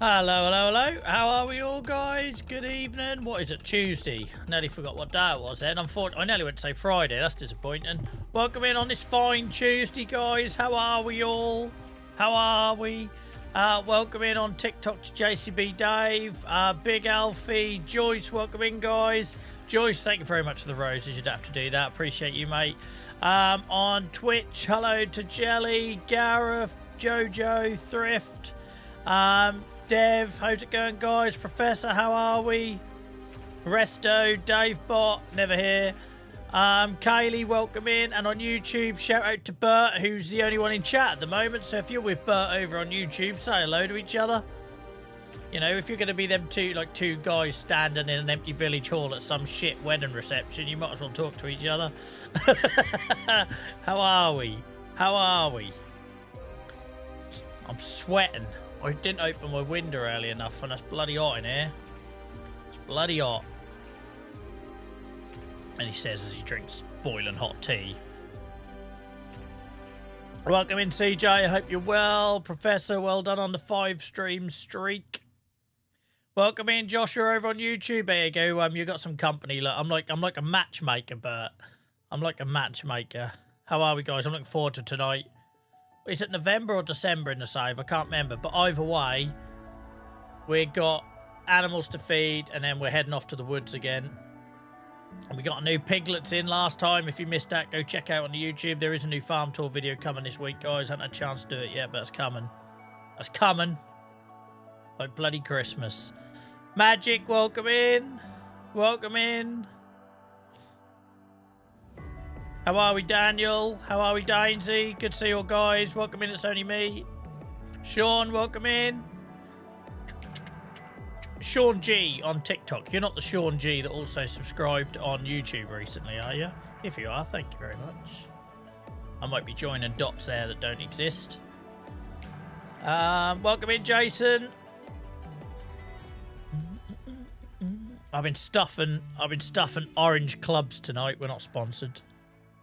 Hello, hello, hello. How are we all, guys? Good evening. What is it? Tuesday. Nearly forgot what day it was then. I nearly went to say Friday. That's disappointing. Welcome in on this fine Tuesday, guys. How are we all? How are we? Welcome in on TikTok to JCB Dave, Big Alfie, Joyce. Welcome in, guys. Joyce, thank you very much for the roses. You don't have to do that. Appreciate you, mate. On Twitch, hello to Jelly, Gareth, Jojo, Thrift. Dev, how's it going, guys? Professor, how are we? Resto, Dave Bot, never here. Kaylee, welcome in. And on YouTube, shout out to Bert, who's the only one in chat at the moment. So if you're with Bert over on YouTube, say hello to each other. You know, if you're going to be them two guys standing in an empty village hall at some shit wedding reception, you might as well talk to each other. How are we? How are we? I'm sweating. I didn't open my window early enough, and that's bloody hot in here. It's bloody hot. And he says as he drinks boiling hot tea. Welcome in, CJ. I hope you're well. Professor, well done on the 5-stream streak. Welcome in, Joshua, over on YouTube. There you go. You got some company. Look, I'm like a matchmaker, Bert. I'm like a matchmaker. How are we, guys? I'm looking forward to tonight. Is it November or December in the save? I can't remember. But either way, we got animals to feed, and then we're heading off to the woods again. And we got new piglets in last time. If you missed that, go check out on the YouTube. There is a new farm tour video coming this week, guys. I haven't had a chance to do it yet, but it's coming. That's coming. Like bloody Christmas. Magic, welcome in. Welcome in. How are we, Daniel? How are we, Dainsy? Good to see you all, guys. Welcome in, it's only me. Sean, welcome in. Sean G on TikTok. You're not the Sean G that also subscribed on YouTube recently, are you? If you are, thank you very much. I might be joining dots there that don't exist. Welcome in, Jason. I've been stuffing orange clubs tonight. We're not sponsored.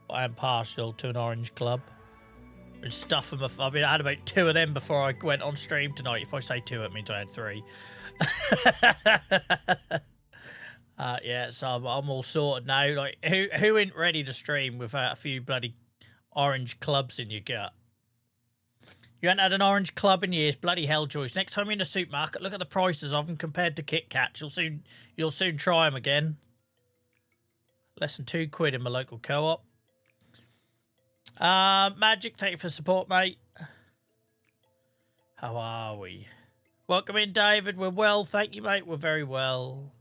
I am partial to an orange club. Been stuffing I had about 2 of them before I went on stream tonight. If I say 2, it means I had 3. Yeah, so I'm all sorted now. Like, who ain't ready to stream without a few bloody orange clubs in your gut? You haven't had an orange club in years. Bloody hell, Joyce. Next time you're in a supermarket, look at the prices of them compared to Kit Kats. You'll soon try them again. Less than £2 in my local co-op. Magic, thank you for support, mate. How are we? Welcome in, David. We're well, thank you, mate. We're very well.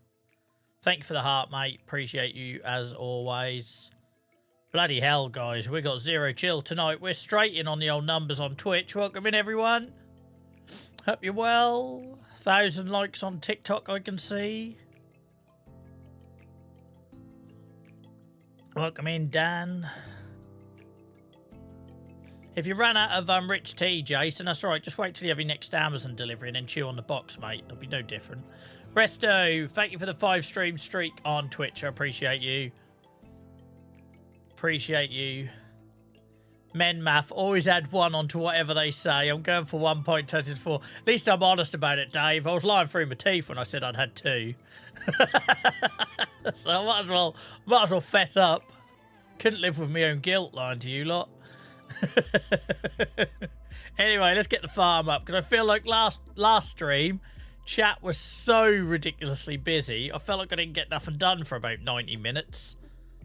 Thank you for the heart, mate. Appreciate you as always. Bloody hell, guys. We got 0 chill tonight. We're straight in on the old numbers on Twitch. Welcome in, everyone. Hope you're well. 1,000 likes on TikTok, I can see. Welcome in, Dan. If you ran out of rich tea, Jason, that's all right. Just wait till you have your next Amazon delivery and then chew on the box, mate. It'll be no different. Resto, thank you for the 5-stream streak on Twitch. I appreciate you. Appreciate you. Men math, always add 1 onto whatever they say. I'm going for 1.24. At least I'm honest about it, Dave. I was lying through my teeth when I said I'd had 2. So I might as well fess up. Couldn't live with my own guilt lying to you lot. Anyway, let's get the farm up, because I feel like last stream chat was so ridiculously busy. I felt like I didn't get nothing done for about 90 minutes.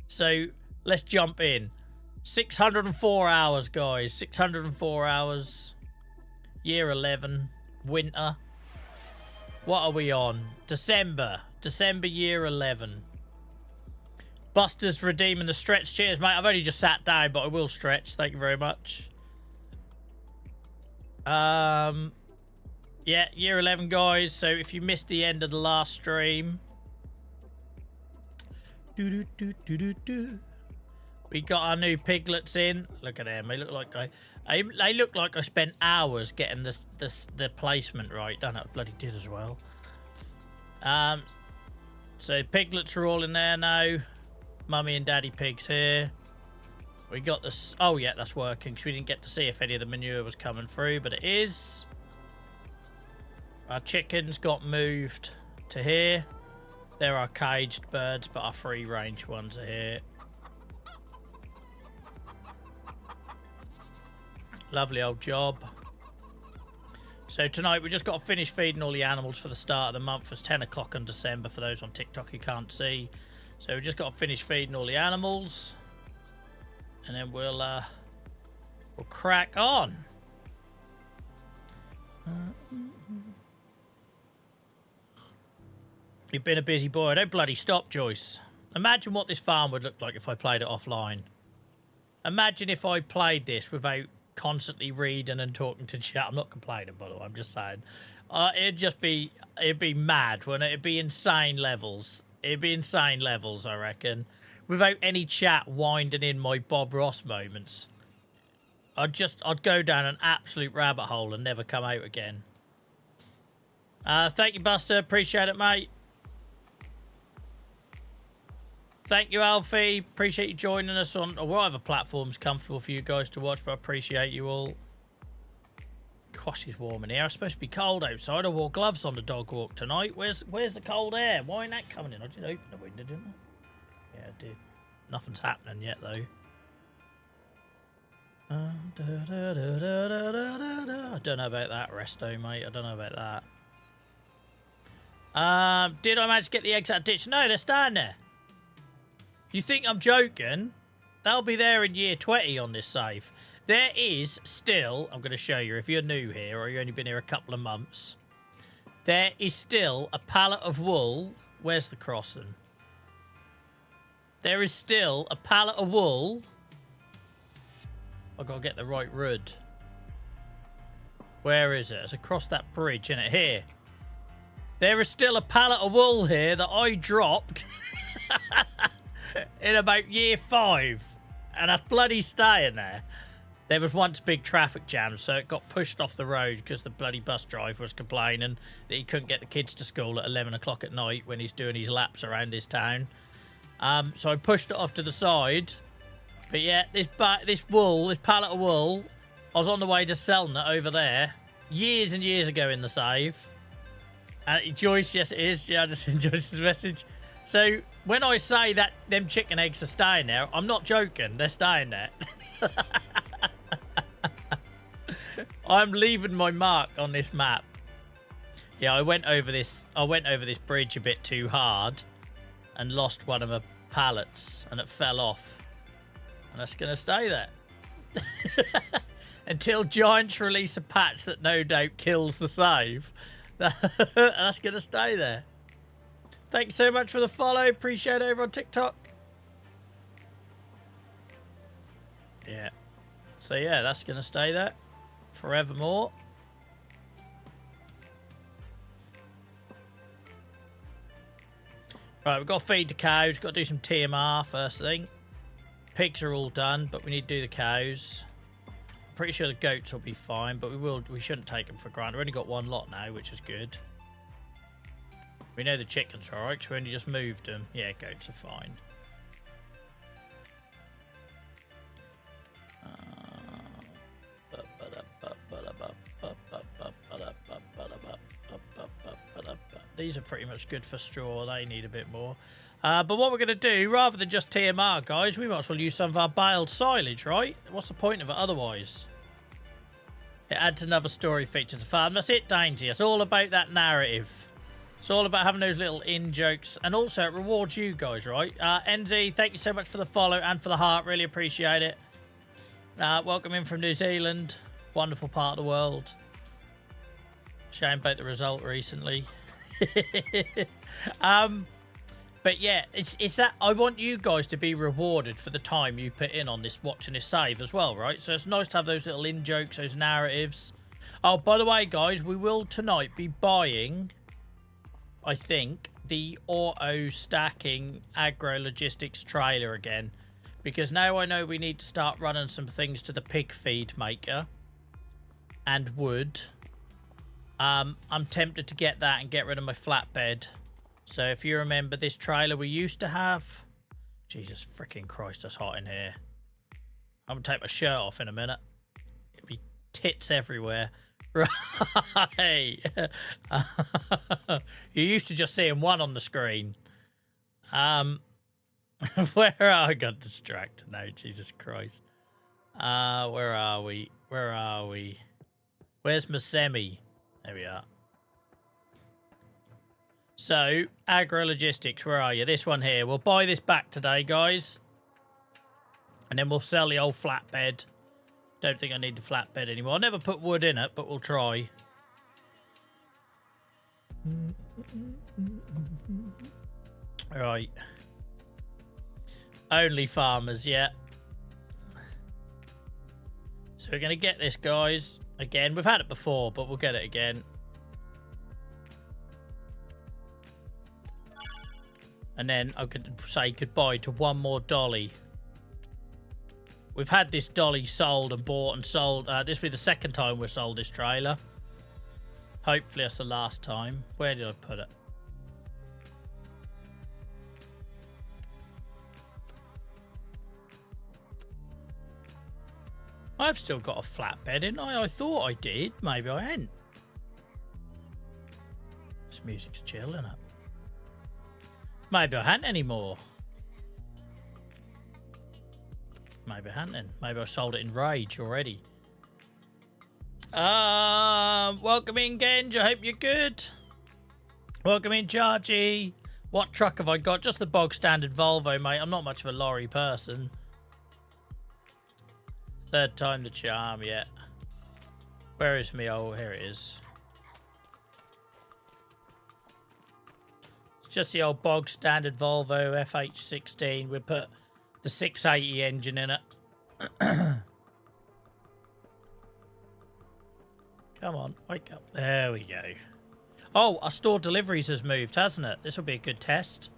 So let's jump in. 604 hours, guys. 604 hours. Year 11. Winter. What are we on? December year 11. Buster's redeeming the stretch. Cheers, mate. I've only just sat down, but I will stretch. Thank you very much. Yeah, year 11, guys. So if you missed the end of the last stream, we got our new piglets in. Look at them. They look like they look like I spent hours getting the placement right. Don't know, I bloody did as well. So piglets are all in there now. Mummy and Daddy Pigs here. We got this. Oh, yeah, that's working because we didn't get to see if any of the manure was coming through, but it is. Our chickens got moved to here. There are caged birds, but our free range ones are here. Lovely old job. So tonight we just got to finish feeding all the animals for the start of the month. It's 10 o'clock in December for those on TikTok who can't see. So we just got to finish feeding all the animals. And then we'll crack on. You've been a busy boy. Don't bloody stop, Joyce. Imagine what this farm would look like if I played it offline. Imagine if I played this without constantly reading and talking to chat. I'm not complaining, by the way. I'm just saying. It'd be mad, wouldn't it? It'd be insane levels. It'd be insane levels, I reckon. Without any chat winding in my Bob Ross moments. I'd go down an absolute rabbit hole and never come out again. Thank you, Buster. Appreciate it, mate. Thank you, Alfie. Appreciate you joining us on whatever platform's comfortable for you guys to watch, but I appreciate you all. Gosh, it's warm in here. It's supposed to be cold outside. I wore gloves on the dog walk tonight. Where's the cold air? Why ain't that coming in? I did open the window, didn't I? Yeah, I did. Nothing's happening yet, though. I don't know about that, Resto, mate. I don't know about that. Did I manage to get the eggs out of the ditch? No, they're staying there. You think I'm joking? They'll be there in year 20 on this save. There is still, I'm going to show you if you're new here or you've only been here a couple of months, there is still a pallet of wool. Where's the crossing? There is still a pallet of wool. I've got to get the right road. Where is it? It's across that bridge, isn't it? Here. There is still a pallet of wool here that I dropped in about year 5. And that's bloody staying there. There was once big traffic jams, so it got pushed off the road because the bloody bus driver was complaining that he couldn't get the kids to school at 11 o'clock at night when he's doing his laps around his town. So I pushed it off to the side. But yeah, this pallet of wool, I was on the way to selling it over there years and years ago in the save. Joyce, yes it is. Yeah, I just sent Joyce's message. So when I say that them chicken eggs are staying there, I'm not joking. They're staying there. I'm leaving my mark on this map. Yeah, I went over this bridge a bit too hard and lost one of my pallets and it fell off. And that's going to stay there. Until Giants release a patch that no doubt kills the save. That's going to stay there. Thank you so much for the follow. Appreciate it over on TikTok. Yeah. So yeah, that's going to stay there forevermore. Right, we've got to feed the cows. We've got to do some TMR first thing. Pigs are all done, but we need to do the cows. I'm pretty sure the goats will be fine, but we shouldn't take them for granted. We've only got one lot now, which is good. We know the chickens are alright, because we only just moved them. Yeah, goats are fine. These are pretty much good for straw. They need a bit more. But what we're going to do, rather than just TMR, guys, we might as well use some of our baled silage, right? What's the point of it otherwise? It adds another story feature to farm. That's it, Dainty. It's all about that narrative. It's all about having those little in-jokes. And also, it rewards you guys, right? NZ, thank you so much for the follow and for the heart. Really appreciate it. Welcome in from New Zealand. Wonderful part of the world. Shame about the result recently. But yeah, it's that I want you guys to be rewarded for the time you put in on this watching this save as well, right? So it's nice to have those little in-jokes, those narratives. Oh, by the way, guys, we will tonight be buying, I think, the auto-stacking agro-logistics trailer again. Because now I know we need to start running some things to the pig feed maker. And wood. I'm tempted to get that and get rid of my flatbed. So if you remember this trailer we used to have. Jesus freaking Christ, it's hot in here. I'm going to take my shirt off in a minute. It'll be tits everywhere. Right. You're used to just seeing one on the screen. Where are I? Got distracted now, Jesus Christ. Where are we? Where are we? Where's my semi? There we are. So, agro-logistics, where are you? This one here. We'll buy this back today, guys. And then we'll sell the old flatbed. Don't think I need the flatbed anymore. I'll never put wood in it, but we'll try. Right. Only farmers, yeah. So we're going to get this, guys. Again, we've had it before, but we'll get it again. And then I could say goodbye to one more dolly. We've had this dolly sold and bought and sold. This will be the second time we've sold this trailer. Hopefully that's the last time. Where did I put it? I've still got a flatbed, didn't I? I thought I did. Maybe I hadn't. This music's chill, isn't it? Maybe I hadn't anymore. Maybe I hadn't. Maybe I sold it in rage already. Welcome in, Genj. I hope you're good. Welcome in, Chargy. What truck have I got? Just the bog standard Volvo, mate. I'm not much of a lorry person. Third time the charm, yeah. Where is me? Oh, here it is. It's just the old bog standard Volvo FH16. We put the 680 engine in it. Come on, wake up. There we go. Oh, our store deliveries has moved, hasn't it? This will be a good test.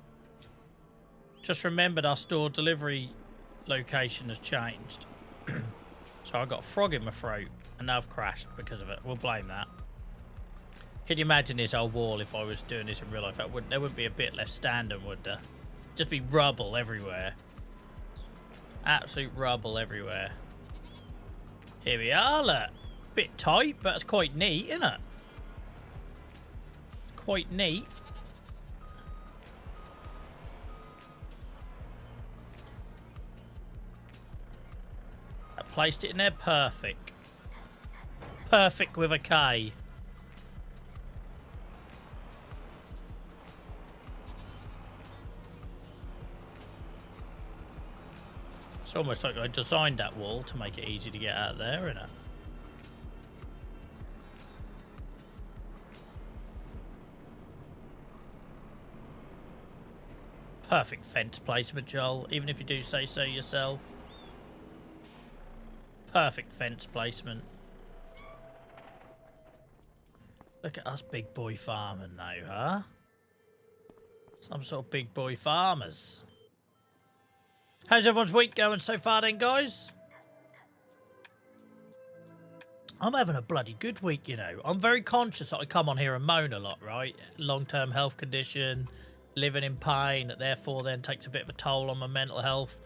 Just remembered our store delivery location has changed. So I got a frog in my throat, and now I've crashed because of it. We'll blame that. Can you imagine this old wall if I was doing this in real life? There wouldn't be a bit left standing, would there? Just be rubble everywhere. Absolute rubble everywhere. Here we are, look. Bit tight, but it's quite neat, isn't it? Quite neat. I placed it in there perfect. Perfect with a K. It's almost like I designed that wall to make it easy to get out of there, isn't it? Perfect fence placement, Joel, even if you do say so yourself. Perfect fence placement. Look at us big boy farming now, huh? Some sort of big boy farmers. How's everyone's week going so far then, guys? I'm having a bloody good week, you know. I'm very conscious that I come on here and moan a lot, right? Long-term health condition, living in pain, that therefore then takes a bit of a toll on my mental health.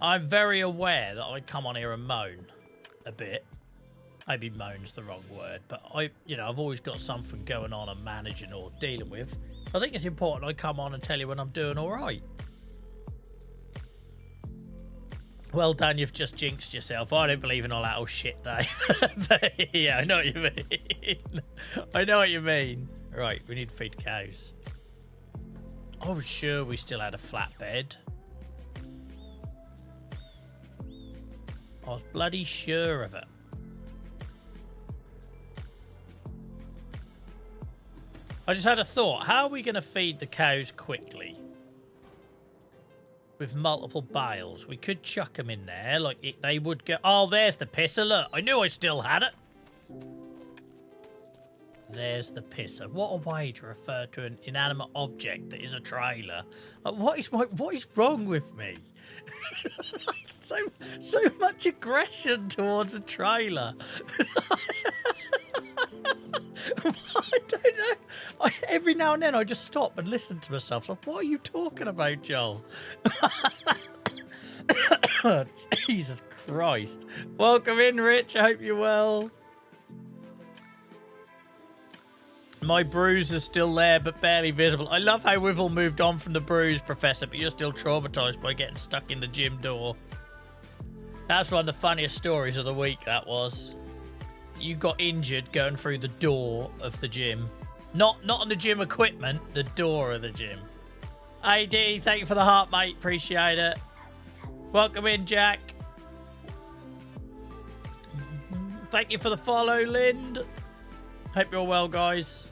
I'm very aware that I come on here and moan a bit. Maybe moan's the wrong word, but I've always got something going on I'm managing or dealing with. I think it's important I come on and tell you when I'm doing all right. Well done, you've just jinxed yourself. I don't believe in all that old shit, though. But yeah, I know what you mean. I know what you mean. Right, we need to feed cows. I was sure we still had a flatbed. I was bloody sure of it. I just had a thought. How are we going to feed the cows quickly? With multiple bales. We could chuck them in there. Like, they would go... Oh, there's the pisser. Look, I knew I still had it. There's the pisser. What a way to refer to an inanimate object that is a trailer. Like, what is wrong with me? so much aggression towards a trailer. I don't know. Every now and then I just stop and listen to myself. Like, what are you talking about, Joel? Jesus Christ. Welcome in, Rich. I hope you're well. My bruise is still there, but barely visible. I love how we've all moved on from the bruise, Professor, but you're still traumatized by getting stuck in the gym door. That's one of the funniest stories of the week, that was. You got injured going through the door of the gym. Not on the gym equipment, the door of the gym. AD, thank you for the heart, mate. Appreciate it. Welcome in, Jack. Thank you for the follow, Lind. Hope you're well, guys.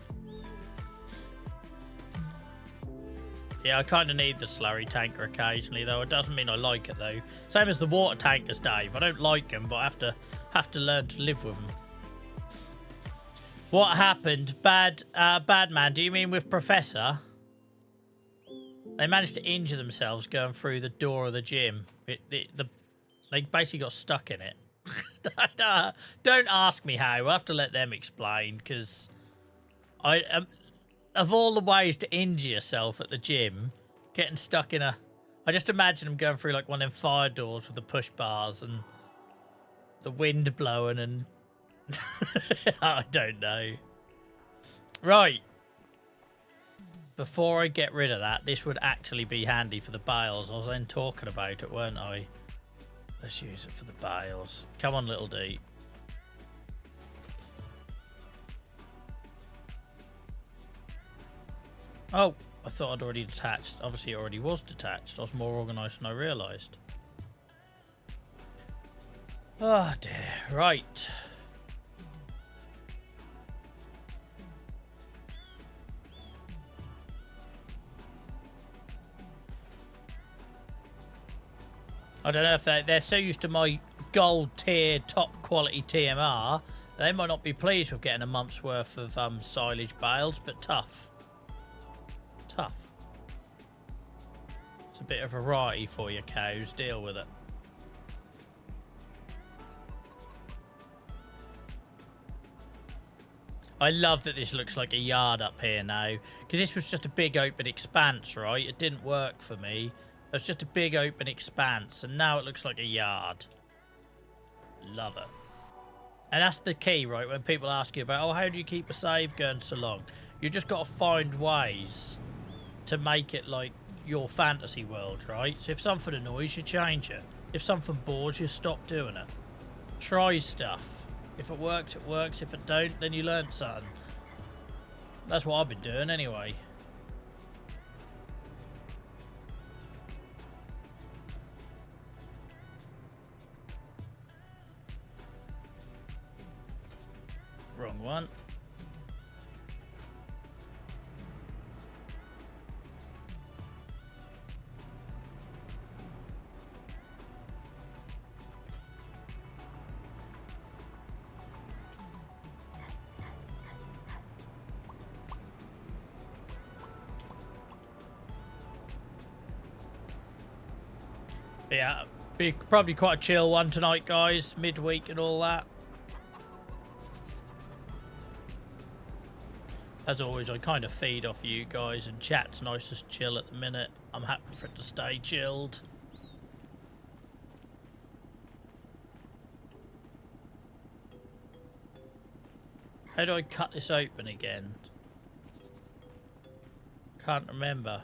Yeah, I kind of need the slurry tanker occasionally, though. It doesn't mean I like it, though. Same as the water tankers, Dave. I don't like them, but I have to learn to live with them. What happened? Bad man. Do you mean with Professor? They managed to injure themselves going through the door of the gym. They basically got stuck in it. Don't ask me how. I'll have to let them explain, because of all the ways to injure yourself at the gym, getting stuck in a... I just imagine them going through like one of them fire doors with the push bars and the wind blowing and... I don't know. Right. Before I get rid of that, this would actually be handy for the bales. I was then talking about it, weren't I? Let's use it for the bales. Come on, little D. Oh, I thought I'd already detached. Obviously, it already was detached. I was more organised than I realised. Oh, dear. Right. I don't know if they're so used to my gold tier, top quality TMR, they might not be pleased with getting a month's worth of silage bales, but tough. Tough. It's a bit of variety for you cows. Deal with it. I love that this looks like a yard up here now, because this was just a big open expanse, right? It didn't work for me. It was just a big open expanse, and now it looks like a yard. Love it. And that's the key, right? When people ask you about, oh, how do you keep a save going so long? You just got to find ways to make it like your fantasy world, right? So if something annoys you, change it. If something bores you, stop doing it. Try stuff. If it works, it works. If it don't, then you learn something. That's what I've been doing anyway. Wrong one. Yeah, be probably quite a chill one tonight, guys. Midweek and all that. As always, I kind of feed off you guys, and chat's nice as chill at the minute. I'm happy for it to stay chilled. How do I cut this open again? Can't remember.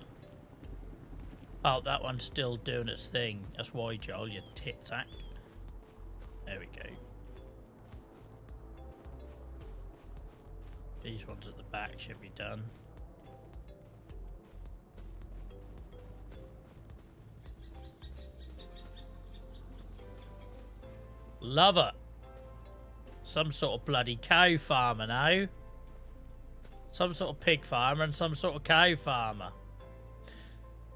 Oh, that one's still doing its thing. That's why, Joel, you tit-tack. There we go. These ones at the back should be done. Love it. Some sort of bloody cow farmer now. Some sort of pig farmer and some sort of cow farmer.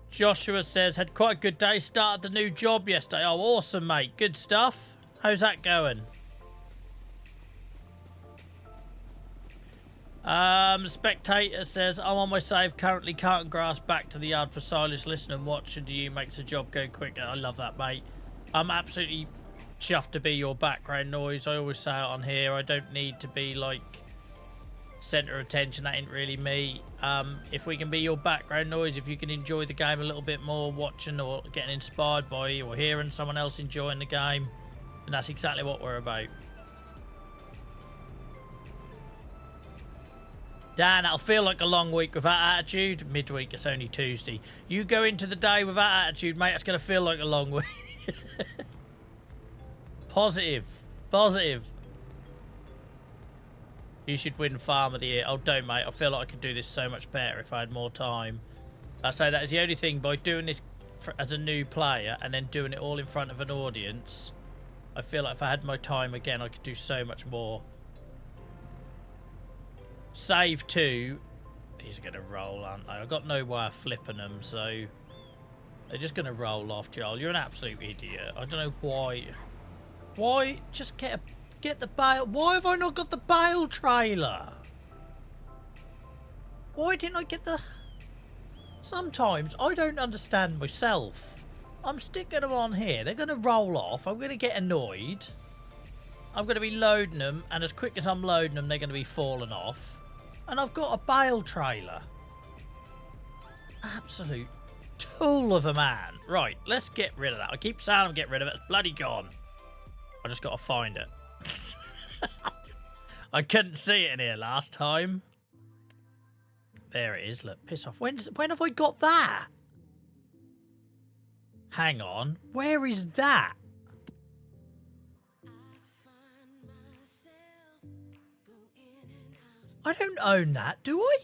Joshua says, had quite a good day. Started the new job yesterday. Oh, awesome, mate. Good stuff. How's that going? Spectator says, I'm on my save, currently carting grass back to the yard for silage, listen and watch, and you makes the job go quicker. I love that, mate. I'm absolutely chuffed to be your background noise. I always say it on here, I don't need to be like centre of attention, that ain't really me. If we can be your background noise, if you can enjoy the game a little bit more, watching or getting inspired by you or hearing someone else enjoying the game, then that's exactly what we're about. Dan, it'll feel like a long week with that attitude. Midweek, it's only Tuesday. You go into the day with that attitude, mate, it's going to feel like a long week. Positive. Positive. You should win Farm of the Year. Oh, don't, mate. I feel like I could do this so much better if I had more time. I say that is the only thing, by doing this as a new player and then doing it all in front of an audience, I feel like if I had my time again, I could do so much more. Save 2. He's going to roll, aren't they? I've got no way of flipping them, so they're just going to roll off, Joel. You're an absolute idiot. I don't know why. Why? Just get the bale. Why have I not got the bale trailer? Why didn't I get the... Sometimes I don't understand myself. I'm sticking them on here. They're going to roll off. I'm going to get annoyed. I'm going to be loading them, and as quick as I'm loading them, they're going to be falling off. And I've got a bale trailer. Absolute tool of a man. Right, let's get rid of that. I keep saying I'm getting rid of it. It's bloody gone. I just got to find it. I couldn't see it in here last time. There it is. Look, piss off. When have I got that? Hang on. Where is that? I don't own that, do I?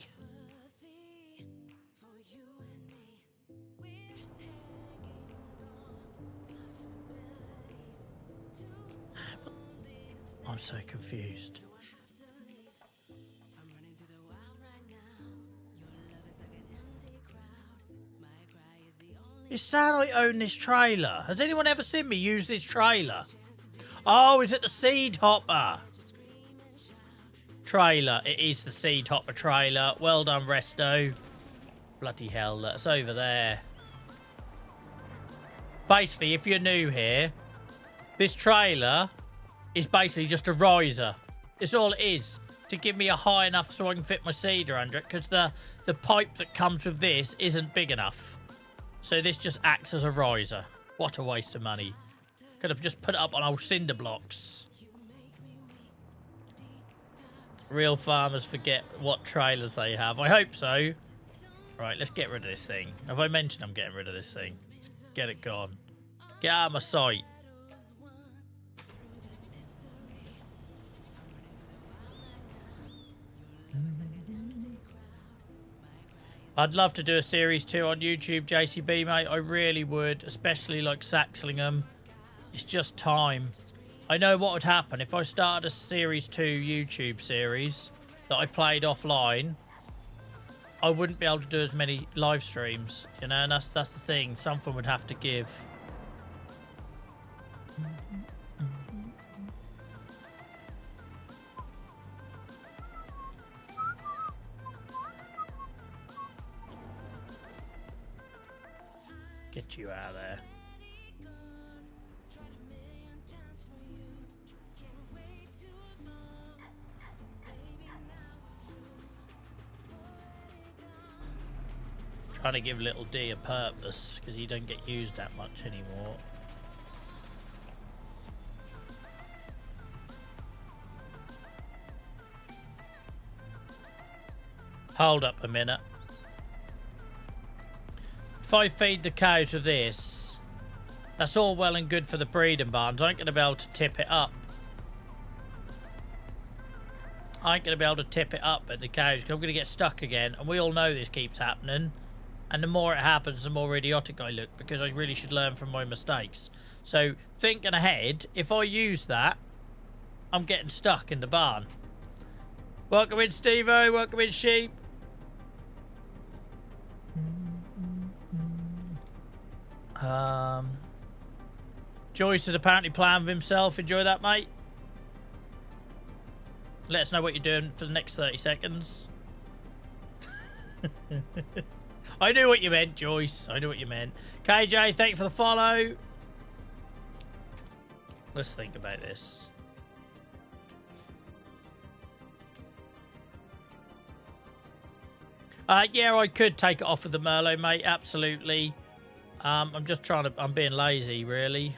I'm so confused. It's sad I own this trailer. Has anyone ever seen me use this trailer? Oh, is it the seed hopper? Trailer. It is the seed hopper trailer. Well done, Resto. Bloody hell, that's over there. Basically, if you're new here, this trailer is basically just a riser. It's all it is. To give me a high enough so I can fit my cedar under it, because the pipe that comes with this isn't big enough. So this just acts as a riser. What a waste of money. Could have just put it up on old cinder blocks. Real farmers forget what trailers they have. I hope so. Right, let's get rid of this thing. Have I mentioned I'm getting rid of this thing? Get it gone. Get out of my sight. I'd love to do a series 2 on YouTube, JCB, mate. I really would, especially like Saxlingham. It's just time. I know what would happen if I started a series 2 YouTube series that I played offline. I wouldn't be able to do as many live streams, you know, and that's the thing. Something would have to give. Get you out of there. Trying to give little D a purpose because he don't get used that much anymore. Hold up a minute. If I feed the cows with this, that's all well and good for the breeding barns. I ain't going to be able to tip it up. I ain't going to be able to tip it up at the cows because I'm going to get stuck again. And we all know this keeps happening. And the more it happens, the more idiotic I look because I really should learn from my mistakes. So, thinking ahead, if I use that, I'm getting stuck in the barn. Welcome in, Steve-O. Welcome in, Sheep. Joyce is apparently playing with himself. Enjoy that, mate. Let us know what you're doing for the next 30 seconds. I knew what you meant, Joyce. I knew what you meant. KJ, thank you for the follow. Let's think about this. Yeah, I could take it off with the Merlot, mate. Absolutely. I'm just trying to... I'm being lazy, really.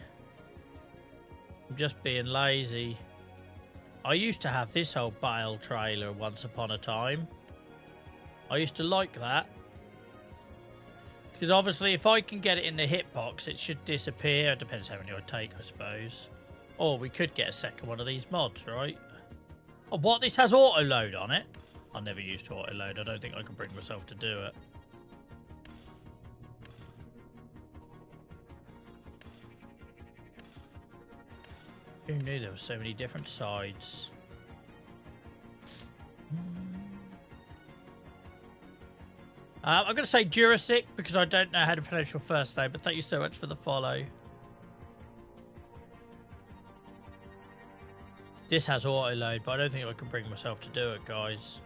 I'm just being lazy. I used to have this whole bale trailer once upon a time. I used to like that. Because obviously if I can get it in the hitbox, it should disappear. It depends how many I take, I suppose. Or we could get a second one of these mods, right? Oh, what? This has auto load on it? I never used auto load. I don't think I can bring myself to do it. Who knew there were so many different sides? I'm going to say Jurassic because I don't know how to pronounce your first name, but thank you so much for the follow. This has auto load, but I don't think I can bring myself to do it, guys.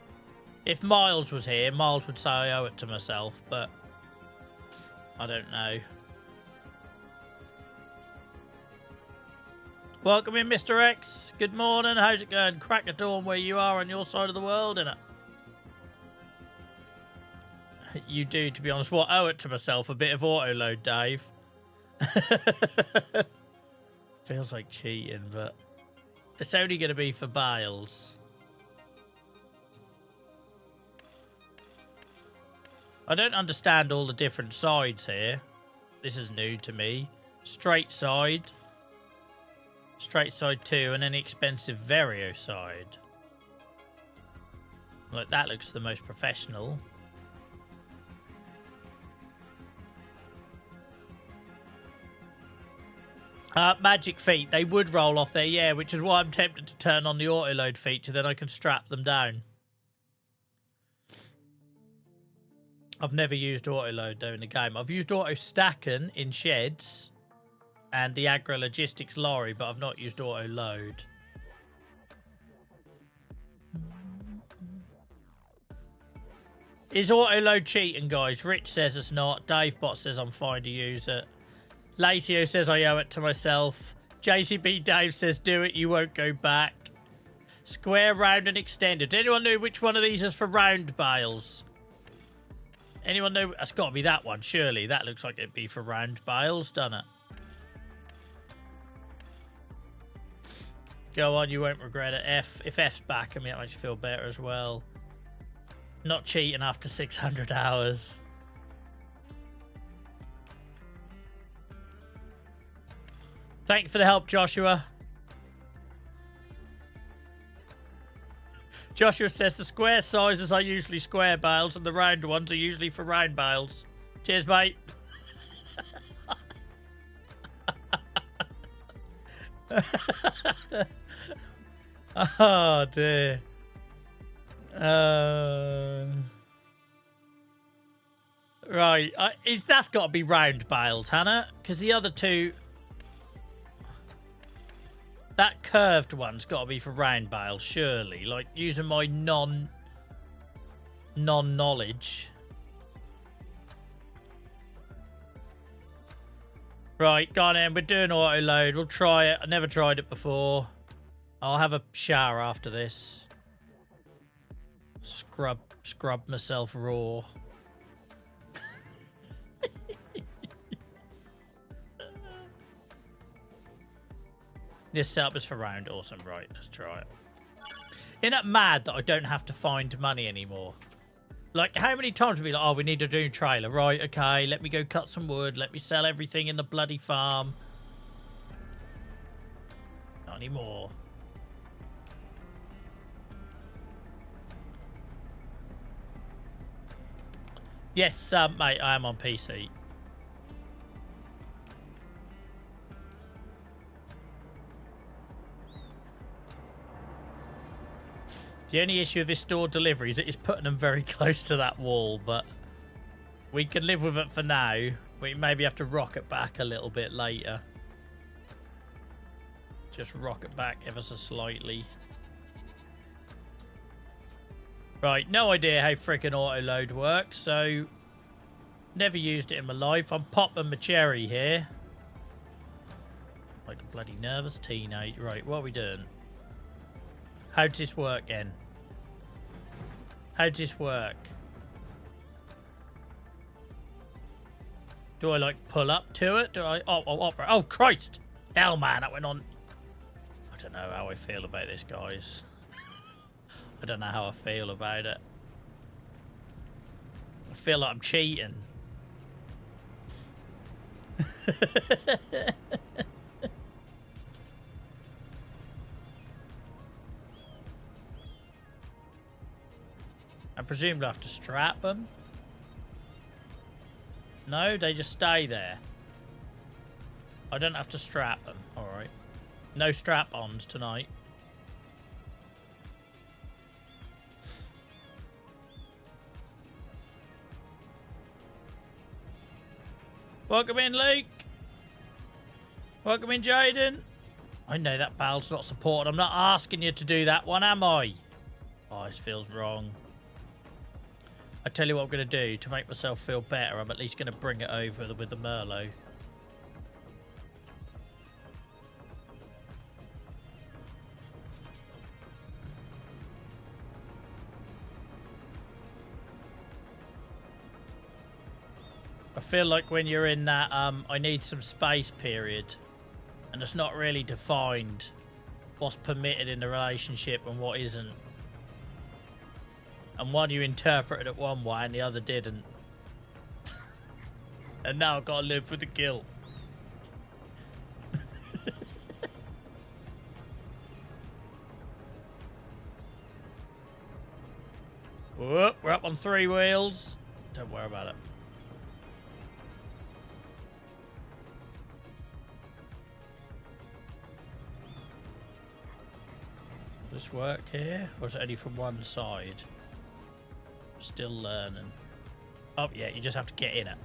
If Miles was here, Miles would say I owe it to myself, but I don't know. Welcome in, Mr. X. Good morning. How's it going? Crack a dawn where you are on your side of the world, innit? You do, to be honest. What? Owe it to myself. A bit of auto load, Dave. Feels like cheating, but it's only going to be for Bales. I don't understand all the different sides here. This is new to me. Straight side. Straight side 2 and an expensive Vario side. Like, that looks the most professional. Magic feet. They would roll off there, yeah, which is why I'm tempted to turn on the auto load feature, then I can strap them down. I've never used auto load though in the game. I've used auto stacking in sheds and the agro logistics lorry, but I've not used auto load. Is auto load cheating, guys? Rich says it's not. Dave Bot says I'm fine to use it. Lacio says I owe it to myself. JCB Dave says do it, you won't go back. Square, round and extended. Does anyone know which one of these is for round bales? Anyone know? That's got to be that one, surely. That looks like it'd be for round bales, doesn't it? Go on, you won't regret it. If F's back, I mean, that makes you feel better as well. Not cheating after 600 hours. Thank you for the help, Joshua. Joshua says the square sizes are usually square bales and the round ones are usually for round bales. Cheers, mate. Oh, dear. Right. That's got to be round bales, Hannah? Because the other two... That curved one's got to be for round bales, surely. Like, using my non-knowledge. Right, go on in. We're doing auto load. We'll try it. I never tried it before. I'll have a shower after this. Scrub myself raw. This setup is for round. Awesome. Right, let's try it. Isn't that mad that I don't have to find money anymore? Like, how many times have we like, oh, we need a new trailer. Right, okay, let me go cut some wood. Let me sell everything in the bloody farm. Not anymore. Yes, mate, I am on PC. The only issue with this store delivery is it is putting them very close to that wall, but we can live with it for now. We maybe have to rock it back a little bit later. Just rock it back ever so slightly. Right, no idea how frickin' auto load works, so never used it in my life. I'm popping my cherry here. Like a bloody nervous teenage. Right, what are we doing? How does this work then? How does this work? Do I like pull up to it? Do I? Oh, Christ! Hell, man, that went on. I don't know how I feel about this, guys. I don't know how I feel about it. I feel like I'm cheating. I presume I have to strap them. No, they just stay there. I don't have to strap them. Alright. No strap-ons tonight. Welcome in, Luke. Welcome in, Jaden. I know that barrel's not supported. I'm not asking you to do that one, am I? Oh, this feels wrong. I tell you what I'm going to do to make myself feel better. I'm at least going to bring it over with the Merlot. I feel like when you're in that I need some space period, and it's not really defined what's permitted in the relationship and what isn't. And one you interpreted it one way and the other didn't. And now I've got to live with the guilt. Whoop, we're up on 3 wheels. Don't worry about it. Does this work here? Or is it only from one side? Still learning. Oh, yeah, you just have to get in it.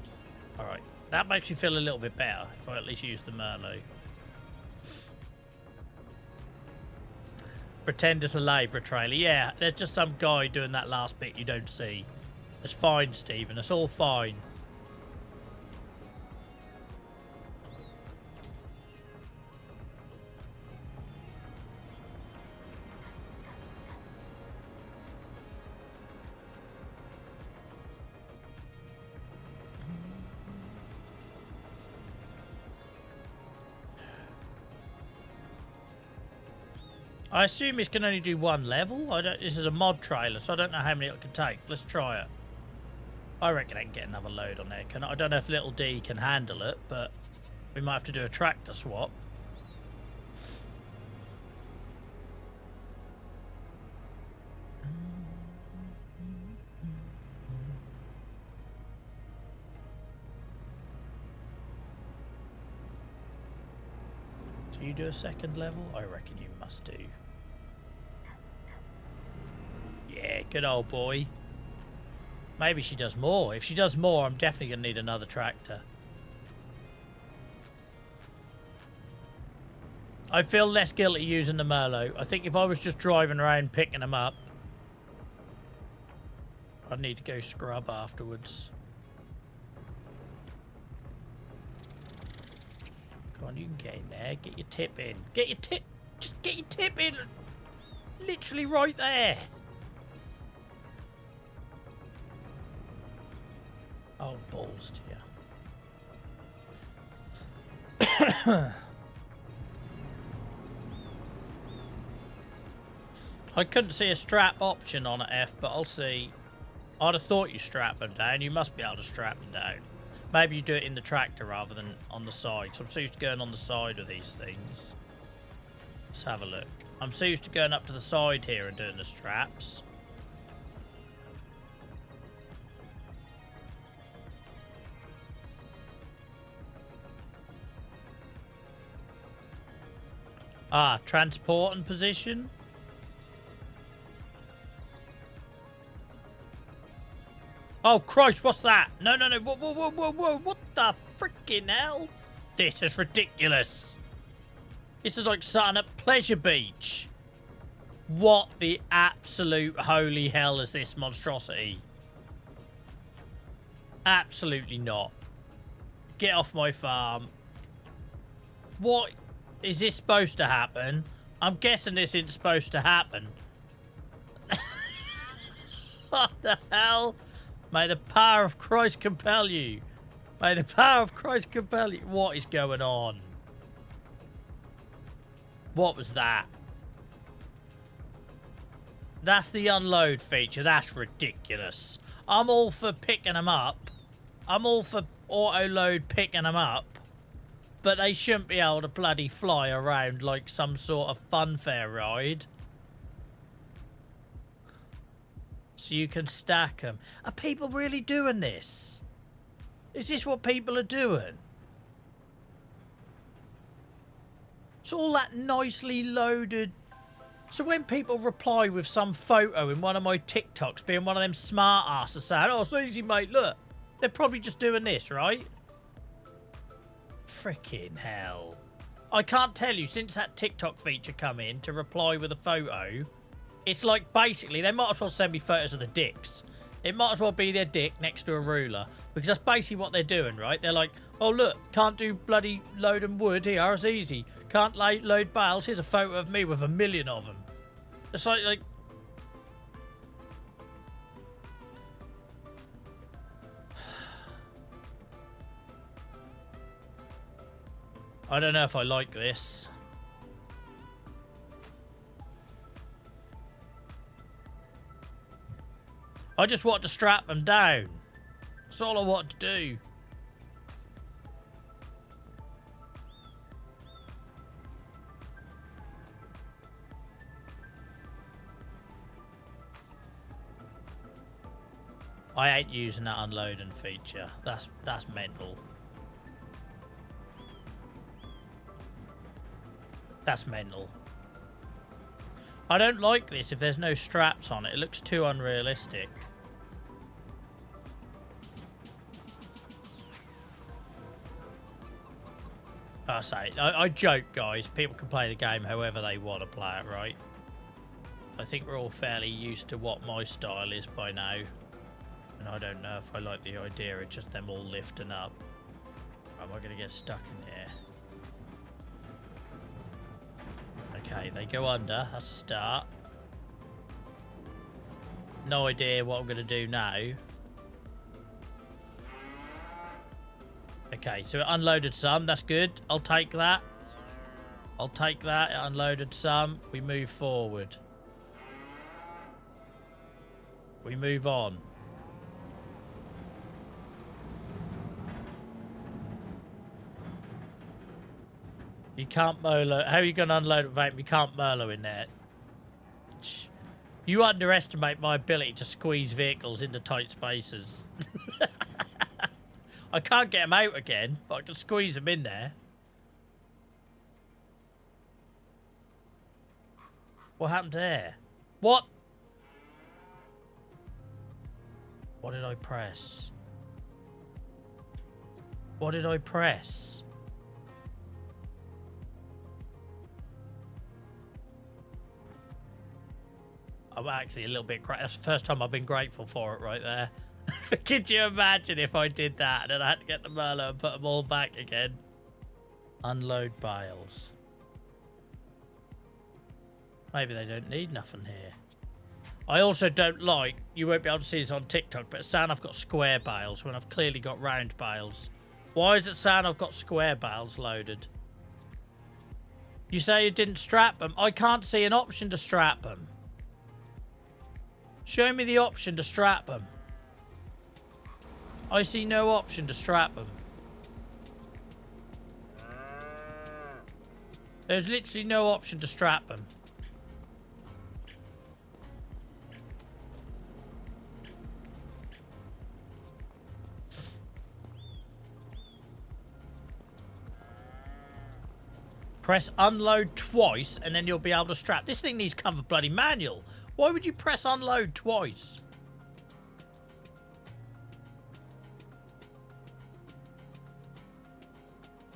Alright. That makes me feel a little bit better if I at least use the Merlot. Pretend it's a Labour trailer. Yeah, there's just some guy doing that last bit you don't see. It's fine, Stephen. It's all fine. I assume it can only do one level. This is a mod trailer, so I don't know how many it can take. Let's try it. I reckon I can get another load on there. I don't know if little D can handle it, but we might have to do a tractor swap. Do you do a second level? I reckon you must do. Yeah, good old boy. Maybe she does more. If she does more, I'm definitely going to need another tractor. I feel less guilty using the Merlot. I think if I was just driving around picking them up, I'd need to go scrub afterwards. Come on, you can get in there. Get your tip in. Get your tip. Just get your tip in. Literally right there. Oh, balls to you. I couldn't see a strap option on an F, but I'll see. I'd have thought you strap them down. You must be able to strap them down. Maybe you do it in the tractor rather than on the side. So I'm so used to going on the side of these things. Let's have a look. I'm so used to going up to the side here and doing the straps. Ah, transport and position. Oh, Christ, what's that? No, no, no. Whoa, whoa, whoa, whoa, whoa. What the freaking hell? This is ridiculous. This is like starting at Pleasure Beach. What the absolute holy hell is this monstrosity? Absolutely not. Get off my farm. What is this supposed to happen? I'm guessing this isn't supposed to happen. What the hell? May the power of Christ compel you. May the power of Christ compel you. What is going on? What was that? That's the unload feature. That's ridiculous. I'm all for picking them up. I'm all for auto load picking them up. But they shouldn't be able to bloody fly around like some sort of funfair ride. So you can stack them. Are people really doing this? Is this what people are doing? It's all that nicely loaded. So when people reply with some photo in one of my TikToks, being one of them smart asses saying, oh, it's easy, mate, look. They're probably just doing this, right? Frickin' hell. I can't tell you, since that TikTok feature come in to reply with a photo, it's like basically they might as well send me photos of the dicks. It might as well be their dick next to a ruler, because that's basically what they're doing, right? They're like, oh look, can't do bloody loading wood here, it's easy. Can't load bales, here's a photo of me with 1 million of them. It's like I don't know if I like this. I just want to strap them down. That's all I want to do. I ain't using that unloading feature. That's mental. That's mental. I don't like this if there's no straps on it. It looks too unrealistic. I joke, guys. People can play the game however they want to play it, right? I think we're all fairly used to what my style is by now. And I don't know if I like the idea of just them all lifting up. Am I going to get stuck in here? Okay, they go under. That's a start. No idea what I'm going to do now. Okay, so it unloaded some. That's good. I'll take that. I'll take that. It unloaded some. We move forward. We move on. You can't Merlot. How are you going to unload it without you can't Merlot in there? You underestimate my ability to squeeze vehicles into tight spaces. I can't get them out again, but I can squeeze them in there. What happened there? What? What did I press? What did I press? I'm actually a little bit grateful. That's the first time I've been grateful for it right there. Could you imagine if I did that and then I had to get the Merlot and put them all back again? Unload bales. Maybe they don't need nothing here. I also don't like, you won't be able to see this on TikTok, but it's saying I've got square bales when I've clearly got round bales. Why is it saying I've got square bales loaded? You say you didn't strap them. I can't see an option to strap them. Show me the option to strap them. I see no option to strap them. There's literally no option to strap them. Press unload twice and then you'll be able to strap. This thing needs to come with a bloody manual. Why would you press unload twice?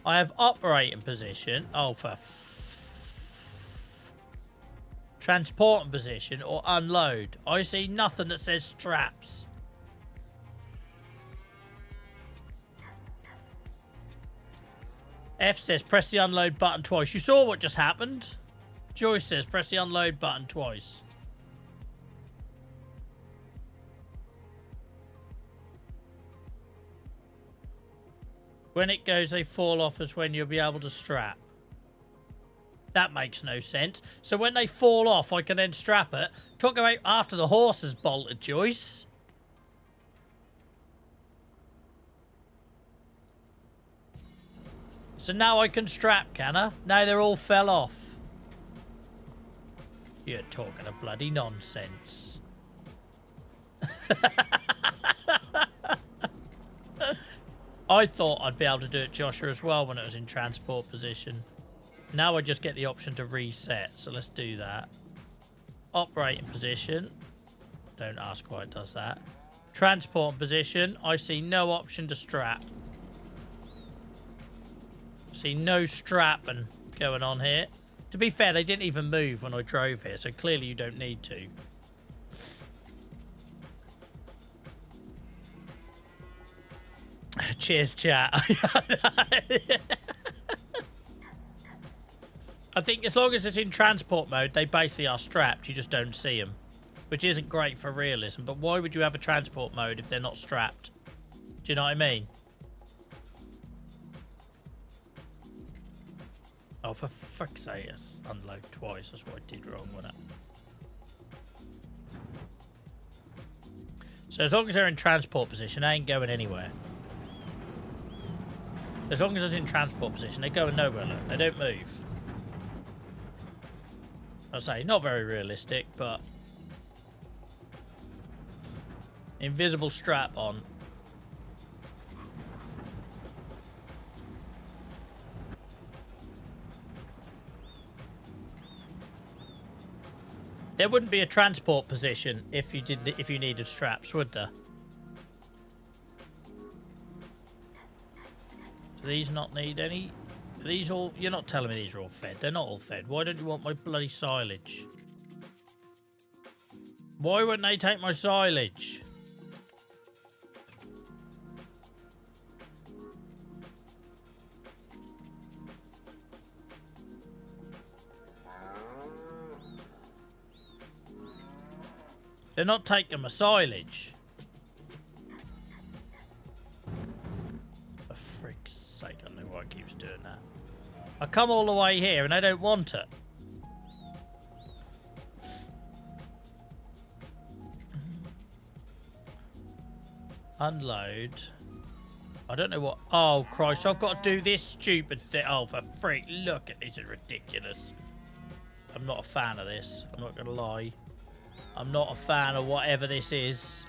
I have operating position. Oh, for transporting position or unload. I see nothing that says straps. F says press the unload button twice. You saw what just happened? Joyce says press the unload button twice. When it goes, they fall off as when you'll be able to strap. That makes no sense. So when they fall off, I can then strap it. Talk about after the horse has bolted, Joyce. So now I can strap, can I? Now they're all fell off. You're talking a bloody nonsense. I thought I'd be able to do it, Joshua, as well when it was in transport position. Now I just get the option to reset, so let's do that. Operating position. Don't ask why it does that. Transport position. I see no option to strap. See no strapping going on here. To be fair, they didn't even move when I drove here, so clearly you don't need to. Cheers, chat. I think as long as it's in transport mode, they basically are strapped. You just don't see them, which isn't great for realism. But why would you have a transport mode if they're not strapped? Do you know what I mean? Oh, for fuck's sake, yes. Unload twice. That's what I did wrong, wasn't it? So as long as they're in transport position, they ain't going anywhere. As long as it's in transport position, they're going nowhere. Look. They don't move. I'll say, not very realistic, but... invisible strap on. There wouldn't be a transport position if you needed straps, would there? Do these not need any? Are these all? You're not telling me these are all fed. They're not all fed. Why don't you want my bloody silage? Why wouldn't they take my silage? They're not taking my silage. For frick's sake, I don't know why it keeps doing that. I come all the way here and I don't want it. Unload. I don't know what... oh, Christ, I've got to do this stupid thing. Oh, for frick, look at this. It's ridiculous. I'm not a fan of this. I'm not going to lie. I'm not a fan of whatever this is.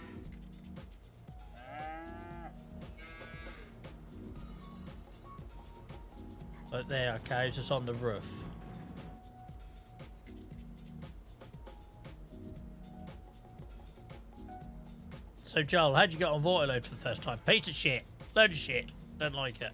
But there, okay, it's just on the roof. So, Joel, how'd you get on autoload for the first time? Piece of shit. Load of shit. Don't like it.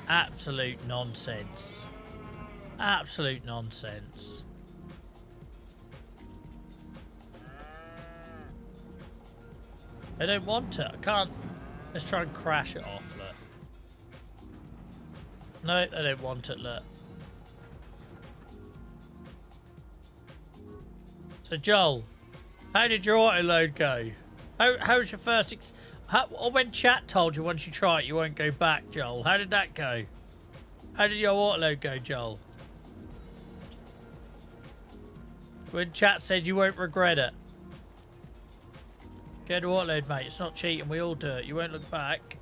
Absolute nonsense. Absolute nonsense. I don't want it. I can't. Let's try and crash it off, look. No, I don't want it, look. So, Joel, how did your autoload go? How's your first... or when chat told you once you try it, you won't go back, Joel. How did that go? How did your autoload go, Joel? When chat said you won't regret it. Go to autoload, mate. It's not cheating. We all do it. You won't look back.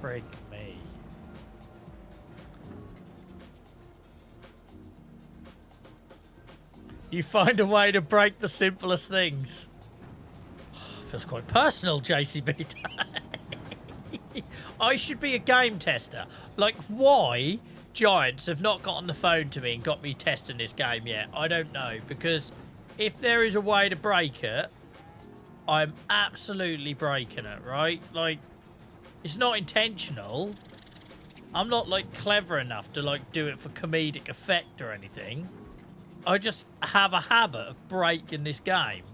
Frig me. You find a way to break the simplest things. Feels quite personal, JCB. I should be a game tester. Like, why Giants have not got on the phone to me and got me testing this game yet? I don't know. Because if there is a way to break it, I'm absolutely breaking it, right? Like, it's not intentional. I'm not, like, clever enough to, like, do it for comedic effect or anything. I just have a habit of breaking this game.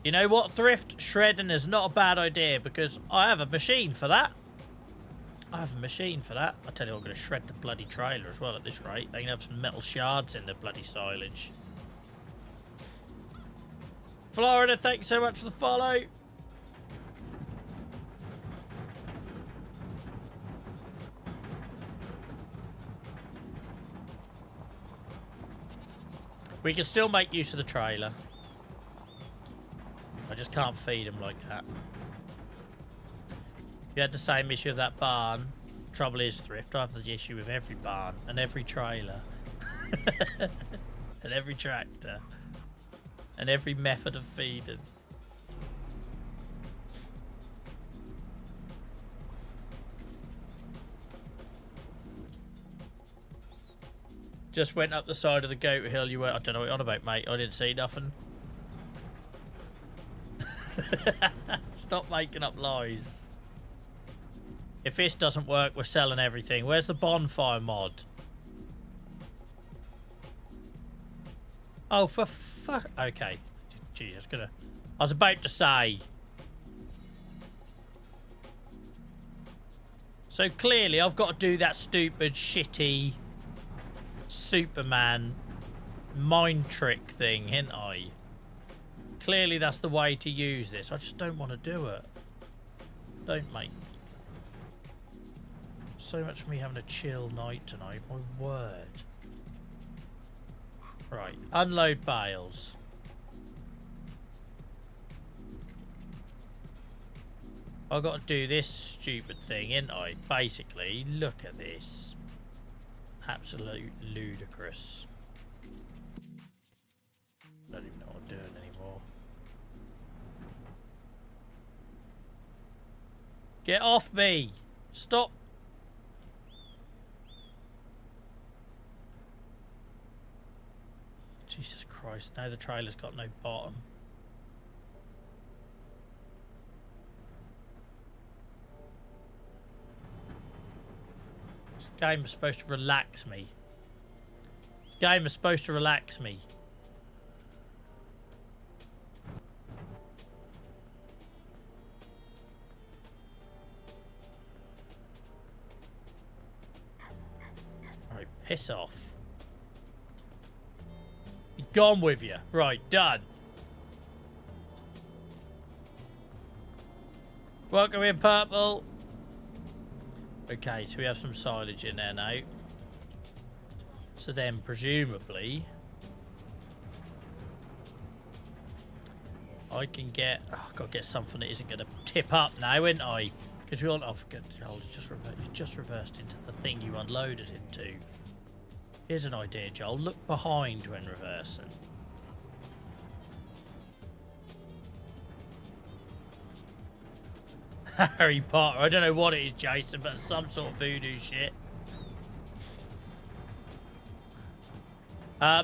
You know what, Thrift? Shredding is not a bad idea because I have a machine for that. I have a machine for that. I tell you, I'm going to shred the bloody trailer as well at this rate. They can have some metal shards in the bloody silage. Florida, thank you so much for the follow. We can still make use of the trailer. I just can't feed them like that. You had the same issue with that barn. Trouble is, Thrift, I have the issue with every barn and every trailer. And every tractor. And every method of feeding. Just went up the side of the goat hill you went. I don't know what you're on about, mate. I didn't see nothing. Stop making up lies. If this doesn't work, we're selling everything. Where's the bonfire mod? Oh, for fuck. Okay. Jeez, I was about to say. So clearly, I've got to do that stupid, shitty Superman mind trick thing, ain't I? Clearly, that's the way to use this. I just don't want to do it. Don't make me. So much for me having a chill night tonight. My word. Right, unload bales. I've got to do this stupid thing, ain't I? Basically, look at this. Absolute ludicrous. Don't even know what I'm doing anymore. Get off me! Stop! Jesus Christ, now the trailer's got no bottom. This game is supposed to relax me. This game is supposed to relax me. Alright, piss off. Be gone with you. Right, done. Welcome in, Purple. Okay, so we have some silage in there now. So then, presumably, I can get... Oh, I've got to get something that isn't going to tip up now, isn't I? Because we all... Oh, forget... Oh, you just reversed into the thing you unloaded into. Here's an idea, Joel. Look behind when reversing. Harry Potter. I don't know what it is, Jason, but some sort of voodoo shit.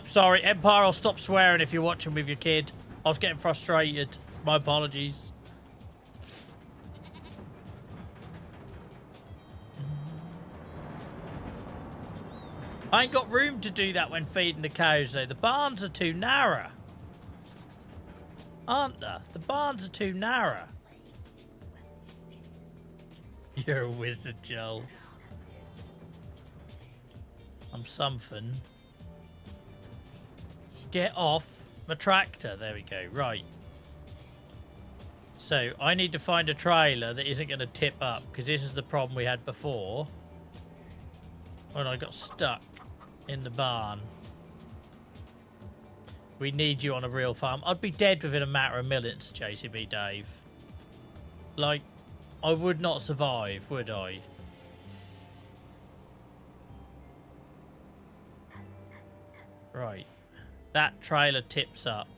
Sorry, Empire, I'll stop swearing if you're watching with your kid. I was getting frustrated. My apologies. I ain't got room to do that when feeding the cows, though. The barns are too narrow. Aren't they? The barns are too narrow. You're a wizard, Joel. I'm something. Get off my tractor. There we go. Right. So, I need to find a trailer that isn't going to tip up, because this is the problem we had before when I got stuck in the barn. We need you on a real farm. I'd be dead within a matter of minutes, JCB Dave. Like, I would not survive, would I? Right. That trailer tips up.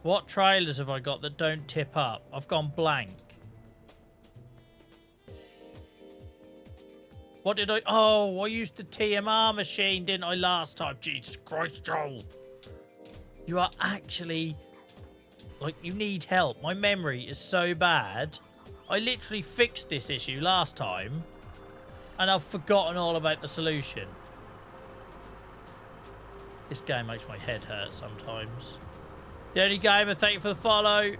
What trailers have I got that don't tip up? I've gone blank. What did I... Oh, I used the TMR machine, didn't I, last time? Jesus Christ, Joel. You are actually... Like, you need help. My memory is so bad. I literally fixed this issue last time, and I've forgotten all about the solution. This game makes my head hurt sometimes. The Only Gamer, thank you for the follow.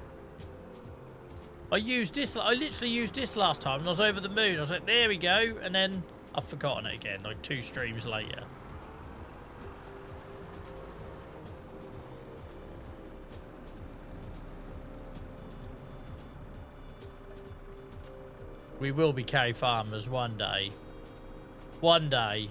I literally used this last time and I was over the moon. I was like, there we go. And then I've forgotten it again, like 2 streams later. We will be cave farmers one day. One day.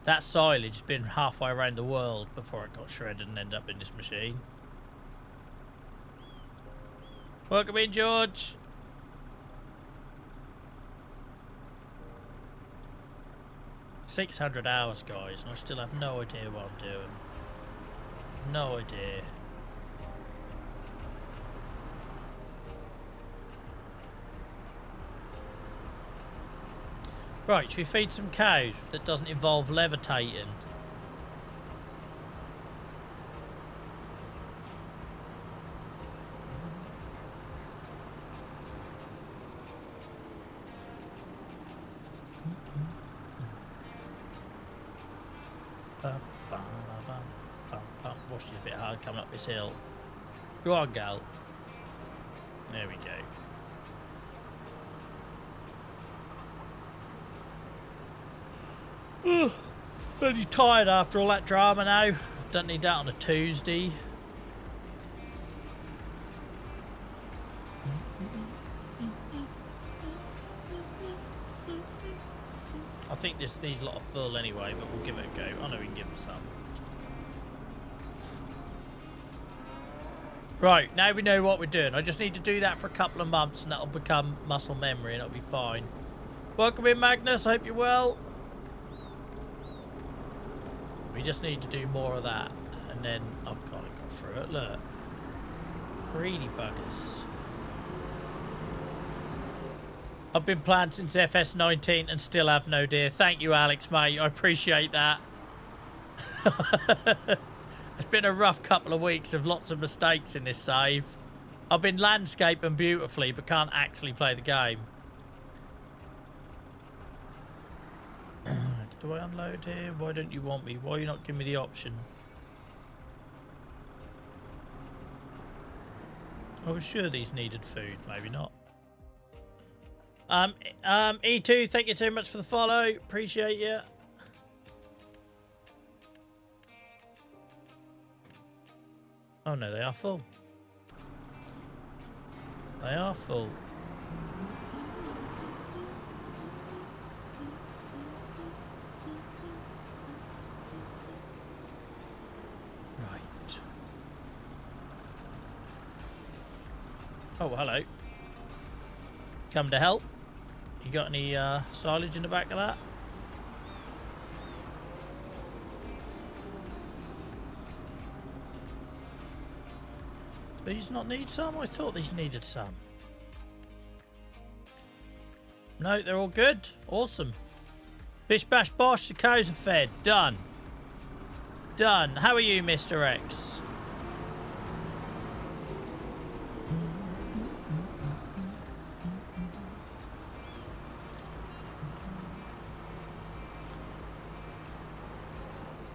That silage has been halfway around the world before it got shredded and ended up in this machine. Welcome in, George. $600 hours, guys, and I still have no idea what I'm doing. No idea. Right, should we feed some cows that doesn't involve levitating? Watch this a bit hard coming up this hill. Go on, gal. There we go. Really tired after all that drama now. Don't need that on a Tuesday. I think this needs a lot of full anyway, but we'll give it a go. I know we can give them some. Right, now we know what we're doing. I just need to do that for a couple of months and that'll become muscle memory and it'll be fine. Welcome in, Magnus. I hope you're well. We just need to do more of that. And then, oh God, I got through it. Look. Greedy buggers. I've been playing since FS19 and still have no deer. Thank you, Alex, mate. I appreciate that. It's been a rough couple of weeks of lots of mistakes in this save. I've been landscaping beautifully, but can't actually play the game. Do I unload here? Why don't you want me? Why are you not giving me the option? I was sure these needed food. Maybe not. E2, thank you so much for the follow. Appreciate you. Oh no, they are full. They are full. Right. Oh, hello. Come to help. You got any silage in the back of that? These not need some? I thought these needed some. No, they're all good. Awesome. Bish bash bosh, the cows are fed. Done. Done. How are you, Mr. X?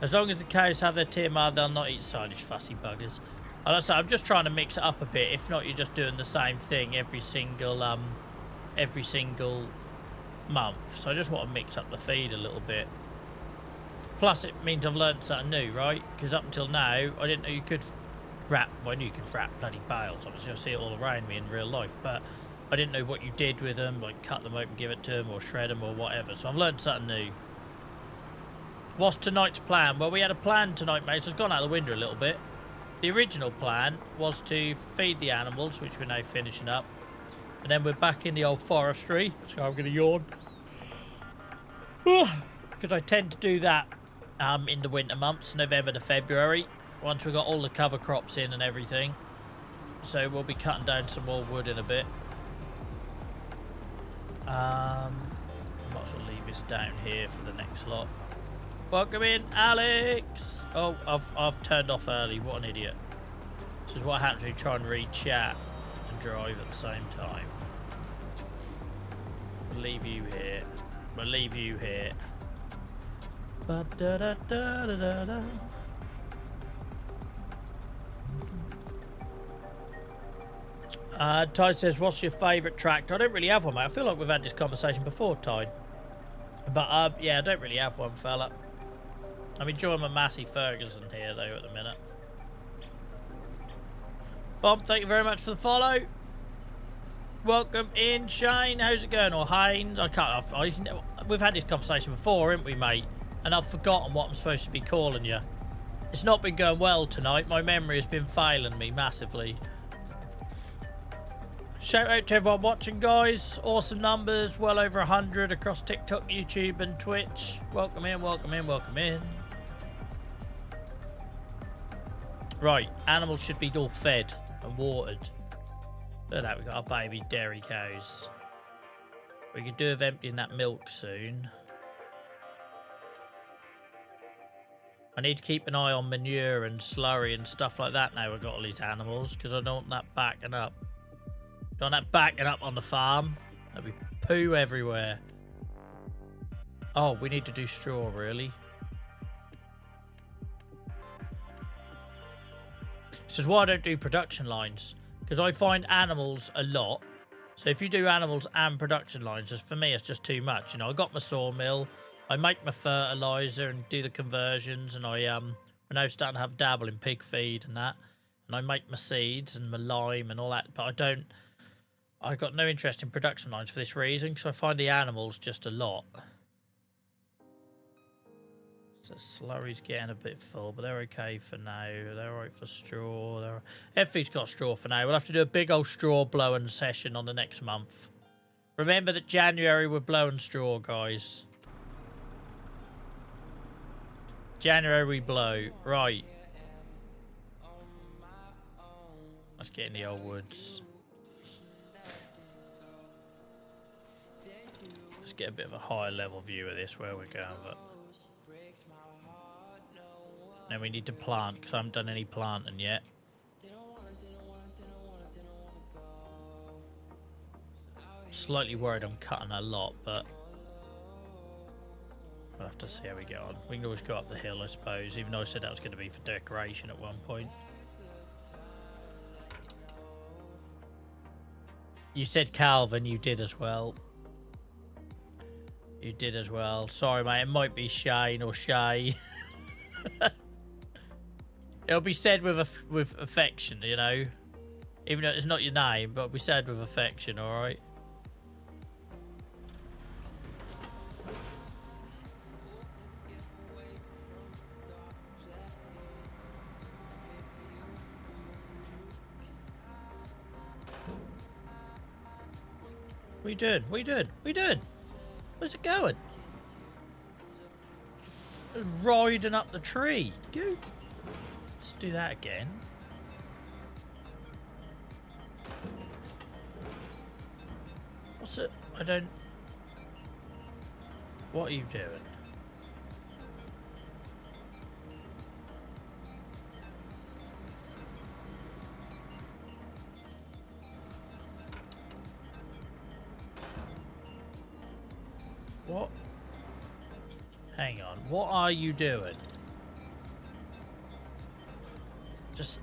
As long as the cows have their TMR, they'll not eat silage, fussy buggers. Like I say, I'm just trying to mix it up a bit. If not, you're just doing the same thing every single month. So I just want to mix up the feed a little bit. Plus, it means I've learned something new, right? Because up until now, I didn't know you could wrap. Well, I knew you could wrap bloody bales. Obviously, I see it all around me in real life, but I didn't know what you did with them, like cut them open, give it to them, or shred them, or whatever. So I've learned something new. What's tonight's plan? Well, we had a plan tonight, mate, so it's gone out the window a little bit. The original plan was to feed the animals, which we're now finishing up. And then we're back in the old forestry. So I'm going to yawn. Because I tend to do that in the winter months, November to February. Once we've got all the cover crops in and everything. So we'll be cutting down some more wood in a bit. I might as well leave this down here for the next lot. Welcome in, Alex. Oh, I've turned off early. What an idiot. This is what happens when you try and read chat and drive at the same time. leave you here. We'll leave you here. Ba-da-da-da-da-da-da. Ty says, what's your favourite tractor? I don't really have one, mate. I feel like we've had this conversation before, Ty. But, yeah, I don't really have one, fella. I'm enjoying my Massey Ferguson here, though, at the minute. Bomb, thank you very much for the follow. Welcome in, Shane. How's it going? Or Haynes? We've had this conversation before, haven't we, mate? And I've forgotten what I'm supposed to be calling you. It's not been going well tonight. My memory has been failing me massively. Shout out to everyone watching, guys. Awesome numbers. Well over 100 across TikTok, YouTube, and Twitch. Welcome in, welcome in, welcome in. Right, animals should be all fed and watered. Look at that, we've got our baby dairy cows. We could do with emptying that milk soon. I need to keep an eye on manure and slurry and stuff like that now we've got all these animals, because I don't want that backing up. Don't want that backing up on the farm. There'll be poo everywhere. Oh, we need to do straw, really. This is why I don't do production lines, because I find animals a lot. So if you do animals and production lines, just for me, it's just too much. You know, I got my sawmill, I make my fertilizer and do the conversions, and I'm now starting to have dabble in pig feed and that, and I make my seeds and my lime and all that. But I've got no interest in production lines for this reason, because I find the animals just a lot. So slurry's getting a bit full, but they're okay for now. They're alright for straw. Effie's got straw for now. We'll have to do a big old straw blowing session on the next month. Remember that January we're blowing straw, guys. January we blow. Right. Let's get in the old woods. Let's get a bit of a higher level view of this, where we're going, but... Then we need to plant, because I haven't done any planting yet. Slightly worried I'm cutting a lot, but we'll have to see how we get on. We can always go up the hill, I suppose, even though I said that was going to be for decoration at one point. You said Calvin, you did as well. You did as well. Sorry, mate, it might be Shane or Shay. It'll be said with affection, you know. Even though it's not your name, but it'll be said with affection, alright? What are you doing? What are you doing? What are you doing? Where's it going? It's riding up the tree. Go. Let's do that again. What's it? I don't... What are you doing? What? Hang on. What are you doing? Just...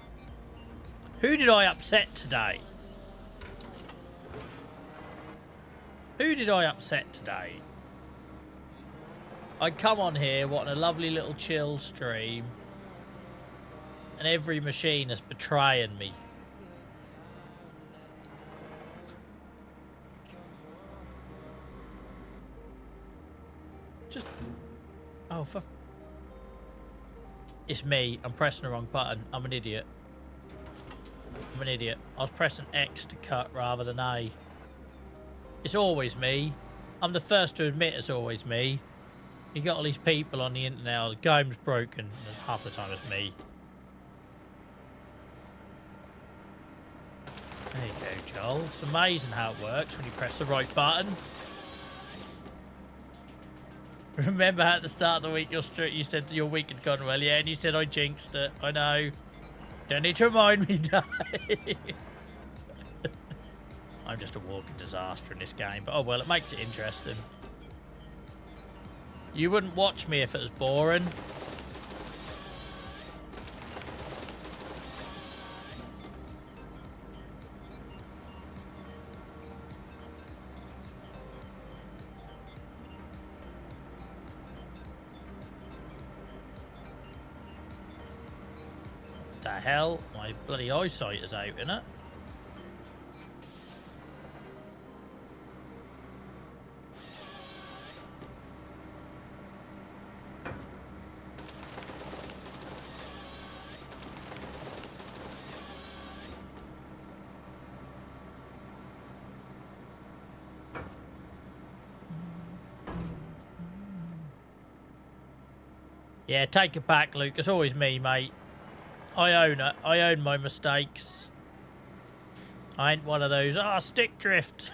Who did I upset today? Who did I upset today? I come on here, what a lovely little chill stream, and every machine is betraying me. Just... Oh, for... It's me. I'm pressing the wrong button. I'm an idiot. I'm an idiot. I was pressing X to cut rather than A. It's always me. I'm the first to admit it's always me. You got all these people on the internet, the game's broken, and half the time it's me. There you go, Joel. It's amazing how it works when you press the right button. Remember at the start of the week you said your week had gone well, yeah, and you said I jinxed it. I know. Don't need to remind me, Dave. I'm just a walking disaster in this game, but oh well, it makes it interesting. You wouldn't watch me if it was boring. The hell? My bloody eyesight is out, innit? Yeah, take it back, Luke. It's always me, mate. I own it. I own my mistakes. I ain't one of those, stick drift.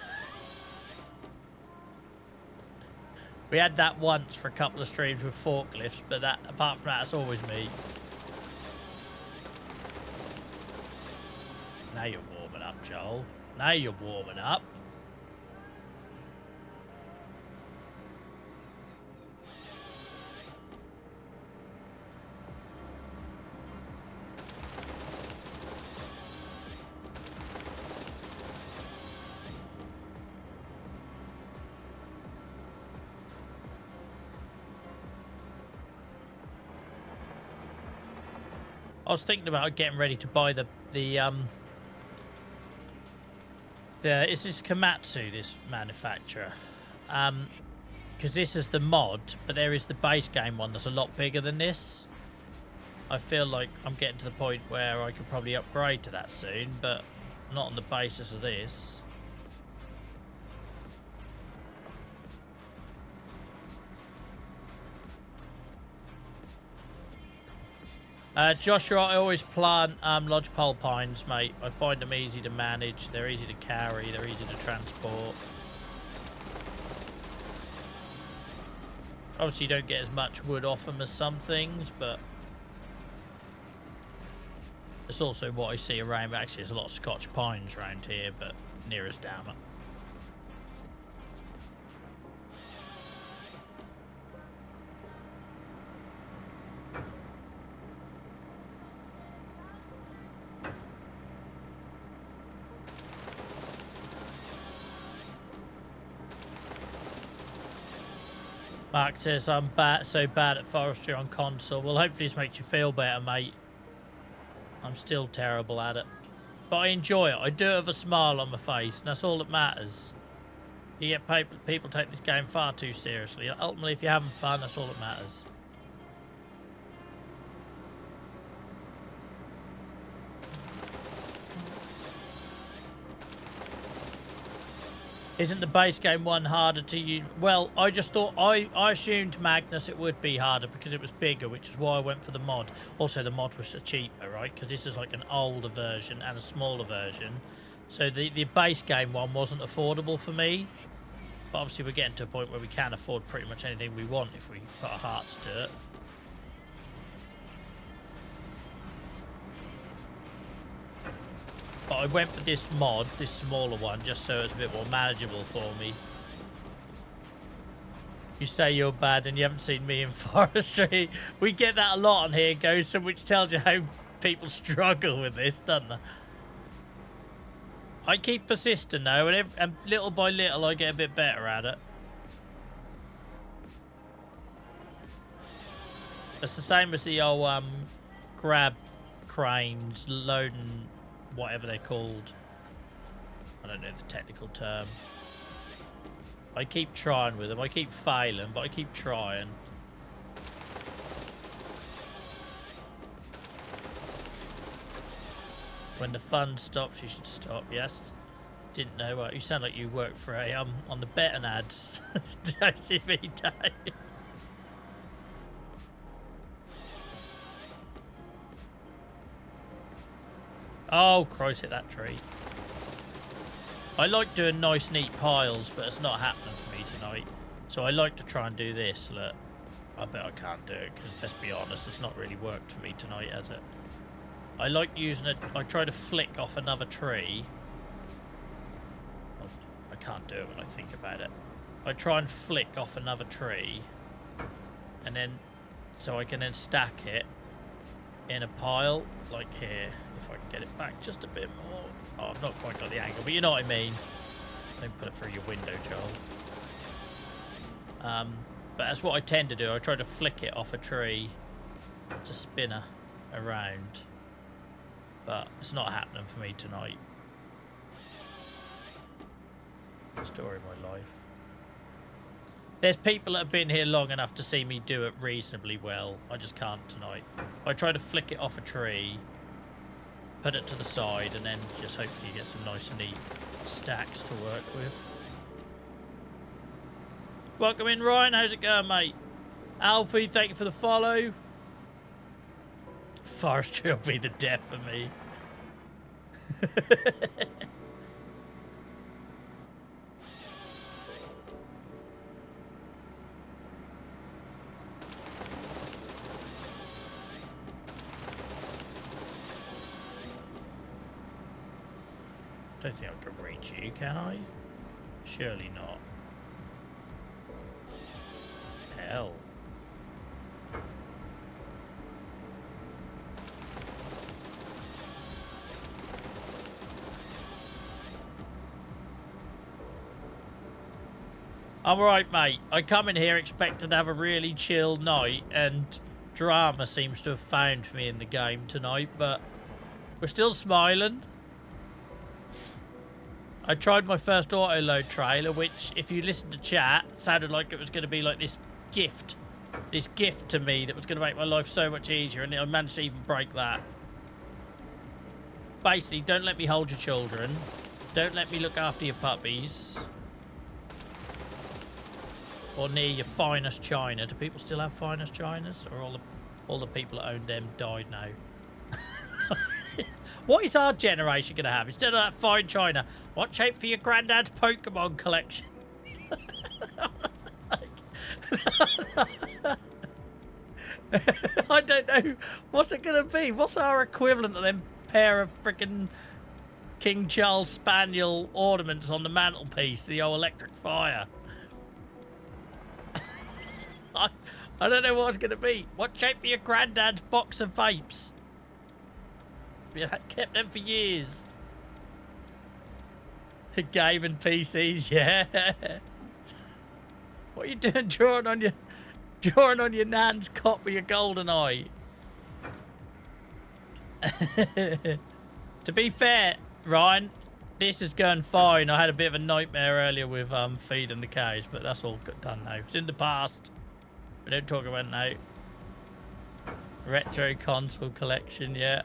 We had that once for a couple of streams with forklifts, but that, apart from that, it's always me. Now you're warming up, Joel. Now you're warming up. I was thinking about getting ready to buy the is this Komatsu, this manufacturer? Because this is the mod, but there is the base game one that's a lot bigger than this. I feel like I'm getting to the point where I could probably upgrade to that soon, but not on the basis of this. Joshua, I always plant lodgepole pines, mate. I find them easy to manage. They're easy to carry. They're easy to transport. Obviously, you don't get as much wood off them as some things, but it's also what I see around. Actually, there's a lot of Scotch pines around here, but near us down. Mark says, I'm so bad at forestry on console. Well, hopefully this makes you feel better, mate. I'm still terrible at it. But I enjoy it. I do it with a smile on my face, and that's all that matters. You get people take this game far too seriously. Ultimately, if you're having fun, that's all that matters. Isn't the base game one harder to use? Well, I just thought, I assumed Magnus it would be harder because it was bigger, which is why I went for the mod. Also, the mod was cheaper, right? Because this is like an older version and a smaller version. So the base game one wasn't affordable for me. But obviously, we're getting to a point where we can afford pretty much anything we want if we put our hearts to it. But I went for this mod, this smaller one, just so it's a bit more manageable for me. You say you're bad and you haven't seen me in forestry. We get that a lot on here, Ghost, which tells you how people struggle with this, doesn't it? I keep persisting though, and little by little I get a bit better at it. It's the same as the old grab cranes, loading, whatever they're called. I don't know the technical term. I keep trying with them. I keep failing, but I keep trying. When the fun stops, you should stop. Yes. Didn't know what you sound like. You work for a on the betting ads. JCB Day. Oh, Christ, hit that tree. I like doing nice, neat piles, but it's not happening for me tonight. So I like to try and do this. Look, I bet I can't do it, because let's be honest, it's not really worked for me tonight, has it? I like using it. I try to flick off another tree. can't do it when I think about it. I try and flick off another tree, and then so I can then stack it in a pile like here. If I can get it back just a bit more. Oh, I've not quite got the angle, but you know what I mean. Don't put it through your window, Joel. But that's what I tend to do. I try to flick it off a tree to spin her around, but it's not happening for me tonight. Story of my life. There's people that have been here long enough to see me do it reasonably well. I just can't tonight. I try to flick it off a tree, put it to the side, and then just hopefully get some nice and neat stacks to work with. Welcome in, Ryan. How's it going, mate? Alfie, thank you for the follow. Forestry will be the death of me. Don't think I can reach you, can I? Surely not. Hell. I'm alright, mate. I come in here expecting to have a really chill night, and drama seems to have found me in the game tonight, but we're still smiling. I tried my first autoload trailer, which, if you listen to chat, sounded like it was going to be like this gift to me that was going to make my life so much easier, and I managed to even break that. Basically, don't let me hold your children. Don't let me look after your puppies. Or near your finest china. Do people still have finest chinas? Or all the people that owned them died now? What is our generation going to have? Instead of that fine china, what shape for your granddad's Pokemon collection? I don't know. What's it going to be? What's our equivalent of them pair of freaking King Charles Spaniel ornaments on the mantelpiece? The old electric fire. I don't know what it's going to be. What shape for your granddad's box of vapes? I kept them for years. Gaming PCs, yeah. What are you doing drawing on your nan's cot with your golden eye? To be fair, Ryan, this is going fine. I had a bit of a nightmare earlier with feeding the cows, but that's all done now. It's in the past. We don't talk about it now. Retro console collection, yeah.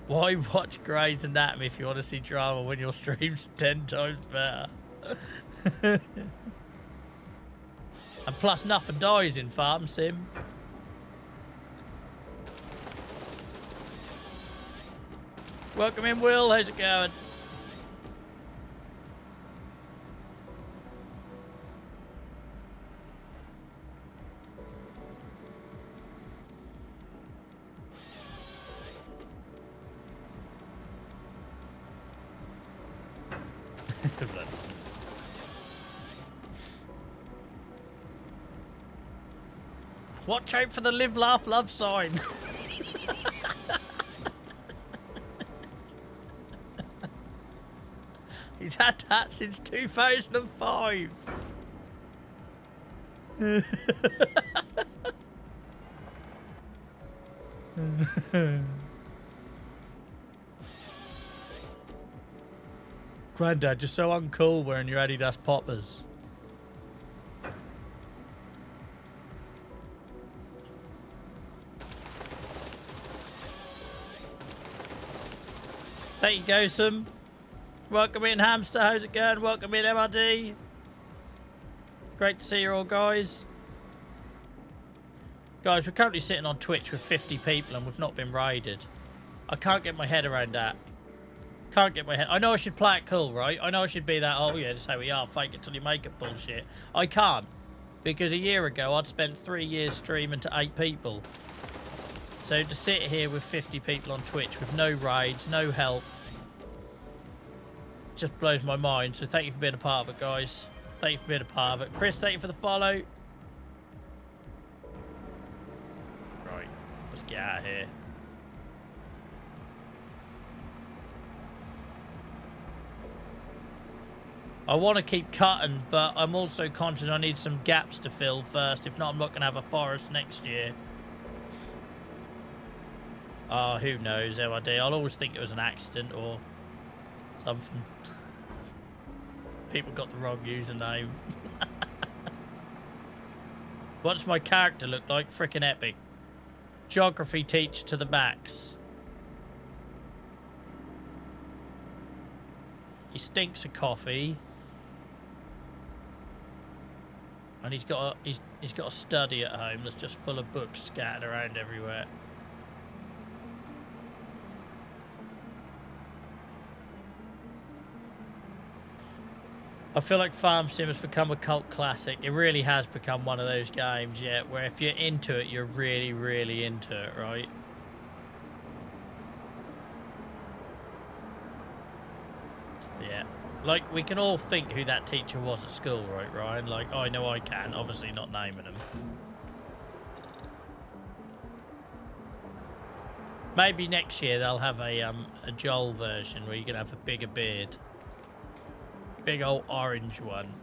Why watch Grey's Anatomy if you want to see drama when your stream's 10 times better? And plus nothing dies in Farm Sim. Welcome in, Will. How's it going? Watch out for the live, laugh, love sign. He's had that since 2005. Grandad, you're so uncool wearing your Adidas poppers. There you go, Sam. Welcome in, Hamster. How's it going? Welcome in, MRD. Great to see you all, guys. Guys, we're currently sitting on Twitch with 50 people and we've not been raided. I can't get my head around that. Can't get my head. I know I should play it cool, right? I know I should be that, oh yeah, that's how we are, fake it till you make it bullshit. I can't. Because a year ago, I'd spent 3 years streaming to 8 people. So to sit here with 50 people on Twitch with no raids, no help, just blows my mind. So thank you for being a part of it, guys. Thank you for being a part of it. Chris, thank you for the follow. Right, let's get out of here. I want to keep cutting, but I'm also conscious I need some gaps to fill first. If not, I'm not going to have a forest next year. Oh, who knows, MID. I'll always think it was an accident or something. People got the wrong username. What does my character look like? Frickin' epic. Geography teacher to the max. He stinks of coffee. And he's got a study at home that's just full of books scattered around everywhere. I feel like Farm Sim has become a cult classic. It really has become one of those games, yeah, where if you're into it, you're really, really into it, right? Yeah. Like, we can all think who that teacher was at school, right, Ryan? Like, I know I can, obviously not naming them. Maybe next year they'll have a Joel version where you can have a bigger beard. Big old orange one.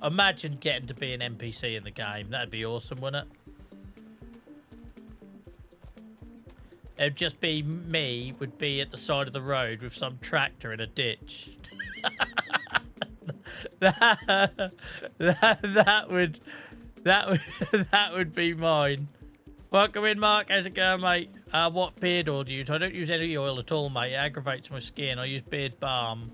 Imagine getting to be an NPC in the game. That'd be awesome, wouldn't it? It'd just be me, would be at the side of the road with some tractor in a ditch. that would be mine. Welcome in, Mark. How's it going, mate? What beard oil do you use? I don't use any oil at all, mate. It aggravates my skin. I use beard balm.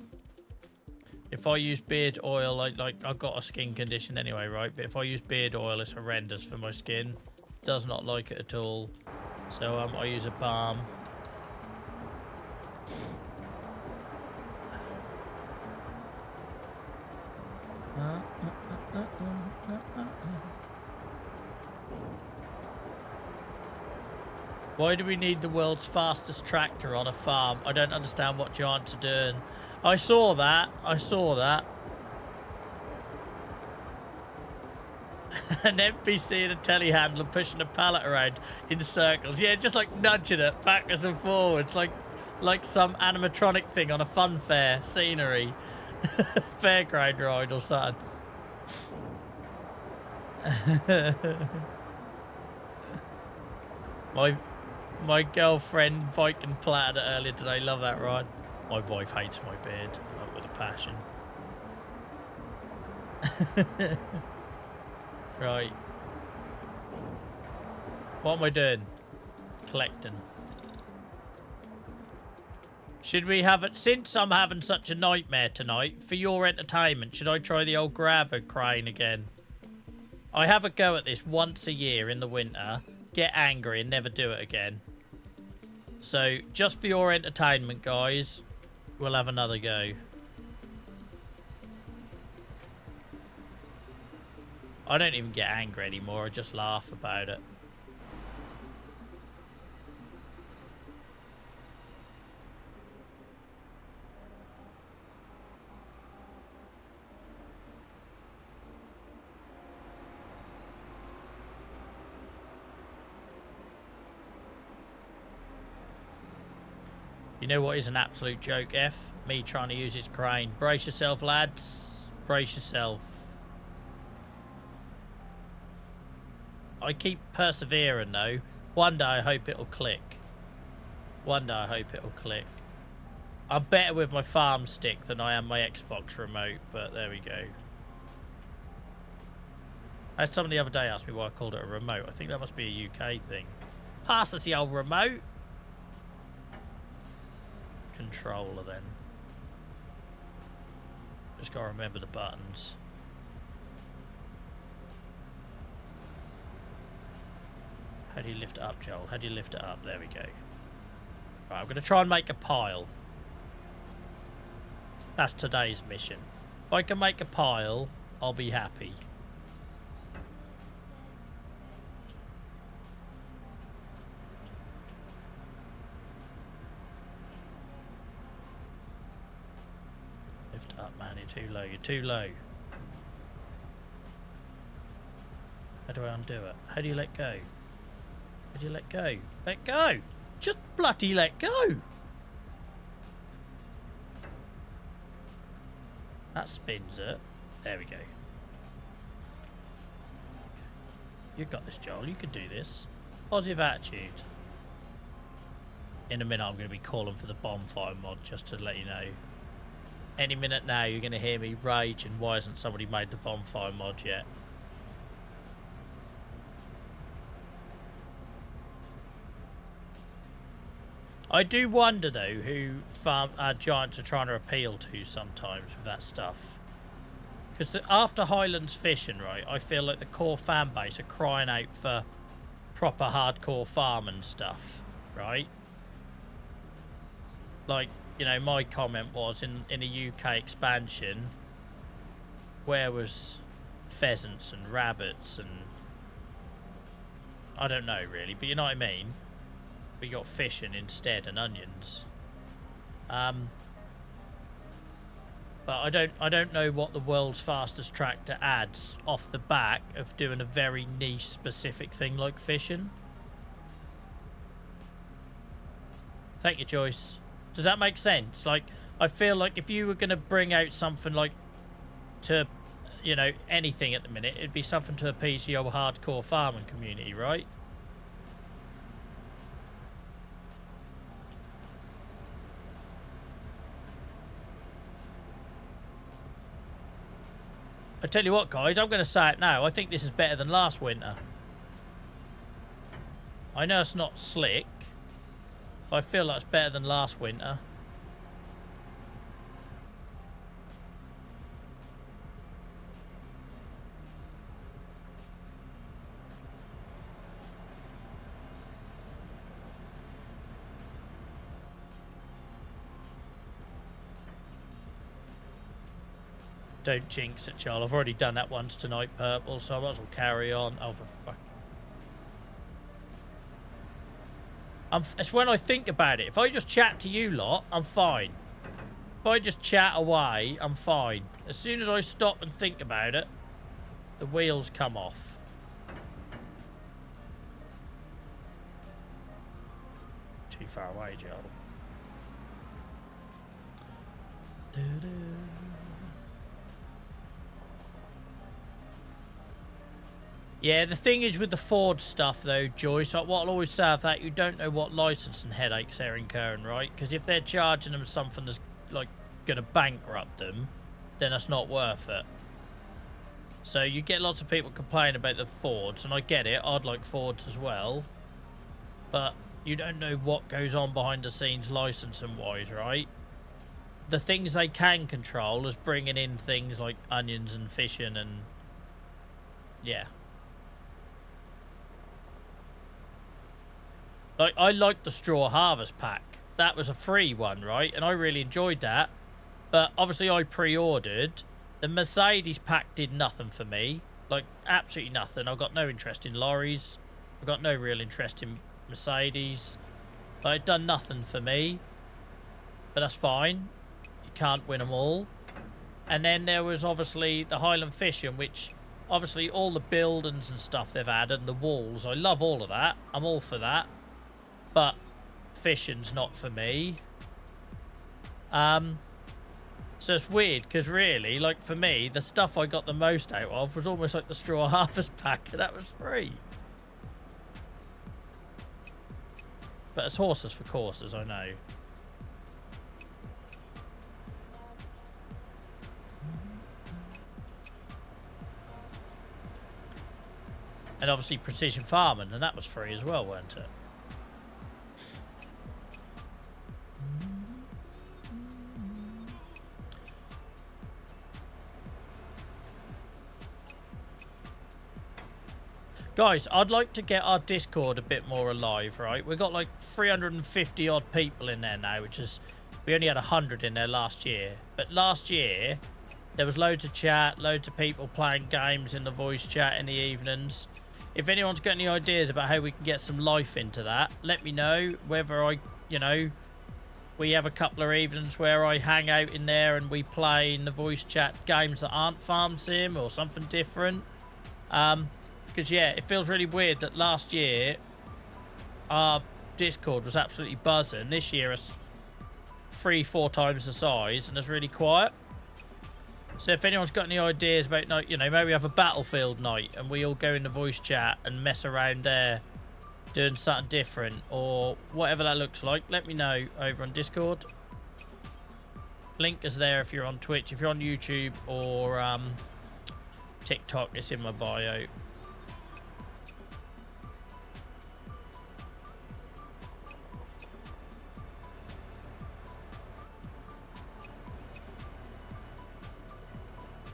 If I use beard oil, I've got a skin condition anyway, right? But if I use beard oil, it's horrendous for my skin. Does not like it at all. So I use a balm. Why do we need the world's fastest tractor on a farm? I don't understand what giants are doing. I saw that. I saw that. An NPC in a telehandler pushing a pallet around in circles. Yeah, just like nudging it backwards and forwards, like some animatronic thing on a fun fair scenery. Fairground ride or something. My girlfriend Viking platted it earlier today. Love that ride. My wife hates my beard, like with a passion. Right. What am I doing? Collecting. Should we have it? Since I'm having such a nightmare tonight, for your entertainment, should I try the old grabber crane again? I have a go at this once a year in the winter, get angry and never do it again. So, just for your entertainment, guys, we'll have another go. I don't even get angry anymore, I just laugh about it. You know what is an absolute joke, F? Me trying to use his crane. Brace yourself, lads. Brace yourself. I keep persevering, though. One day I hope it'll click. One day I hope it'll click. I'm better with my farm stick than I am my Xbox remote, but there we go. As someone the other day asked me why I called it a remote. I think that must be a UK thing. Pass us the old remote. Controller then. Just gotta remember the buttons. How do you lift it up, Joel? How do you lift it up? There we go. Right, I'm gonna try and make a pile. That's today's mission. If I can make a pile, I'll be happy. lift it up, man. You're too low. You're too low. How do I undo it? How do you let go? How do you let go? Let go! Just bloody let go! That spins it. There we go. You've got this, Joel. You can do this. Positive attitude. In a minute, I'm going to be calling for the bonfire mod, just to let you know. Any minute now, you're going to hear me rage, and why hasn't somebody made the bonfire mod yet? I do wonder, though, who giants are trying to appeal to sometimes with that stuff. Because after Highlands fishing, right, I feel like the core fan base are crying out for proper hardcore farming stuff, right? Like, you know, my comment was in a UK expansion, where was pheasants and rabbits and I don't know really, but you know what I mean? We got fishing instead and onions. But I don't know what the world's fastest tractor adds off the back of doing a very niche specific thing like fishing. Thank you, Joyce. Does that make sense? Like, I feel like if you were going to bring out something like to, you know, anything at the minute, it'd be something to appease the old hardcore farming community, right? I tell you what, guys, I'm going to say it now. I think this is better than last winter. I know it's not slick, but I feel like it's better than last winter. Don't jinx it, Charles. I've already done that once tonight, Purple, so I might as well carry on. Oh, for fuck. It's when I think about it. If I just chat to you lot, I'm fine. If I just chat away, I'm fine. As soon as I stop and think about it, the wheels come off. Too far away, Joel. Doo-doo. Yeah, the thing is with the Ford stuff, though, Joyce, like what I'll always say of that, you don't know what licensing headaches they're incurring, right? Because if they're charging them something that's, like, going to bankrupt them, then that's not worth it. So you get lots of people complaining about the Fords, and I get it, I'd like Fords as well. But you don't know what goes on behind the scenes licensing-wise, right? The things they can control is bringing in things like onions and fishing and... yeah. Like, I liked the Straw Harvest Pack. That was a free one, right? And I really enjoyed that. But obviously I pre-ordered. The Mercedes pack did nothing for me. Like, absolutely nothing. I've got no interest in lorries. I've got no real interest in Mercedes. But it done nothing for me. But that's fine. You can't win them all. And then there was obviously the Highland Fishing, which... obviously all the buildings and stuff they've added and the walls. I love all of that. I'm all for that. But fishing's not for me. So it's weird because really, like for me, the stuff I got the most out of was almost like the Straw Harvest Pack, and that was free. But it's horses for courses, I know. And obviously precision farming, and that was free as well, weren't it? Guys, I'd like to get our Discord a bit more alive, right? We've got like 350 odd people in there now, which is... we only had 100 in there last year. But last year, there was loads of chat, loads of people playing games in the voice chat in the evenings. If anyone's got any ideas about how we can get some life into that, let me know. Whether I, you know, we have a couple of evenings where I hang out in there and we play in the voice chat games that aren't farm sim or something different. Because yeah, it feels really weird that last year our Discord was absolutely buzzing. This year it's 3-4 times the size and it's really quiet. So if anyone's got any ideas about, you know, maybe have a battlefield night and we all go in the voice chat and mess around there doing something different or whatever that looks like, let me know over on Discord. Link is there if you're on Twitch. If you're on YouTube or TikTok, it's in my bio.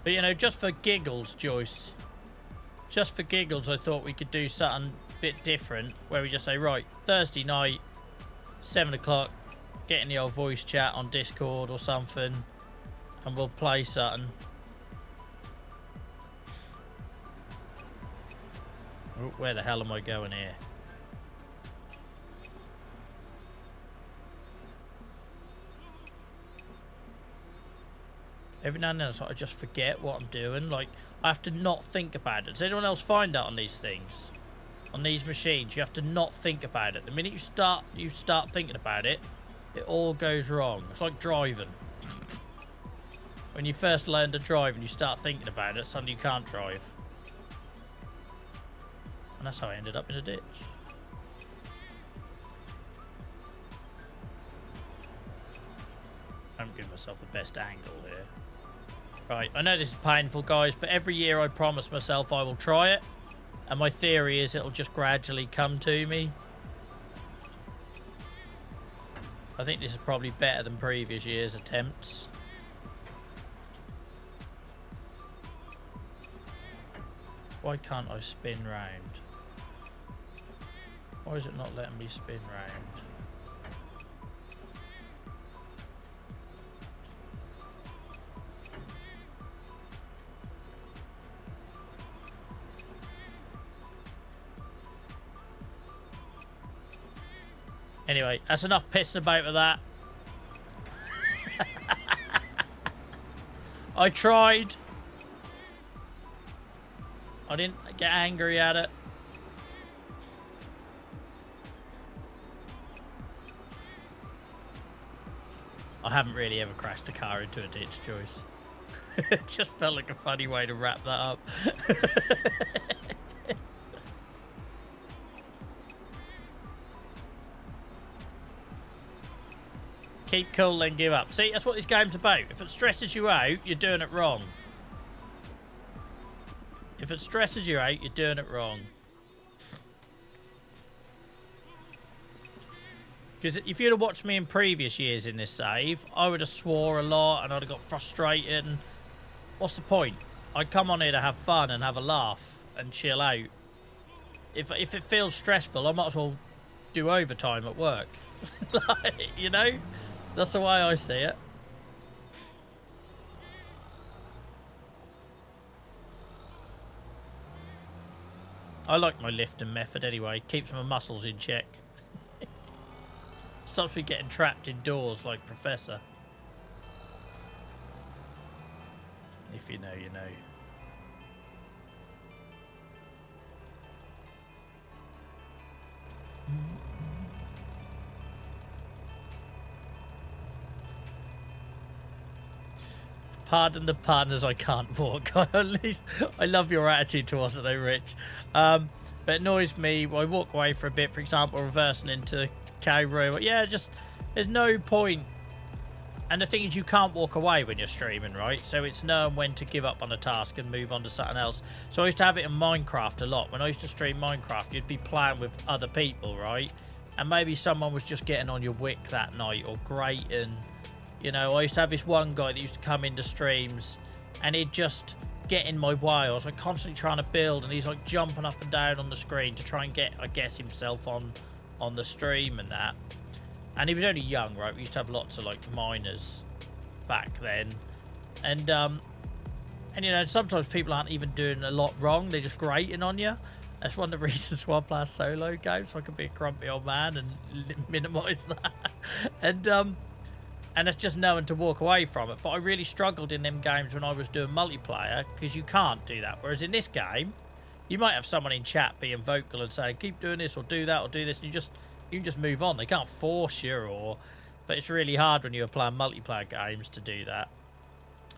But, you know, just for giggles, Joyce, just for giggles, I thought we could do something a bit different where we just say, right, Thursday night, 7 o'clock, get in the old voice chat on Discord or something, and we'll play something. Oh, where the hell am I going here? Every now and then I just forget what I'm doing. Like, I have to not think about it. Does anyone else find that on these things? On these machines, you have to not think about it. The minute you start thinking about it, it all goes wrong. It's like driving. When you first learn to drive and you start thinking about it, suddenly you can't drive. And that's how I ended up in a ditch. I'm giving myself the best angle here. Right, I know this is painful, guys, but every year I promise myself I will try it. And my theory is it'll just gradually come to me. I think this is probably better than previous years' attempts. Why can't I spin round? Why is it not letting me spin round? Anyway, that's enough pissing about with that. I tried. I didn't get angry at it. I haven't really ever crashed a car into a ditch, Joyce. It just felt like a funny way to wrap that up. Keep cool, then give up. See, that's what this game's about. If it stresses you out, you're doing it wrong. If it stresses you out, you're doing it wrong. Because if you'd have watched me in previous years in this save, I would have swore a lot and I'd have got frustrated. And what's the point? I'd come on here to have fun and have a laugh and chill out. If it feels stressful, I might as well do overtime at work. Like, you know? That's the way I see it. I like my lifting method anyway. Keeps my muscles in check. Stops me getting trapped indoors like Professor. If you know, you know. Pardon the pun as I can't walk. I love your attitude towards it though, Rich. But it annoys me. I walk away for a bit, for example, reversing into cow row. Yeah, just there's no point. And the thing is, you can't walk away when you're streaming, right? So it's knowing when to give up on a task and move on to something else. So I used to have it in Minecraft a lot. When I used to stream Minecraft, you'd be playing with other people, right? And maybe someone was just getting on your wick that night or grating. You know, I used to have this one guy that used to come into streams and he'd just get in my way. I was like constantly trying to build and he's like jumping up and down on the screen to try and get, I guess, himself on the stream and that. And he was only young, right? We used to have lots of like minors back then. And you know, sometimes people aren't even doing a lot wrong. They're just grating on you. That's one of the reasons why I play a solo game, so I can be a grumpy old man and minimise that. And and there's just no one to walk away from it. But I really struggled in them games when I was doing multiplayer, because you can't do that. Whereas in this game, you might have someone in chat being vocal and saying, keep doing this or do that or do this, and you can just move on. They can't force you, but it's really hard when you're playing multiplayer games to do that.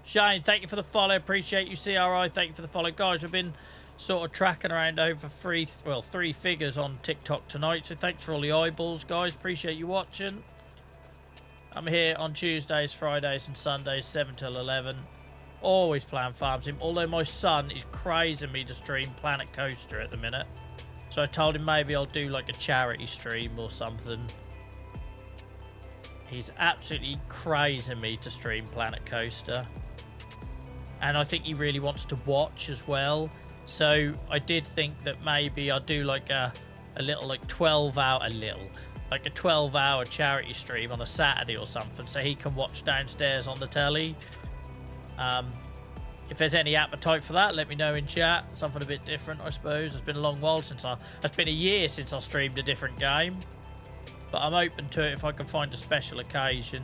Shane, thank you for the follow. Appreciate you, CRI. Thank you for the follow. Guys, we've been sort of tracking around over three figures on TikTok tonight, so thanks for all the eyeballs, guys. Appreciate you watching. I'm here on Tuesdays, Fridays and Sundays, 7 till 11. Always playing Farm Sim, although my son is crazing me to stream Planet Coaster at the minute. So I told him maybe I'll do like a charity stream or something. He's absolutely crazing me to stream Planet Coaster. And I think he really wants to watch as well. So I did think that maybe I'll do like a little like 12-hour charity stream on a Saturday or something, so he can watch downstairs on the telly. If there's any appetite for that, let me know in chat. Something a bit different, I suppose. It's been a long while since it's been a year since I streamed a different game, but I'm open to it if I can find a special occasion.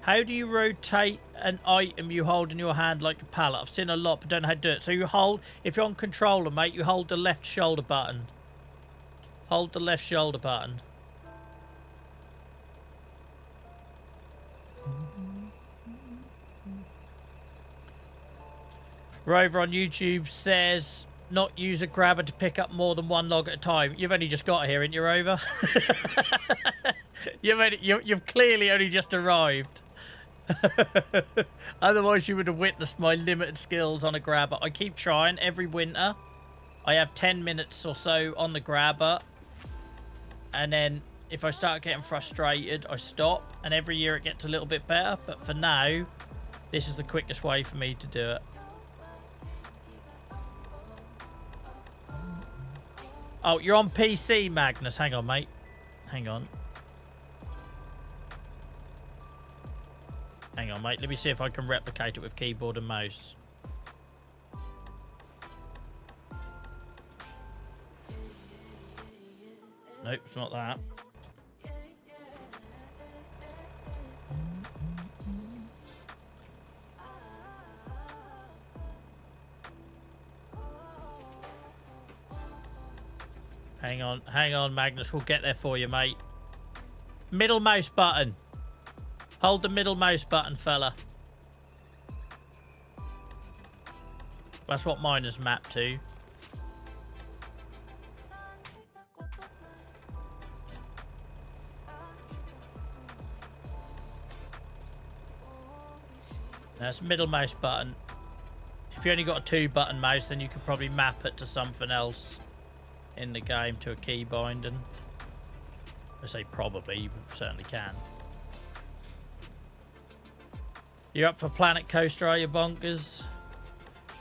How do you rotate an item you hold in your hand like a pallet? I've seen a lot, but don't know how to do it. So you hold, if you're on controller, mate, you hold the left shoulder button. Hold the left shoulder button. Rover on YouTube says, not use a grabber to pick up more than one log at a time. You've only just got here, ain't you, Rover? You've clearly only just arrived. Otherwise you would have witnessed my limited skills on a grabber. I keep trying every winter. I have 10 minutes or so on the grabber, and then if I start getting frustrated I stop, and every year it gets a little bit better, but for now this is the quickest way for me to do it. Oh, you're on PC, Magnus. Hang on, mate. Hang on. Hang on, mate. Let me see if I can replicate it with keyboard and mouse. Nope, it's not that. Hang on, Magnus. We'll get there for you, mate. Middle mouse button. Hold the middle mouse button, fella. That's what mine is mapped to. That's middle mouse button. If you only got a 2-button mouse, then you could probably map it to something else in the game, to a key binding. I say probably, you certainly can. You're up for Planet Coaster, are you, bonkers?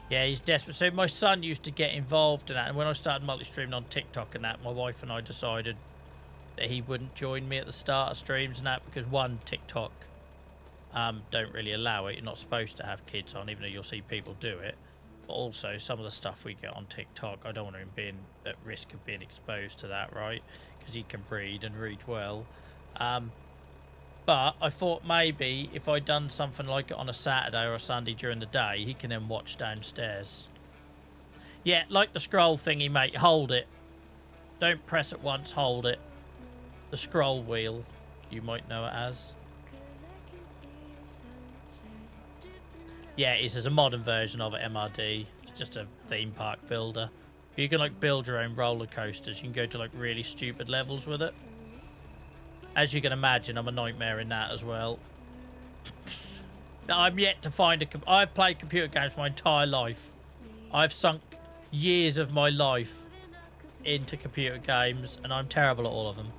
Yeah, he's desperate. So my son used to get involved in that, and when I started multi-streaming on TikTok and that, my wife and I decided that he wouldn't join me at the start of streams and that, because one, TikTok don't really allow it. You're not supposed to have kids on, even though you'll see people do it. But also, some of the stuff we get on TikTok, I don't want him being at risk of being exposed to that, right? Because he can read and read well. But I thought maybe if I'd done something like it on a Saturday or a Sunday during the day, he can then watch downstairs. Yeah, like the scroll thingy, mate. Hold it. Don't press it once, hold it. The scroll wheel, you might know it as. Yeah, it is. There's a modern version of it, MRD. It's just a theme park builder. You can like build your own roller coasters. You can go to like really stupid levels with it. As you can imagine, I'm a nightmare in that as well. I'm yet to find I've played computer games my entire life. I've sunk years of my life into computer games, and I'm terrible at all of them.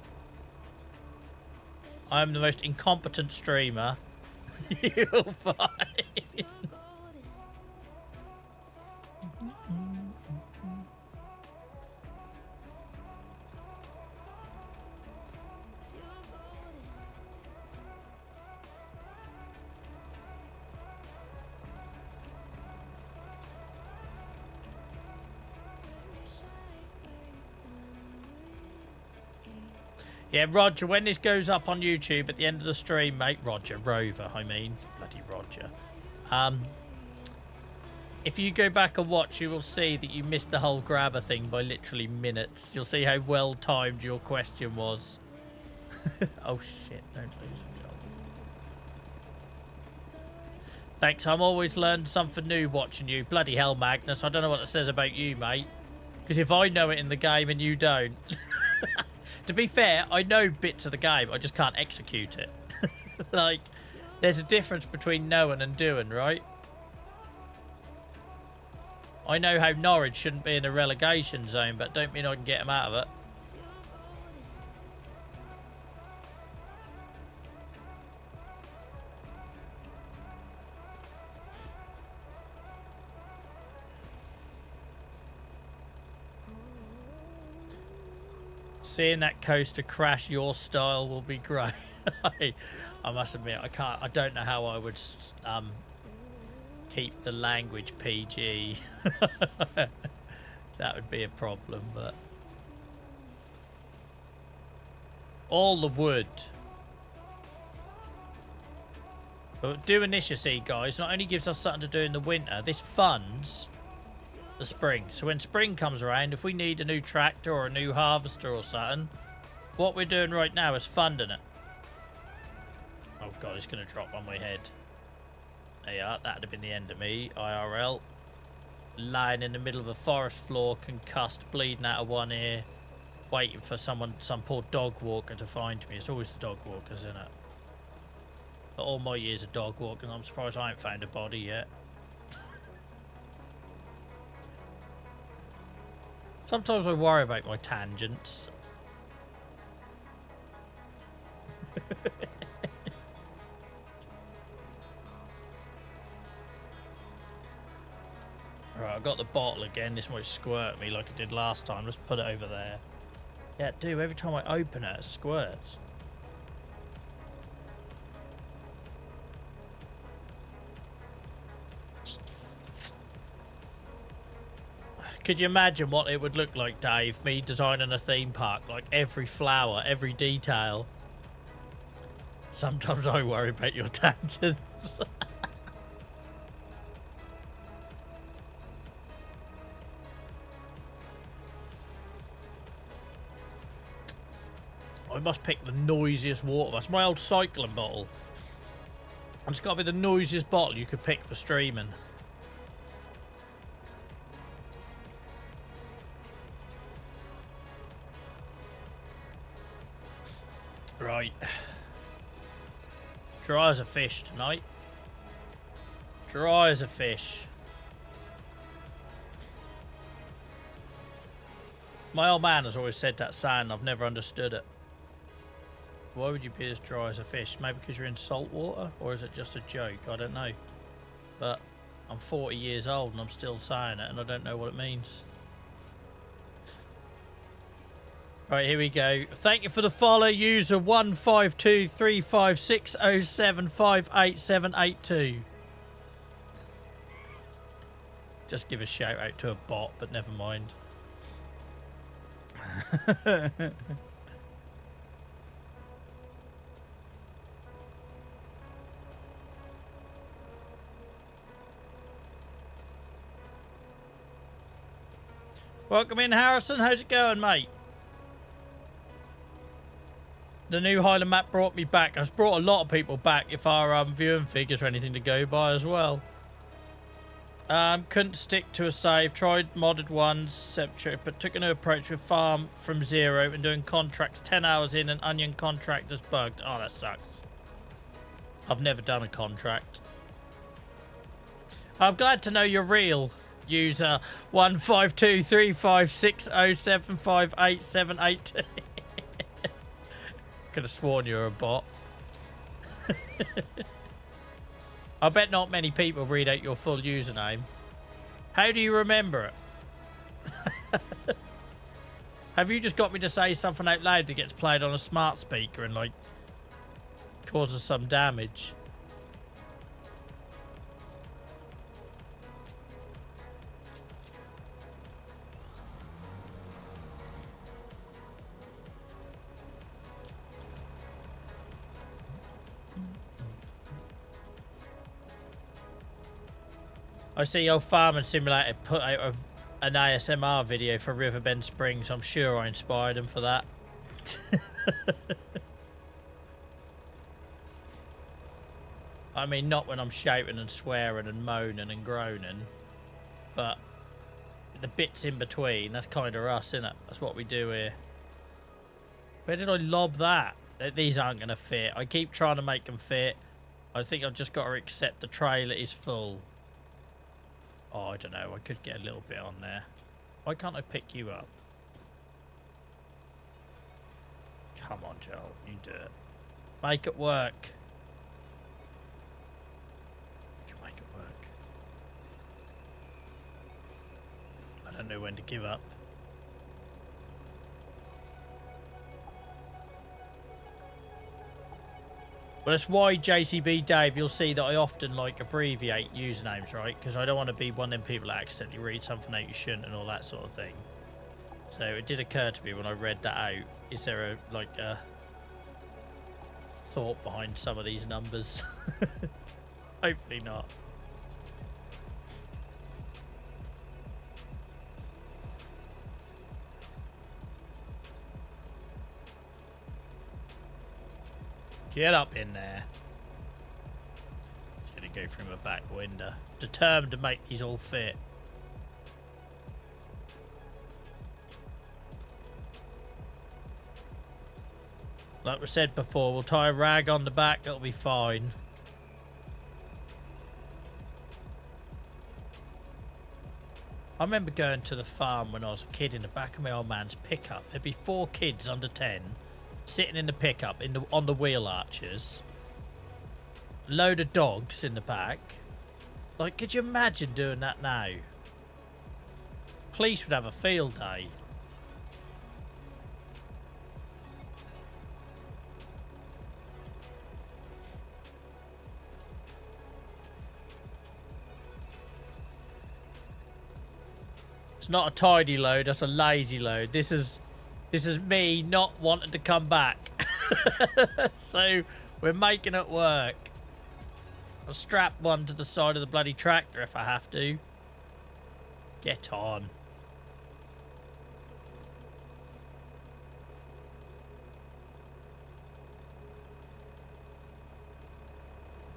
I'm the most incompetent streamer you'll find. Yeah, Roger, when this goes up on YouTube at the end of the stream, mate, Rover, I mean, bloody Roger. If you go back and watch, you will see that you missed the whole grabber thing by literally minutes. You'll see how well timed your question was. Oh shit, don't lose a job. Thanks, I'm always learning something new watching you. Bloody hell, Magnus, I don't know what it says about you, mate. Because if I know it in the game and you don't... To be fair, I know bits of the game, I just can't execute it. Like, there's a difference between knowing and doing, right? I know how Norwich shouldn't be in a relegation zone, but don't mean I can get them out of it. Seeing that coaster crash your style will be great. I must admit, I don't know how I would keep the language PG. That would be a problem, but all the wood. But doing this, you see, guys, not only gives us something to do in the winter, this funds the spring. So when spring comes around, if we need a new tractor or a new harvester or something, what we're doing right now is funding it. Oh god, it's going to drop on my head. There you are, that'd have been the end of me, IRL. Lying in the middle of a forest floor, concussed, bleeding out of one ear, waiting for some poor dog walker to find me. It's always the dog walkers, isn't it? But all my years of dog walking, I'm surprised I ain't found a body yet. Sometimes I worry about my tangents. Right, I've got the bottle again. This might squirt me like it did last time. Let's put it over there. Yeah, it do. Every time I open it, it squirts. Could you imagine what it would look like, Dave, me designing a theme park? Like every flower, every detail. Sometimes I worry about your tangents. I must pick the noisiest water. That's my old cycling bottle. It's got to be the noisiest bottle you could pick for streaming. Right. Dry as a fish tonight. Dry as a fish. My old man has always said that saying. I've never understood it. Why would you be as dry as a fish? Maybe because you're in salt water? Or is it just a joke? I don't know. But I'm 40 years old and I'm still saying it and I don't know what it means. Right, here we go. Thank you for the follow, user 1523560758782. Just give a shout out to a bot, but never mind. Welcome in, Harrison. How's it going, mate? The new Highland map brought me back. It's brought a lot of people back if our viewing figures are anything to go by as well. Couldn't stick to a save. Tried modded ones, but took a new approach with farm from zero and doing contracts 10 hours in and onion contractors bugged. Oh, that sucks. I've never done a contract. I'm glad to know you're real. User 1523560758782. Could have sworn you're a bot. I bet not many people read out your full username. How do you remember it? Have you just got me to say something out loud that gets played on a smart speaker and, like, causes some damage? I see your Farming Simulator put out an ASMR video for Riverbend Springs. I'm sure I inspired them for that. I mean, not when I'm shouting and swearing and moaning and groaning, but the bits in between, that's kind of us, isn't it? That's what we do here. Where did I lob that? These aren't going to fit. I keep trying to make them fit. I think I've just got to accept the trailer is full. Oh, I don't know. I could get a little bit on there. Why can't I pick you up? Come on, Joel. You do it. Make it work. You can make it work. I don't know when to give up. Well, that's why JCB Dave, you'll see that I often like abbreviate usernames, right? Because I don't want to be one of them people that accidentally read something out you shouldn't and all that sort of thing. So it did occur to me when I read that out, is there a thought behind some of these numbers? Hopefully not. Get up in there. Just gonna go through my back window. Determined to make these all fit. Like we said before, we'll tie a rag on the back, it'll be fine. I remember going to the farm when I was a kid in the back of my old man's pickup. There'd be 4 kids under 10 sitting in the pickup on the wheel arches. Load of dogs in the back. Like, could you imagine doing that now? Police would have a field day. It's not a tidy load, that's a lazy load. This is me not wanting to come back. So we're making it work. I'll strap one to the side of the bloody tractor if I have to. Get on.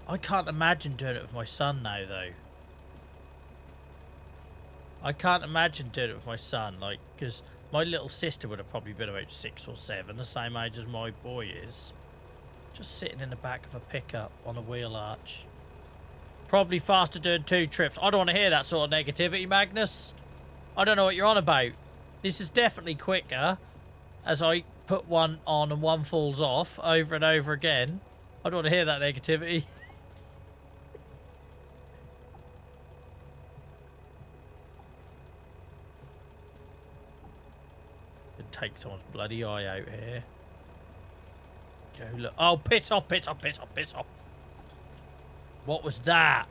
I can't imagine doing it with my son now, though. I can't imagine doing it with my son, like, because my little sister would have probably been about 6 or 7, the same age as my boy is. Just sitting in the back of a pickup on a wheel arch. Probably faster doing 2 trips. I don't want to hear that sort of negativity, Magnus. I don't know what you're on about. This is definitely quicker as I put one on and one falls off over and over again. I don't want to hear that negativity. Take someone's bloody eye out here. Go look. Oh, piss off, piss off, piss off, piss off. What was that?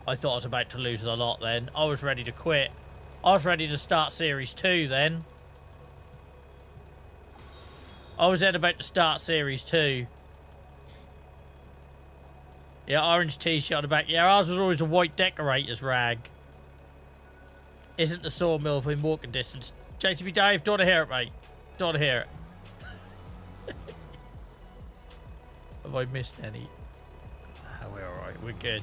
I thought I was about to lose the lot then. I was ready to quit. I was ready to start Series 2 then. I was then about to start Series 2. Yeah, orange t-shirt on the back. Yeah, ours was always a white decorator's rag. Isn't the sawmill within walking distance? JCB Dave, don't want to hear it, mate. Don't want to hear it. Have I missed any? Oh, we're alright. We're good.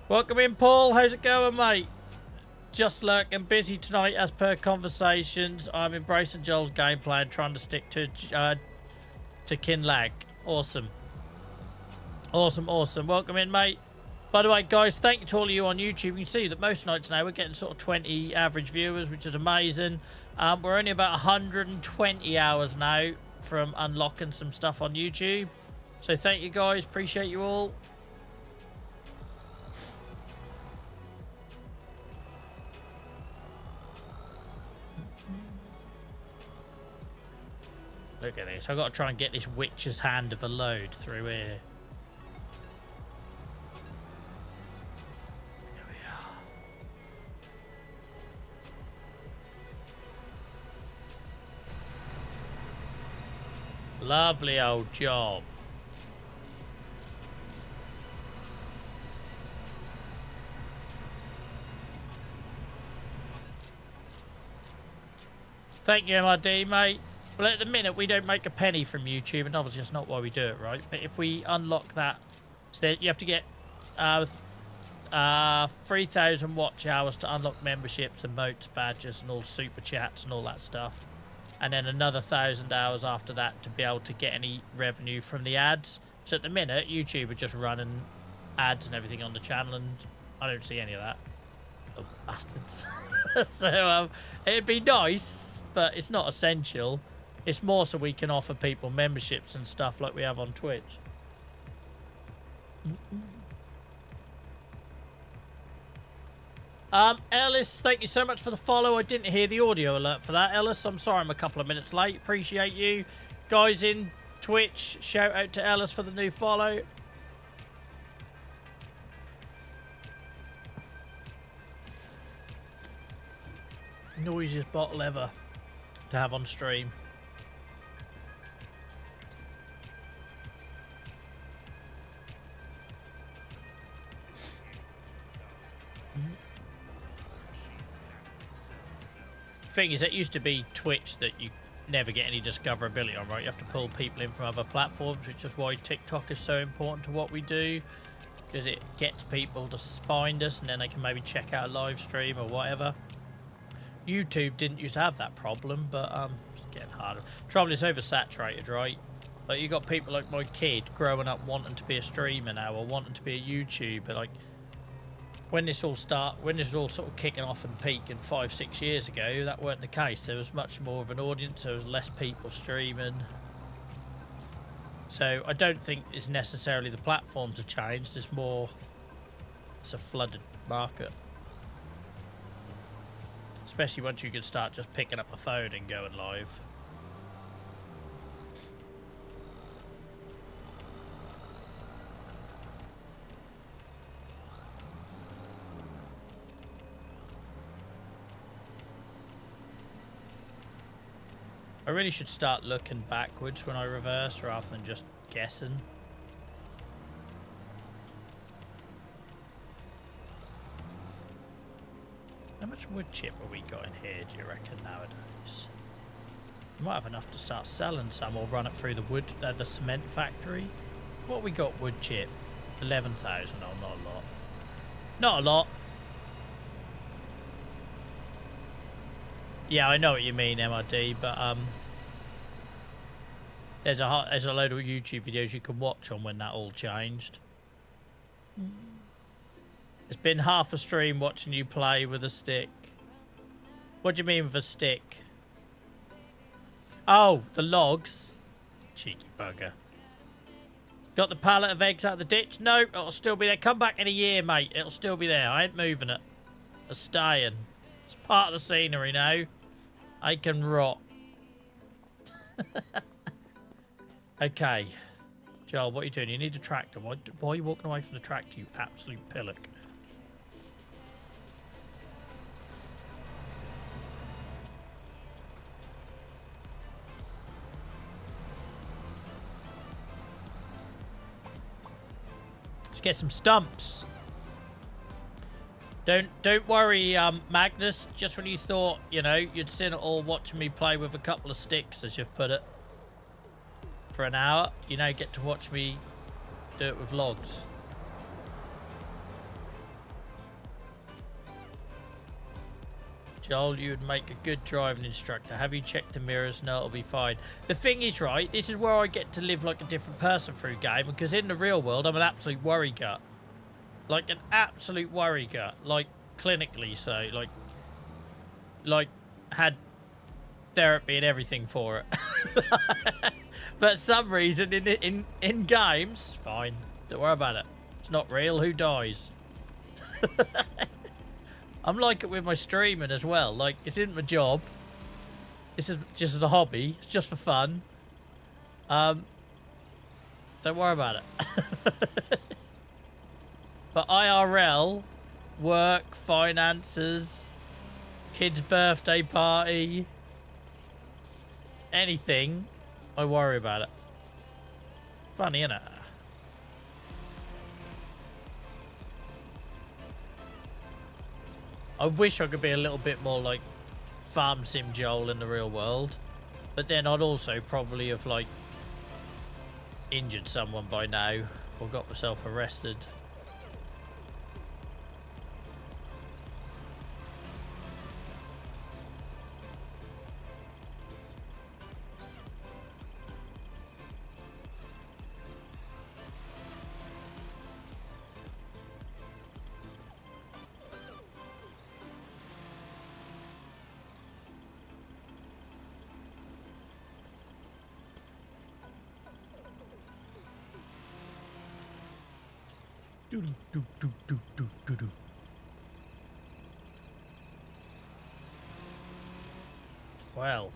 Welcome in, Paul. How's it going, mate? Just lurking, busy tonight as per conversations. I'm embracing Joel's gameplay and trying to stick to Kinlag. Awesome. Awesome, awesome. Welcome in, mate. By the way, guys, thank you to all of you on YouTube. You can see that most nights now we're getting sort of 20 average viewers, which is amazing. We're only about 120 hours now from unlocking some stuff on YouTube. So thank you, guys. Appreciate you all. Look at this. I've got to try and get this witch's hand of a load through here. Lovely old job. Thank you, MRD, mate. Well, at the minute, we don't make a penny from YouTube, and obviously that's not why we do it, right? But if we unlock that, so you have to get 3,000 watch hours to unlock memberships, emotes, badges, and all super chats and all that stuff. And then another 1,000 hours after that to be able to get any revenue from the ads. So at the minute, YouTube are just running ads and everything on the channel, and I don't see any of that. Oh, bastards. So it'd be nice, but it's not essential. It's more so we can offer people memberships and stuff like we have on Twitch. Ellis, thank you so much for the follow. I didn't hear the audio alert for that, Ellis. I'm sorry I'm a couple of minutes late. Appreciate you. Guys in Twitch, shout out to Ellis for the new follow. Noisiest bottle ever to have on stream. Thing is, it used to be Twitch that you never get any discoverability on, right? You have to pull people in from other platforms, which is why TikTok is so important to what we do, because it gets people to find us and then they can maybe check out a live stream or whatever. YouTube didn't used to have that problem, but it's getting harder. Trouble is oversaturated, right? Like, you got people like my kid growing up wanting to be a streamer now or wanting to be a YouTuber. Like, when this all sort of kicking off and peaking 5-6 years ago, that weren't the case. There was much more of an audience. There was less people streaming. So I don't think it's necessarily the platforms have changed. It's a flooded market. Especially once you can start just picking up a phone and going live. I really should start looking backwards when I reverse rather than just guessing. How much wood chip have we got in here, do you reckon, nowadays? We might have enough to start selling some or run it through the cement factory. What we got wood chip? 11,000. Oh, not a lot. Not a lot. Yeah, I know what you mean, MRD, but there's a load of YouTube videos you can watch on when that all changed. It's been half a stream watching you play with a stick. What do you mean with a stick? Oh, the logs. Cheeky bugger. Got the pallet of eggs out of the ditch? No, it'll still be there. Come back in a year, mate. It'll still be there. I ain't moving it. It's staying. It's part of the scenery now. I can rot. Okay. Joel, what are you doing? You need a tractor. Why are you walking away from the tractor, you absolute pillock? Let's get some stumps. Don't worry, Magnus. Just when you thought, you know, you'd seen it all watching me play with a couple of sticks, as you've put it, for an hour, you now get to watch me do it with logs. Joel, you would make a good driving instructor. Have you checked the mirrors? No, it'll be fine. The thing is, right, this is where I get to live like a different person through game, because in the real world, I'm an absolute worry gut. Like an absolute worry gut, like clinically so, like had therapy and everything for it. But some reason in games, it's fine. Don't worry about it. It's not real. Who dies? I'm like it with my streaming as well. Like, it's in my job. This is just as a hobby. It's just for fun. Don't worry about it. But IRL, work, finances, kid's birthday party, anything, I worry about it. Funny, innit? I wish I could be a little bit more, like, farm sim Joel in the real world. But then I'd also probably have, like, injured someone by now or got myself arrested. Well,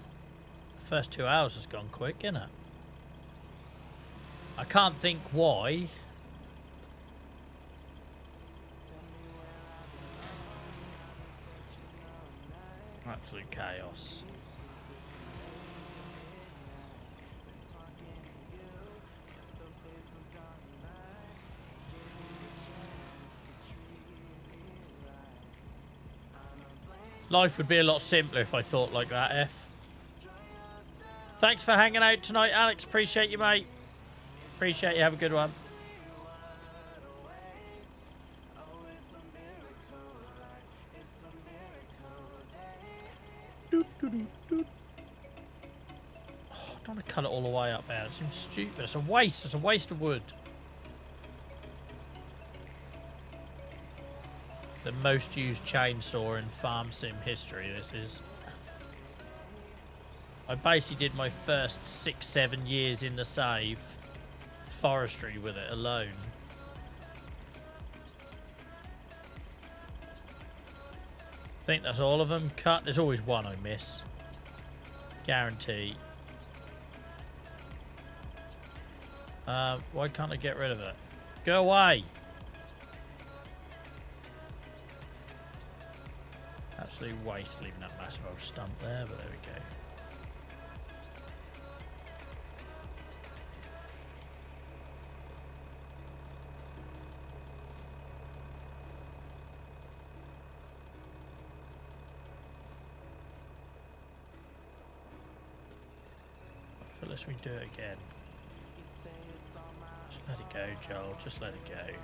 the first 2 hours has gone quick, innit? I can't think why. Absolute chaos. Life would be a lot simpler if I thought like that, F. Thanks for hanging out tonight, Alex. Appreciate you, mate. Appreciate you. Have a good one. Oh, I don't want to cut it all the way up there. It seems stupid. It's a waste. It's a waste of wood. The most used chainsaw in farm sim history, this is. I basically did my first 6-7 years in the save forestry with it alone. I think that's all of them cut. There's always one I miss. Guarantee. Why can't I get rid of it? Go away! Absolute waste leaving that massive old stump there, but there we go. So let me do it again. Just let it go, Joel. Just let it go.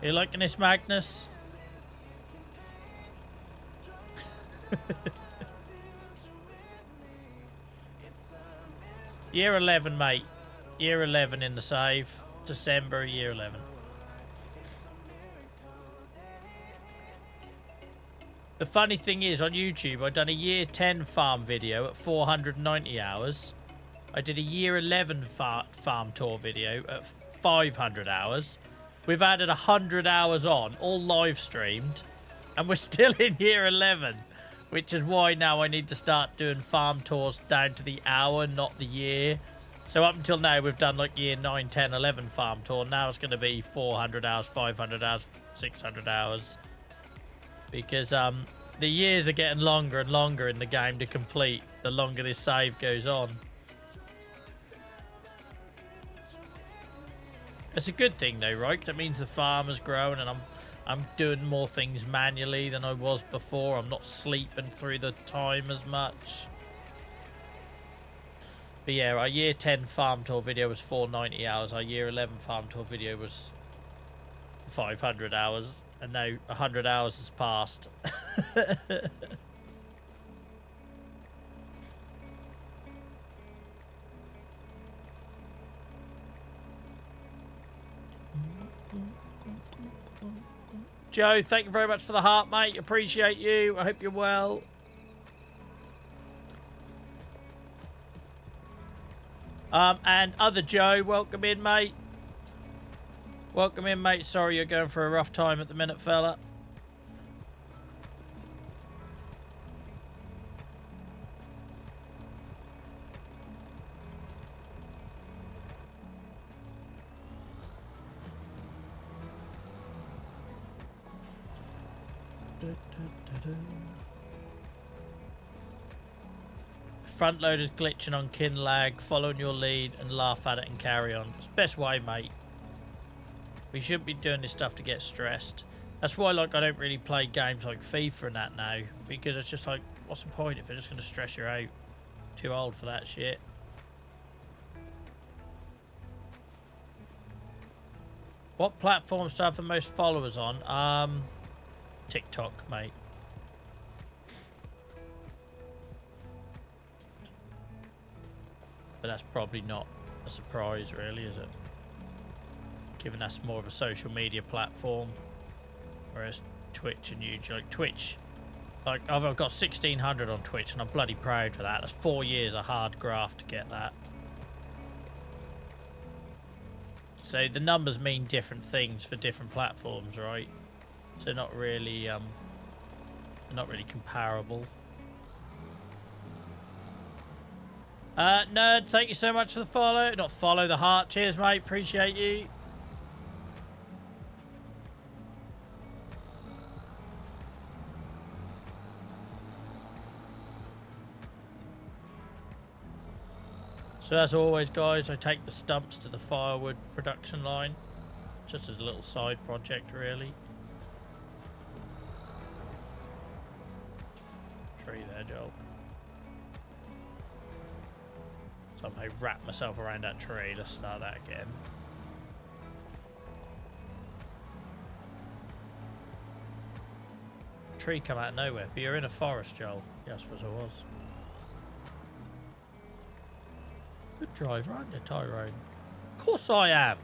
You liking this, Magnus? Year 11, mate. Year 11 in the save. December, year 11. The funny thing is, on YouTube, I've done a year 10 farm video at 490 hours. I did a year 11 farm tour video at 500 hours. We've added 100 hours on, all live streamed, and we're still in year 11, which is why now I need to start doing farm tours down to the hour, not the year. So up until now, we've done like year 9, 10, 11 farm tour. Now it's going to be 400 hours, 500 hours, 600 hours. Because the years are getting longer and longer in the game to complete, the longer this save goes on. It's a good thing though, right? 'Cause that means the farm has grown and I'm doing more things manually than I was before. I'm not sleeping through the time as much. But yeah, our year 10 farm tour video was 490 hours. Our year 11 farm tour video was 500 hours. And now 100 hours has passed. Joe, thank you very much for the heart, mate. Appreciate you. I hope you're well. And other Joe, welcome in, mate. Welcome in, mate. Sorry you're going for a rough time at the minute, fella. front loaders glitching on kin lag, following your lead and laugh at it and carry on. It's the best way, mate. We shouldn't be doing this stuff to get stressed. That's why, like, I don't really play games like FIFA and that now, because it's just like, what's the point if they're just going to stress you out? Too old for that shit. What platforms do I have the most followers on? TikTok, mate. But that's probably not a surprise, really, is it? Given that's more of a social media platform. Whereas Twitch and YouTube, like Twitch, like I've got 1,600 on Twitch and I'm bloody proud for that. That's 4 years of hard graft to get that. So the numbers mean different things for different platforms, right? So not really comparable. Nerd, thank you so much for the follow. Not follow, the heart. Cheers, mate. Appreciate you. So as always, guys, I take the stumps to the firewood production line. Just as a little side project, really. Tree there, Joel. Somehow wrap myself around that tree. Let's start that again. Tree come out of nowhere, but you're in a forest, Joel. Yeah, I suppose I was. Good driver, aren't you, Tyrone? Of course I am.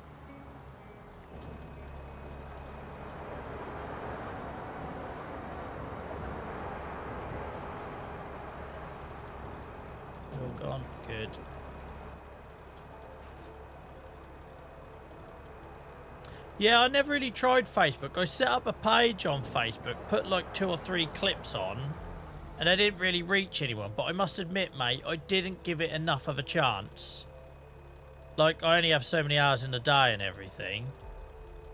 All gone. Good. Yeah, I never really tried Facebook. I set up a page on Facebook, put like 2 or 3 clips on, and I didn't really reach anyone. But I must admit, mate, I didn't give it enough of a chance. Like, I only have so many hours in the day and everything.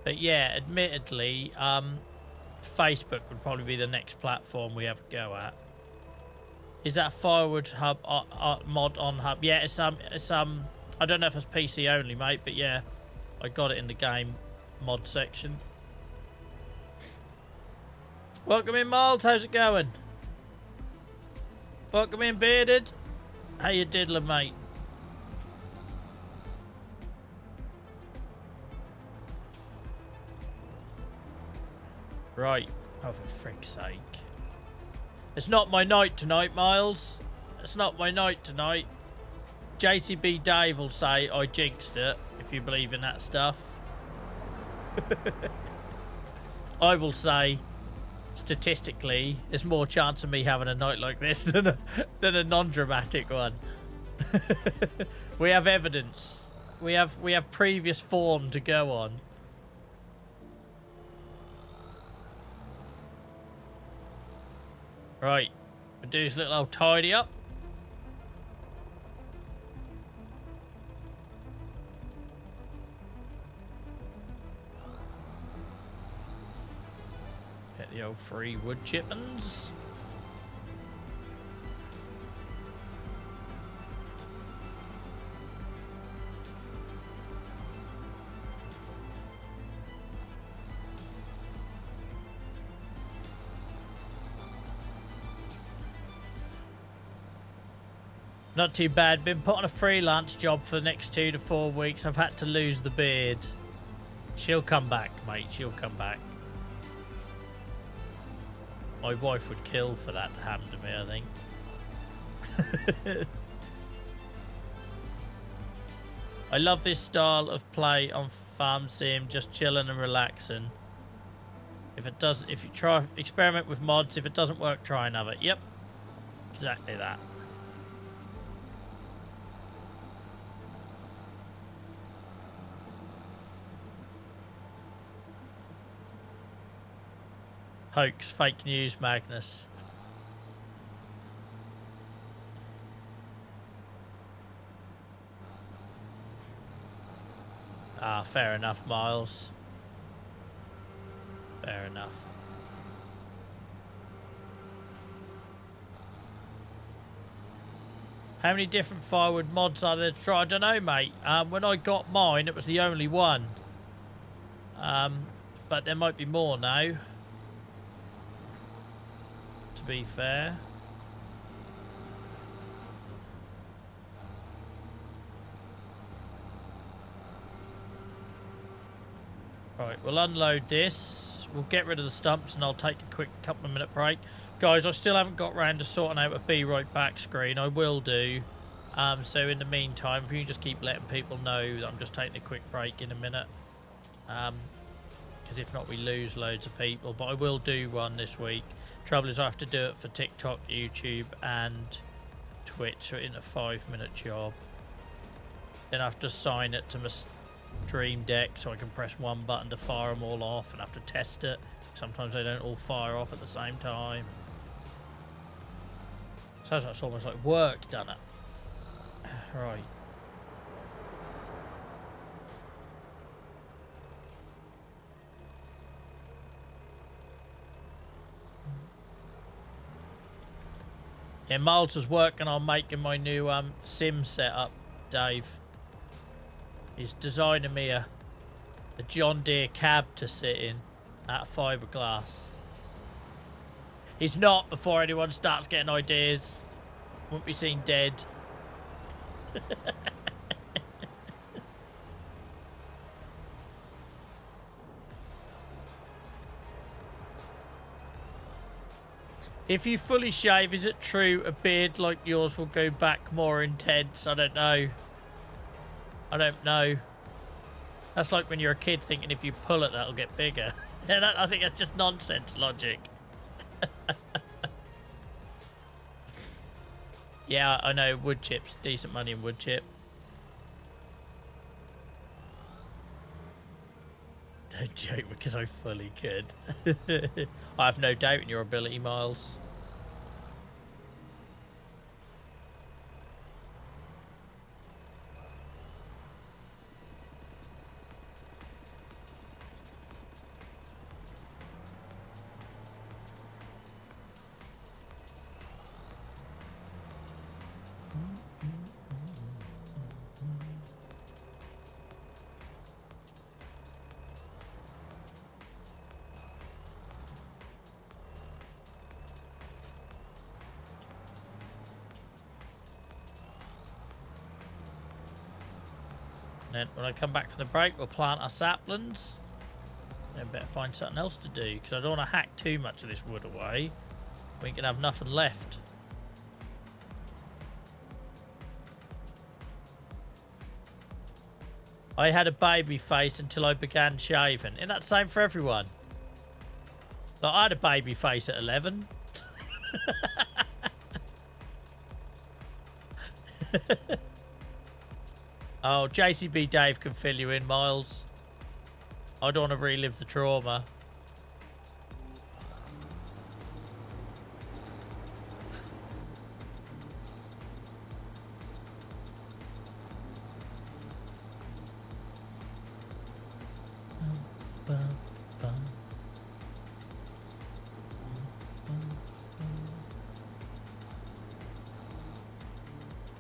But yeah, admittedly, Facebook would probably be the next platform we have a go at. Is that Firewood Hub mod on Hub? Yeah, it's I don't know if it's PC only, mate, but yeah, I got it in the game mod section. Welcome in, Miles. How's it going? Welcome in, Bearded. How you diddling, mate? Right. Oh, for frick's sake. It's not my night tonight, Miles. It's not my night tonight. JCB Dave will say I jinxed it, if you believe in that stuff. I will say, statistically, there's more chance of me having a night like this than a non-dramatic one. We have evidence. We have previous form to go on. Right, we'll do this little old tidy up. Get the old free wood chippings. Not too bad. Been put on a freelance job for the next 2 to 4 weeks. I've had to lose the beard. She'll come back, mate. She'll come back. My wife would kill for that to happen to me, I think. I love this style of play on Farm Sim, just chilling and relaxing. If you try experiment with mods, if it doesn't work, try another. Yep, exactly that. Hoax, fake news, Magnus. Ah, fair enough, Miles. Fair enough. How many different firewood mods are there to try? I don't know, mate. When I got mine, it was the only one. But there might be more now. To be fair. Right, we'll unload this. We'll get rid of the stumps and I'll take a quick couple of minute break. Guys, I still haven't got round to sorting out a be right back screen. I will do. So in the meantime, if you just keep letting people know that I'm just taking a quick break in a minute. Because if not, we lose loads of people. But I will do one this week. Trouble is I have to do it for TikTok, YouTube and Twitch. So it's a 5-minute job. Then I have to assign it to my Stream Deck so I can press one button to fire them all off and have to test it. Sometimes they don't all fire off at the same time. So it's almost like work done it. Right. Yeah, Miles was working on making my new sim setup, Dave. He's designing me a John Deere cab to sit in out of fiberglass. He's not before anyone starts getting ideas. Won't be seen dead. If you fully shave, is it true a beard like yours will go back more intense? I don't know. I don't know. That's like when you're a kid thinking if you pull it, that'll get bigger. I think that's just nonsense logic. Yeah, I know. Wood chips. Decent money in wood chip. Don't joke because I fully could. I have no doubt in your ability, Miles. Then when I come back from the break, we'll plant our saplings. Then better find something else to do because I don't want to hack too much of this wood away. We can have nothing left. I had a baby face until I began shaving. Isn't that the same for everyone? Like, I had a baby face at 11. Oh, JCB Dave can fill you in, Miles. I don't want to relive the trauma.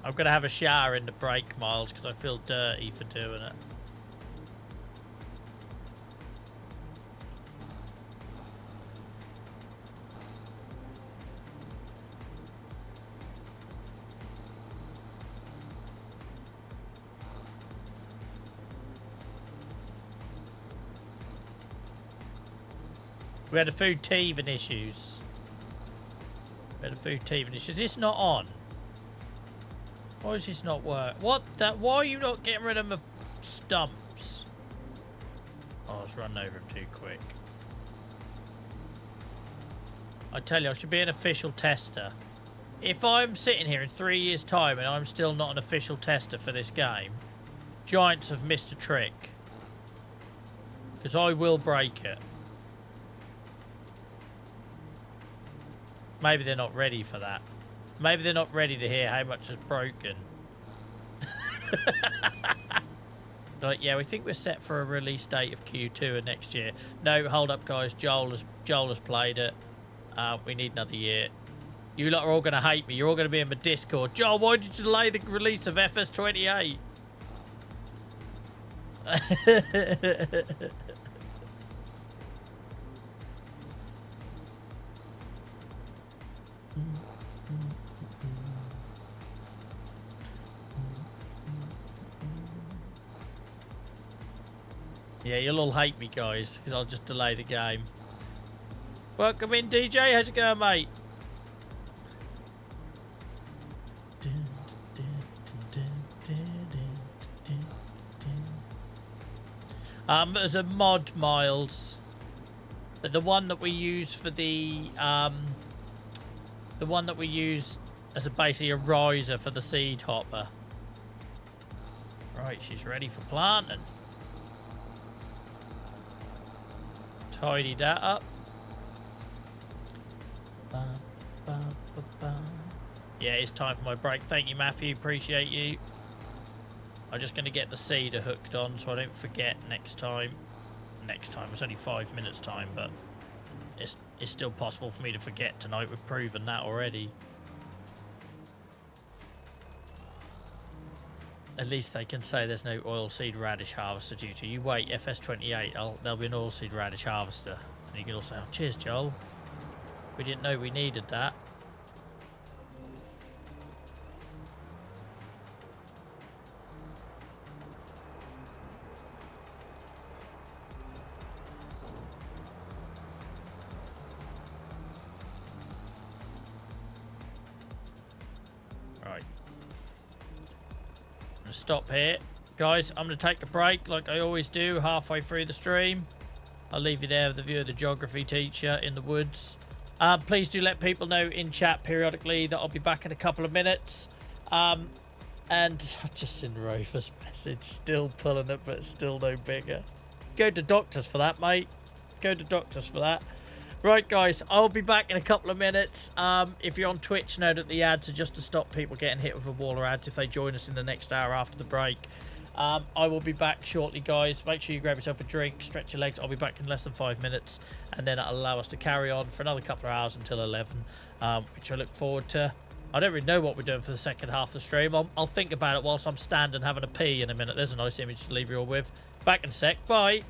I'm going to have a shower in the break, Miles, because I feel dirty for doing it. We had a food teething issues. Is this not on? Why does this not work? What? Why are you not getting rid of my stumps? Oh, I was running over him too quick. I tell you, I should be an official tester. If I'm sitting here in 3 years' time and I'm still not an official tester for this game, Giants have missed a trick. Because I will break it. Maybe they're not ready for that. Maybe they're not ready to hear how much is broken. Like, yeah, we think we're set for a release date of Q2 of next year. No, hold up, guys. Joel has played it. We need another year. You lot are all going to hate me. You're all going to be in my Discord. Joel, why did you delay the release of FS28? Yeah, you'll all hate me, guys, because I'll just delay the game. Welcome in, DJ. How's it going, mate? There's a mod, Miles. The one that we use for the one that we use as basically a riser for the seed hopper. Right, she's ready for planting. Tidy that up. Yeah, it's time for my break. Thank you, Matthew. Appreciate you. I'm just going to get the seeder hooked on so I don't forget next time. Next time. It's only 5 minutes time, but it's still possible for me to forget tonight. We've proven that already. At least they can say there's no oilseed radish harvester due to. You wait, FS28, there'll be an oilseed radish harvester. And you can all say, oh, cheers, Joel. We didn't know we needed that. Right. I'm going to stop here. Guys, I'm going to take a break like I always do halfway through the stream. I'll leave you there with the view of the geography teacher in the woods. Please do let people know in chat periodically that I'll be back in a couple of minutes. And I've just seen Rover's message. Still pulling it, but still no bigger. Go to doctors for that, mate. Go to doctors for that. Right, guys, I'll be back in a couple of minutes. If you're on Twitch, know that the ads are just to stop people getting hit with a wall of ads if they join us in the next hour after the break. I will be back shortly, guys. Make sure you grab yourself a drink, stretch your legs. I'll be back in less than 5 minutes, and then it'll allow us to carry on for another couple of hours until 11, which I look forward to. I don't really know what we're doing for the second half of the stream. I'll think about it whilst I'm standing having a pee in a minute. There's a nice image to leave you all with. Back in a sec. Bye.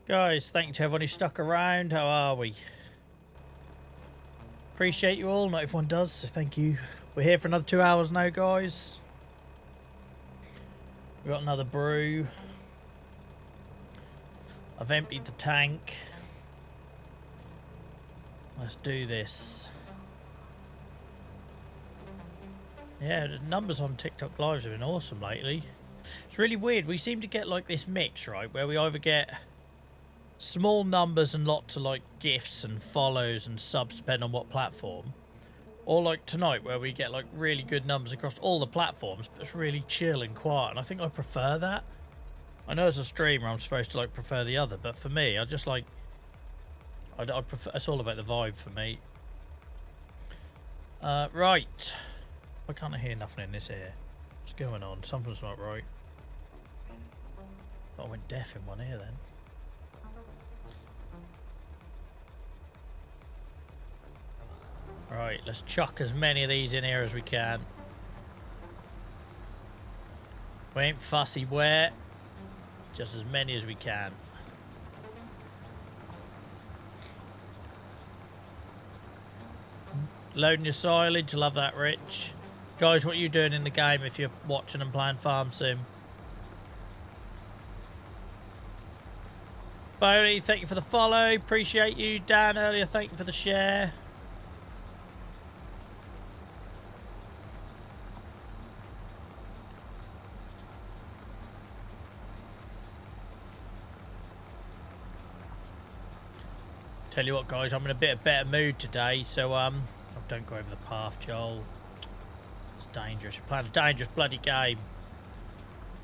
Guys, thank you to everyone who stuck around. How are we? Appreciate you all. Not everyone does, so thank you. We're here for another 2 hours now, guys. We've got another brew. I've emptied the tank. Let's do this. Yeah, the numbers on TikTok Lives have been awesome lately. It's really weird. We seem to get like this mix, right? Where we either get small numbers and lots of like gifts and follows and subs depending on what platform. Or like tonight where we get like really good numbers across all the platforms, but it's really chill and quiet. And I think I prefer that. I know as a streamer I'm supposed to like prefer the other, but for me, I just like... I prefer... It's all about the vibe for me. Right. Why can't I hear nothing in this ear? What's going on? Something's not right. Thought I went deaf in one ear then. Right, let's chuck as many of these in here as we can. We ain't fussy where. Just as many as we can. Loading your silage, love that, Rich. Guys, what are you doing in the game if you're watching and playing Farm Sim? Boney, thank you for the follow. Appreciate you. Dan earlier, thank you for the share. Tell you what, guys, I'm in a bit of better mood today, so oh, don't go over the path, Joel. It's dangerous. You're playing a dangerous bloody game.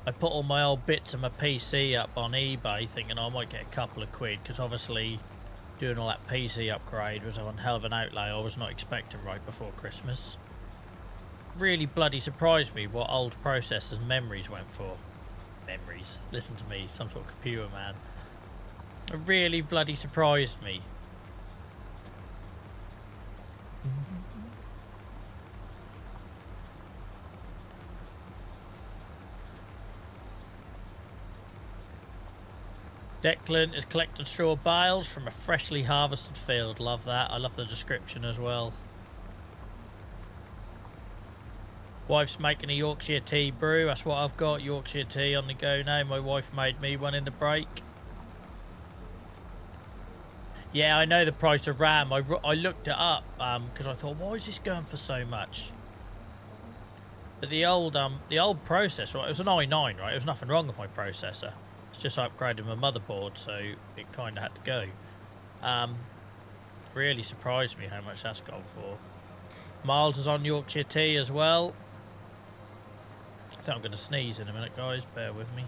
I put all my old bits of my PC up on eBay thinking I might get a couple of quid, because obviously doing all that PC upgrade was one hell of an outlay I was not expecting right before Christmas. Really bloody surprised me what old processors memories went for. Memories. Listen to me, some sort of computer man. It really bloody surprised me. Declan is collecting straw bales from a freshly harvested field. Love that. I love the description as well. Wife's making a Yorkshire tea brew. That's what I've got. Yorkshire tea on the go now. My wife made me one in the break. Yeah, I know the price of RAM. I looked it up because I thought, why is this going for so much? But the old processor, it was an i9, right? There was nothing wrong with my processor. It's just I upgraded my motherboard, so it kind of had to go. Really surprised me how much that's gone for. Miles is on Yorkshire tea as well. I think I'm going to sneeze in a minute, guys. Bear with me.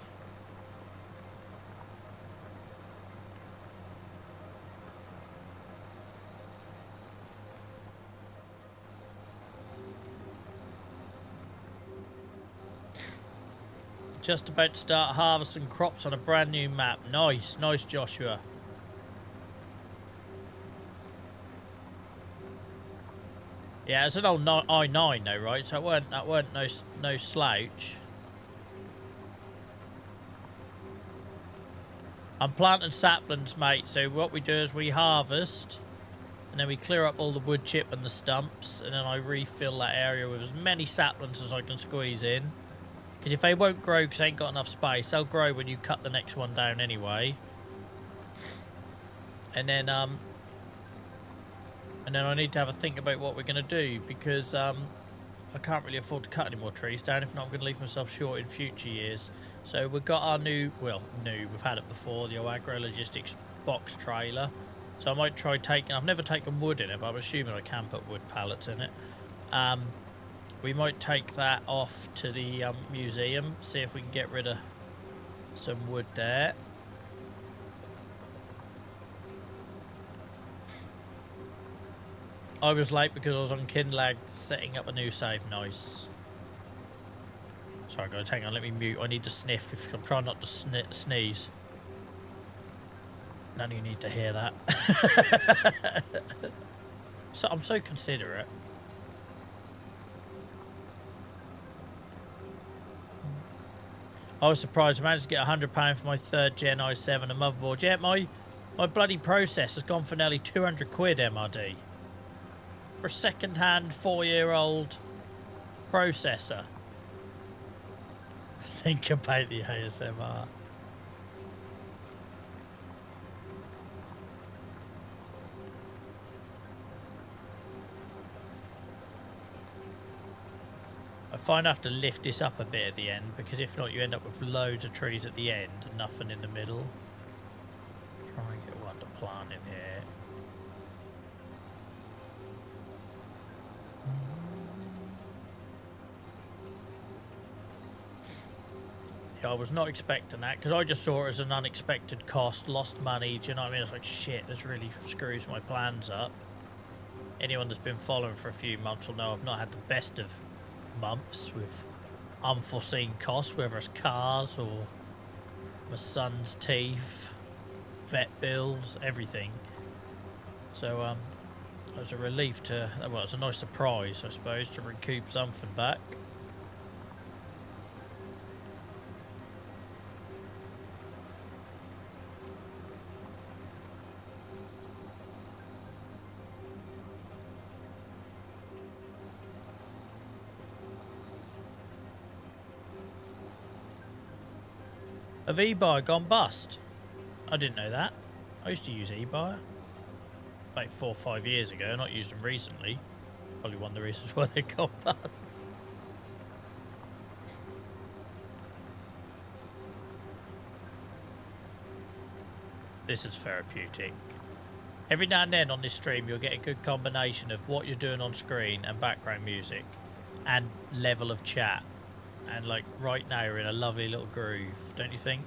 Just about to start harvesting crops on a brand new map. Nice, nice, Joshua. Yeah, it's an old i9 though, right? So that weren't no slouch. I'm planting saplings, mate. So what we do is we harvest, and then we clear up all the wood chip and the stumps, and then I refill that area with as many saplings as I can squeeze in. Because if they won't grow because they ain't got enough space, they'll grow when you cut the next one down anyway. And then I need to have a think about what we're going to do, because I can't really afford to cut any more trees down. If not, I'm going to leave myself short in future years. So we've got our we've had it before, the Agro Logistics box trailer. So I might try taking, I've never taken wood in it, but I'm assuming I can put wood pallets in it. We might take that off to the museum, see if we can get rid of some wood there. I was late because I was on Kinlag setting up a new save. Nice. Sorry guys, hang on, let me mute. I need to sniff. I'm trying not to sneeze. None of you need to hear that. So I'm so considerate. I was surprised I managed to get £100 for my 3rd Gen i7 and motherboard. Yeah, my bloody processor's gone for nearly 200 quid MRD. For a second-hand 4-year-old processor. Think about the ASMR. I find I have to lift this up a bit at the end, because if not you end up with loads of trees at the end and nothing in the middle. Try and get one to plant in here. Yeah, I was not expecting that, because I just saw it as an unexpected cost, lost money, do you know what I mean? It's like, shit, this really screws my plans up. Anyone that's been following for a few months will know I've not had the best of months with unforeseen costs, whether it's cars or my son's teeth, vet bills, everything. So it was a relief to, well, it was a nice surprise, I suppose, to recoup something back. Have eBuyer gone bust? I didn't know that. I used to use eBuyer like 4 or 5 years ago, not used them recently. Probably one of the reasons why they gone bust. This is therapeutic. Every now and then on this stream you'll get a good combination of what you're doing on screen and background music and level of chat. And like right now you're in a lovely little groove, don't you think?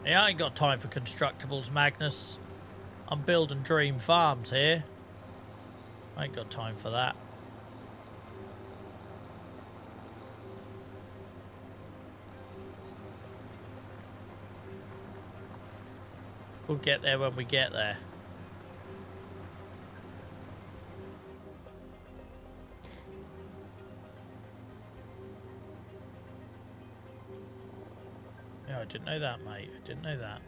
Yeah, I ain't got time for constructibles, Magnus. I'm building dream farms here. I ain't got time for that. We'll get there when we get there. Yeah, I didn't know that, mate. I didn't know that.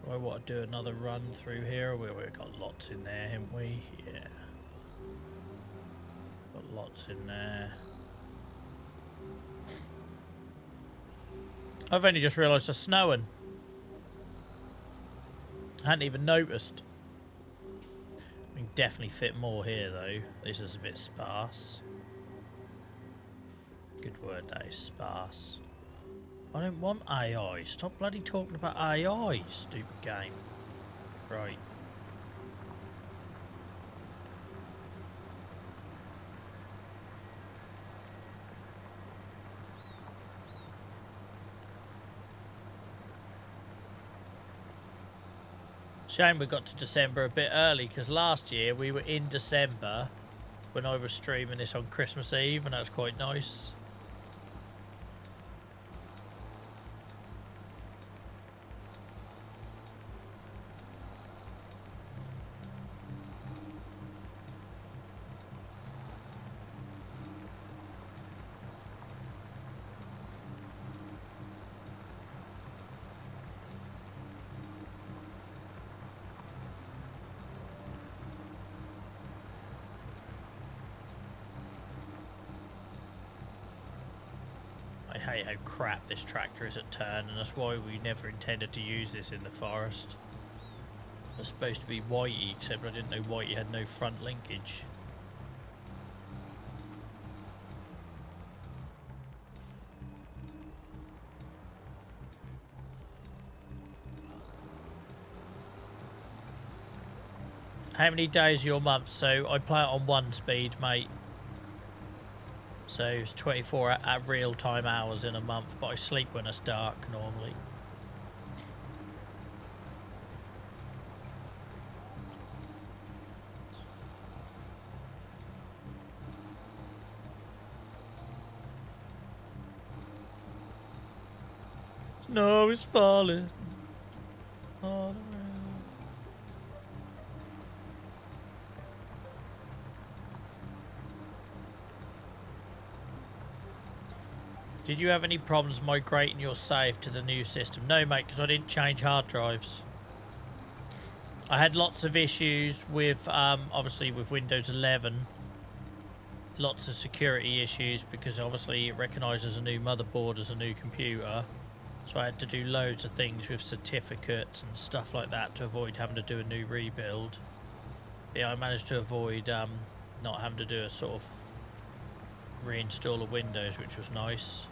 Do I want to do another run through here? We've got lots in there, haven't we? Yeah. Got lots in there. I've only just realised it's snowing. I hadn't even noticed. We can definitely fit more here though. This is a bit sparse. Good word that is, sparse. I don't want AI. Stop bloody talking about AI, stupid game. Right. Shame we got to December a bit early, because last year we were in December when I was streaming this on Christmas Eve, and that was quite nice. I hate how crap this tractor is at turn, and that's why we never intended to use this in the forest. It was supposed to be Whitey, except I didn't know Whitey had no front linkage. How many days are your month? So I play it on 1 speed, mate. So it's 24 at real-time hours in a month, but I sleep when it's dark normally. Snow is falling all around. Did you have any problems migrating your save to the new system? No, mate, because I didn't change hard drives. I had lots of issues with, obviously, with Windows 11. Lots of security issues because, obviously, it recognises a new motherboard as a new computer. So I had to do loads of things with certificates and stuff like that to avoid having to do a new rebuild. But yeah, I managed to avoid not having to do a sort of reinstall of Windows, which was nice.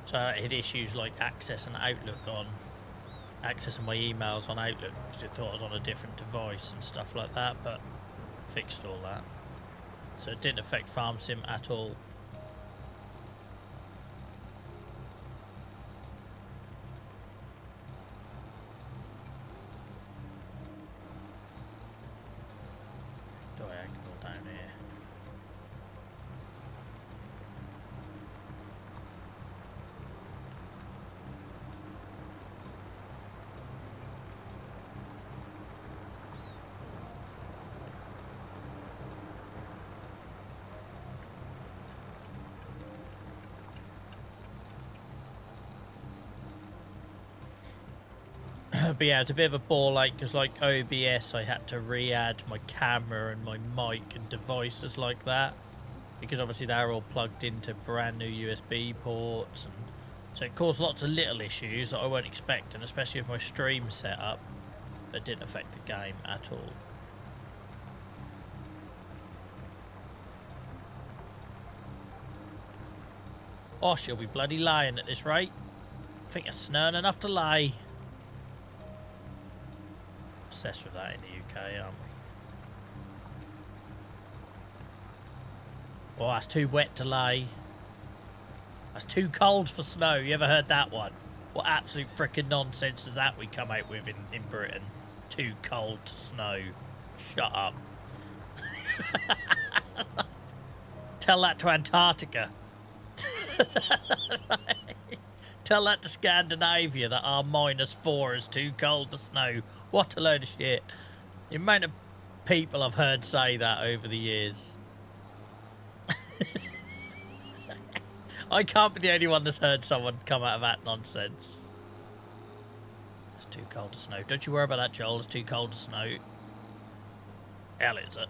So I had issues like accessing Outlook on, accessing my emails on Outlook because it thought I was on a different device and stuff like that, but fixed all that. So it didn't affect Farm Sim at all. Diagonal down here. But yeah, it's a bit of a ball ache because like OBS I had to re-add my camera and my mic and devices like that because obviously they're all plugged into brand new USB ports, and so it caused lots of little issues that I weren't expecting, especially with my stream setup, but it didn't affect the game at all. Oh, she'll be bloody lying at this rate. I think it's snowing enough to lie. Obsessed with that in the UK, aren't we? Oh, that's too wet to lay. That's too cold for snow. You ever heard that one? What absolute frickin' nonsense is that we come out with in Britain? Too cold to snow. Shut up. Tell that to Antarctica. Tell that to Scandinavia that our -4 is too cold to snow. What a load of shit. The amount of people I've heard say that over the years. I can't be the only one that's heard someone come out of that nonsense. It's too cold to snow. Don't you worry about that, Joel. It's too cold to snow. Hell is it?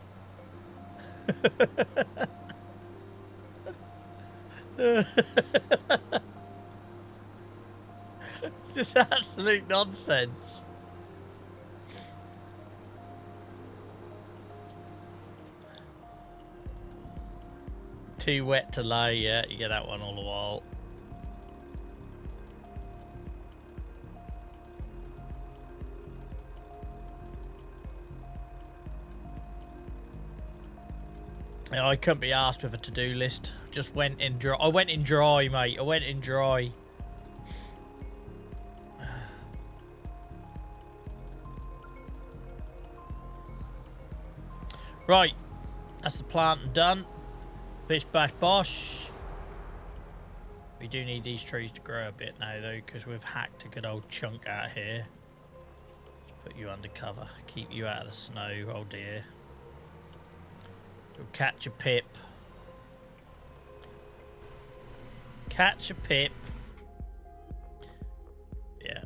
Just absolute nonsense. Too wet to lay, yeah, you get that one all the while. Yeah, I couldn't be asked with a to-do list. Just went in dry. I went in dry, mate. I went in dry. Right, that's the planting done. Bish bash bosh. We do need these trees to grow a bit now though, because we've hacked a good old chunk out here. Let's put you under cover. Keep you out of the snow. Oh dear. We'll catch a pip. Catch a pip. Yeah,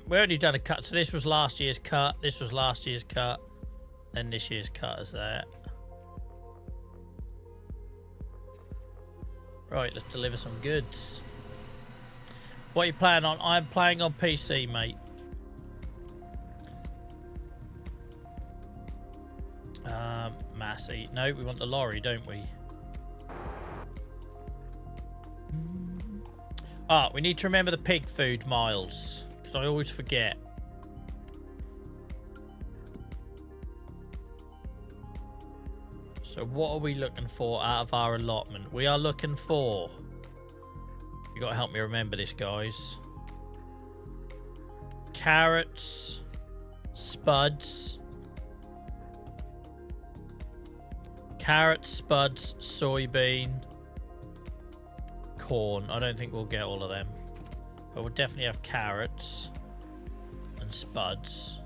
we only done a cut. So this was last year's cut. This was last year's cut. Then this year's cut is that. Right, let's deliver some goods. What are you playing on? I'm playing on PC, mate. Massey. No, we want the lorry, don't we? Ah, we need to remember the pig food, Miles. Because I always forget. So what are we looking for out of our allotment? We are looking for... You got to help me remember this, guys. Carrots. Spuds. Carrots, spuds, soybean. Corn. I don't think we'll get all of them. But we'll definitely have carrots and spuds.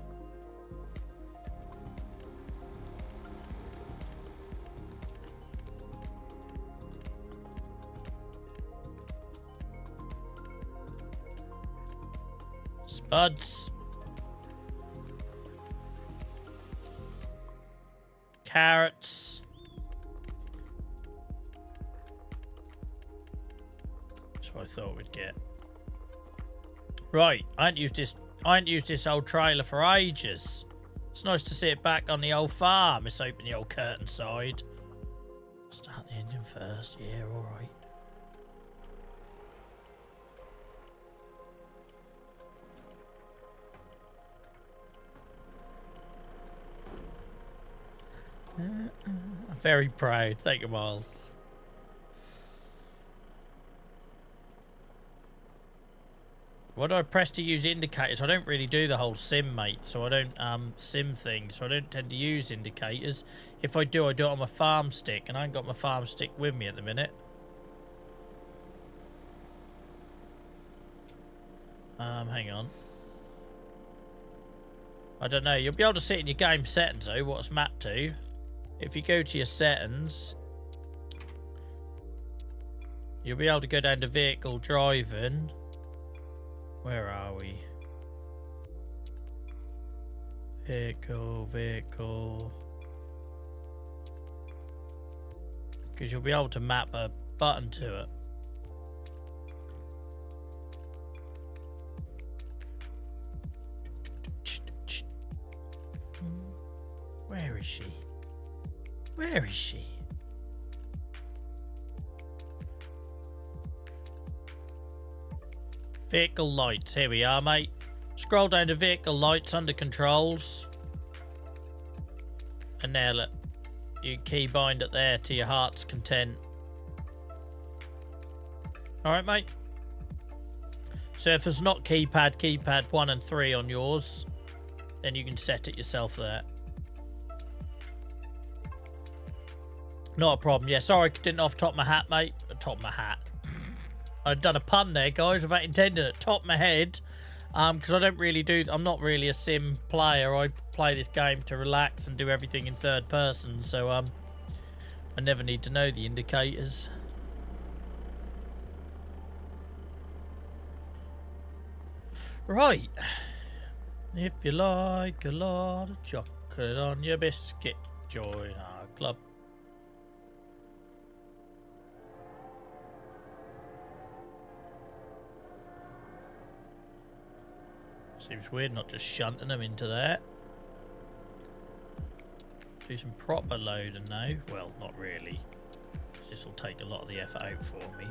Spuds. Carrots. That's what I thought we'd get. Right, I ain't used this old trailer for ages. It's nice to see it back on the old farm. Let's open the old curtain side. Start the engine first. Yeah, alright. I'm very proud. Thank you, Miles. What do I press to use indicators? I don't really do the whole sim, mate. So I don't sim thing. So I don't tend to use indicators. If I do, I do it on my farm stick, and I ain't got my farm stick with me at the minute. Hang on. I don't know. You'll be able to see it in your game settings though, what it's mapped to. If you go to your settings, you'll be able to go down to vehicle driving. Where are we? Vehicle. Because you'll be able to map a button to it. Where is she? Where is she? Vehicle lights. Here we are, mate. Scroll down to vehicle lights under controls. And there, look. You keybind it there to your heart's content. Alright, mate. So if it's not keypad 1 and 3 on yours, then you can set it yourself there. Not a problem. Yeah, sorry, didn't off top of my hat, mate. Top of my hat. I'd done a pun there, guys, without intending it. Top of my head. Because I don't really do... I'm not really a sim player. I play this game to relax and do everything in third person. So, I never need to know the indicators. Right. If you like a lot of chocolate on your biscuit, join our club. Seems weird not just shunting them into that. Do some proper loading now. Well, not really. This will take a lot of the effort out for me.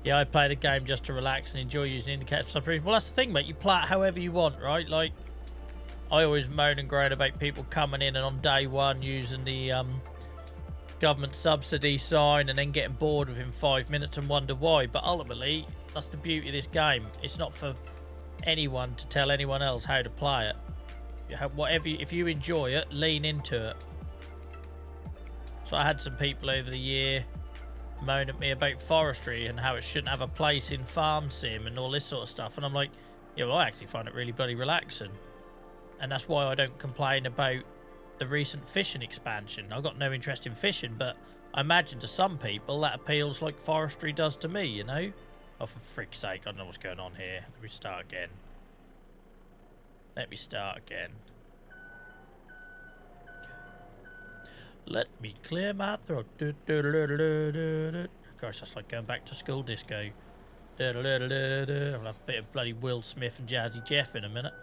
Yeah, I play the game just to relax and enjoy using indicators for some reason. Well, that's the thing, mate. You play it however you want, right? Like, I always moan and groan about people coming in and on day one using the government subsidy sign and then getting bored within 5 minutes and wonder why. But ultimately, that's the beauty of this game. It's not for anyone to tell anyone else how to play it. You have whatever, if you enjoy it, lean into it. So I had some people over the year moan at me about forestry and how it shouldn't have a place in farm sim and all this sort of stuff, and I'm like, yeah, well, I actually find it really bloody relaxing, and that's why I don't complain about the recent fishing expansion. I've got no interest in fishing, but I imagine to some people that appeals like forestry does to me, you know. Oh, for frick's sake, I don't know what's going on here. Let me start again. Let me clear my throat. Gosh, that's like going back to school disco. I'll have a bit of bloody Will Smith and Jazzy Jeff in a minute.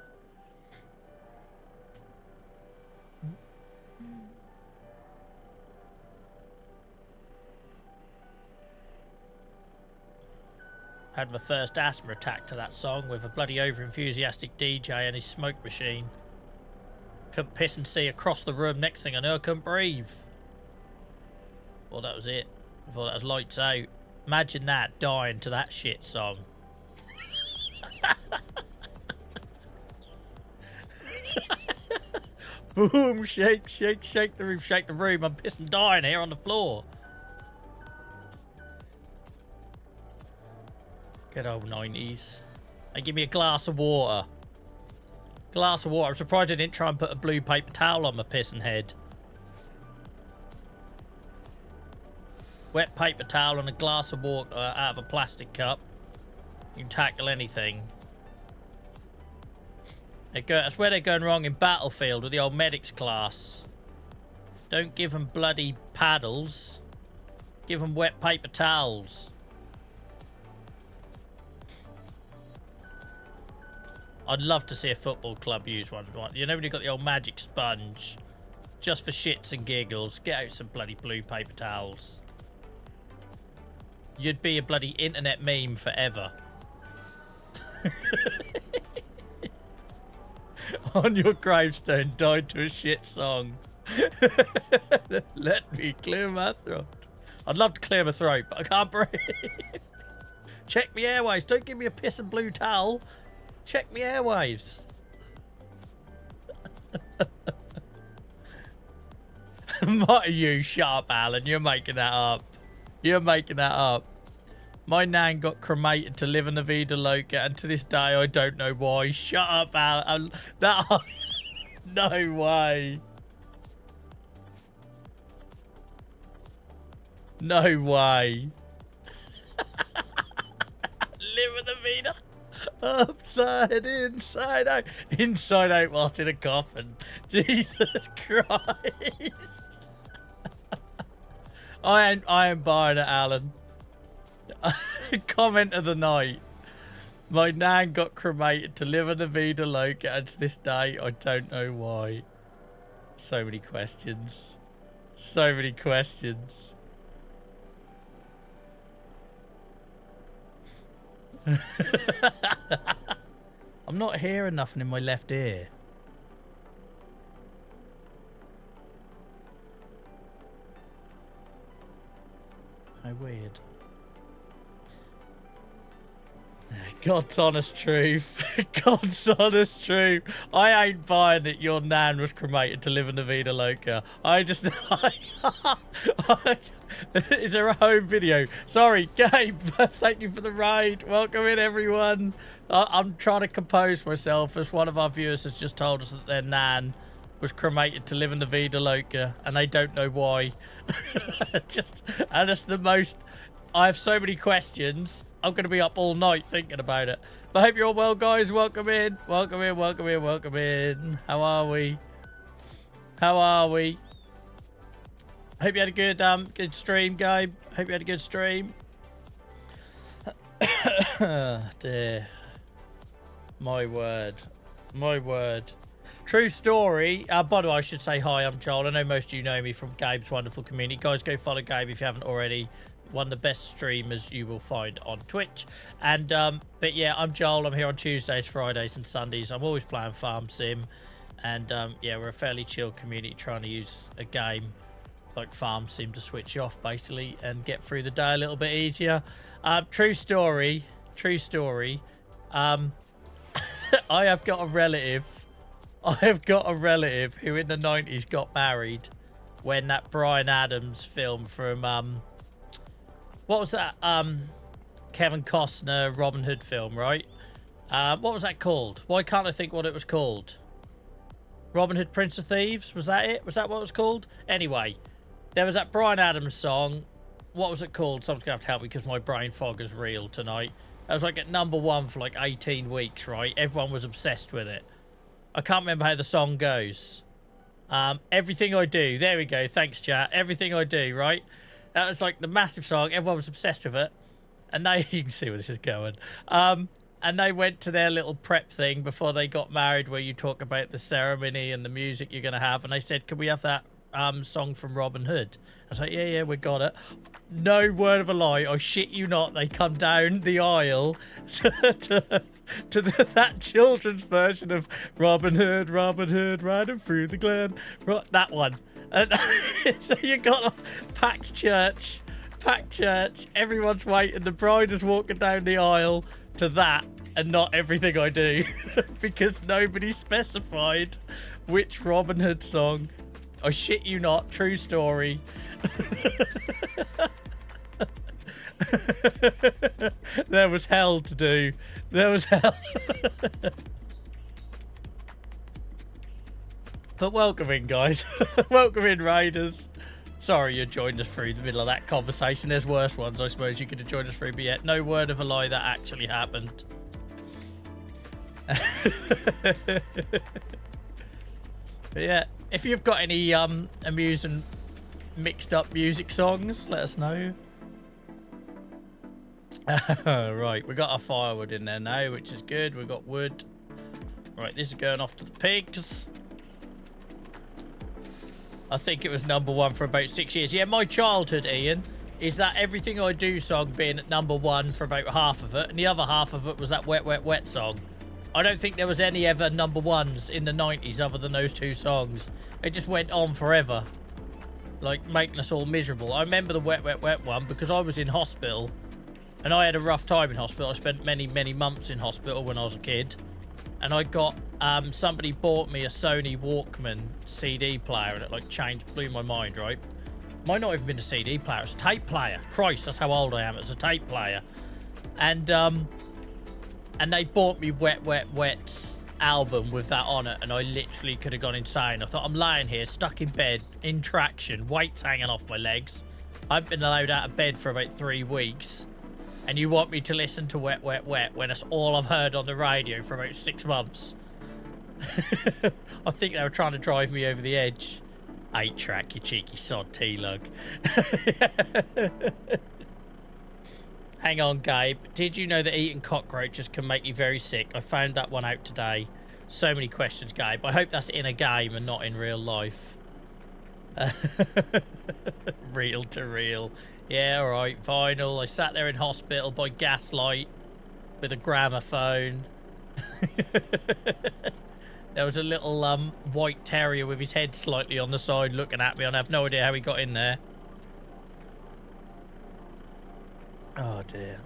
Had my first asthma attack to that song with a bloody over-enthusiastic DJ and his smoke machine. Couldn't piss and see across the room. Next thing I knew, I couldn't breathe. Thought that was it. I thought that was lights out. Imagine that, dying to that shit song. Boom, shake, shake, shake the room, shake the room. I'm pissing dying here on the floor. Good old 90s. Hey, give me a glass of water. Glass of water. I'm surprised I didn't try and put a blue paper towel on my pissing head. Wet paper towel and a glass of water out of a plastic cup. You can tackle anything. That's where they're going wrong in Battlefield with the old medics class. Don't give them bloody paddles. Give them wet paper towels. I'd love to see a football club use one. You know when you've got the old magic sponge? Just for shits and giggles. Get out some bloody blue paper towels. You'd be a bloody internet meme forever. On your gravestone, died to a shit song. Let me clear my throat. I'd love to clear my throat, but I can't breathe. Check me airways. Don't give me a piss and blue towel. Check me airwaves. You shut up, Alan. You're making that up. You're making that up. My nan got cremated to live in the Vida Loca, and to this day I don't know why. Shut up, Alan. No way. No way. Live in the Vida. Upside, inside out. Inside out whilst in a coffin. Jesus Christ. I ain't buying it, Alan. Comment of the night. My nan got cremated to live in the Vida Loca, and to this day I don't know why. So many questions. So many questions. I'm not hearing nothing in my left ear. How weird. God's honest truth. God's honest truth. I ain't buying that your nan was cremated to live in the Vida Loca. I just... It's a home video. Sorry, Gabe. Thank you for the raid. Welcome in, everyone. I'm trying to compose myself as one of our viewers has just told us that their nan was cremated to live in the Vida Loca, and they don't know why. And it's the most... I have so many questions. I'm going to be up all night thinking about it. But I hope you're all well, guys. Welcome in. Welcome in, welcome in, welcome in. How are we? How are we? Hope you had a good stream, Gabe. Hope you had a good stream. Dear. My word. My word. True story. By the way, I should say hi, I'm Joel. I know most of you know me from Gabe's wonderful community. Guys, go follow Gabe if you haven't already. One of the best streamers you will find on Twitch. And but yeah, I'm Joel. I'm here on Tuesdays, Fridays and Sundays. I'm always playing Farm Sim. And yeah, we're a fairly chill community trying to use a game like Farm Sim to switch off basically and get through the day a little bit easier. True story. True story. I have got a relative. I have got a relative who in the 90s got married when that Bryan Adams film from what was that Kevin Costner Robin Hood film, right? What was that called? Why can't I think what it was called? Robin Hood Prince of Thieves? Was that it? Was that what it was called? Anyway, there was that Bryan Adams song. What was it called? Someone's gonna have to help me because my brain fog is real tonight. It was like at #1 for like 18 weeks, right? Everyone was obsessed with it. I can't remember how the song goes. Everything I Do. There we go. Thanks, chat. Everything I Do, right? That was like the massive song. Everyone was obsessed with it. And they... You can see where this is going. And they went to their little prep thing before they got married where you talk about the ceremony and the music you're going to have. And they said, can we have that song from Robin Hood? I was like, yeah, we got it. No word of a lie. I shit you not. They come down the aisle to that children's version of Robin Hood, riding through the glen. That one. And so you got a packed church. Everyone's waiting. The bride is walking down the aisle to that. and not everything I do because nobody specified which Robin Hood song. I shit you not, true story. There was hell to do. There was hell. But welcome in, guys. Welcome in, Raiders. Sorry you joined us through the middle of that conversation. There's worse ones, I suppose, you could have joined us through, but yet no word of a lie, that actually happened. But yeah, if you've got any amusing mixed up music songs, let us know. Right, we got our firewood in there now, which is good. We've got wood. Right, this is going off to the pigs. I think it was #1 for about 6 years. Yeah, my childhood, Ian, is that Everything I Do song being at #1 for about half of it, and the other half of it was that Wet Wet Wet song. I don't think there was any ever #1s in the 90s other than those two songs. It just went on forever, like making us all miserable. I remember the Wet Wet Wet one because I was in hospital, and I had a rough time in hospital. I spent many, many months in hospital when I was a kid. And I got, somebody bought me a Sony Walkman CD player, and it like blew my mind, right? Might not even been a CD player, it's a tape player. Christ, that's how old I am. It was a tape player. And they bought me Wet Wet Wet's album with that on it, and I literally could have gone insane. I thought, I'm lying here, stuck in bed, in traction, weights hanging off my legs. I've been allowed out of bed for about 3 weeks. And you want me to listen to Wet Wet Wet when that's all I've heard on the radio for about 6 months? I think they were trying to drive me over the edge. 8-track, you cheeky sod T-lug. Hang on, Gabe. Did you know that eating cockroaches can make you very sick? I found that one out today. So many questions, Gabe. I hope that's in a game and not in real life. Real to real. Yeah, alright, vinyl. I sat there in hospital by gaslight with a gramophone. There was a little white terrier with his head slightly on the side looking at me, and I have no idea how he got in there. Oh dear.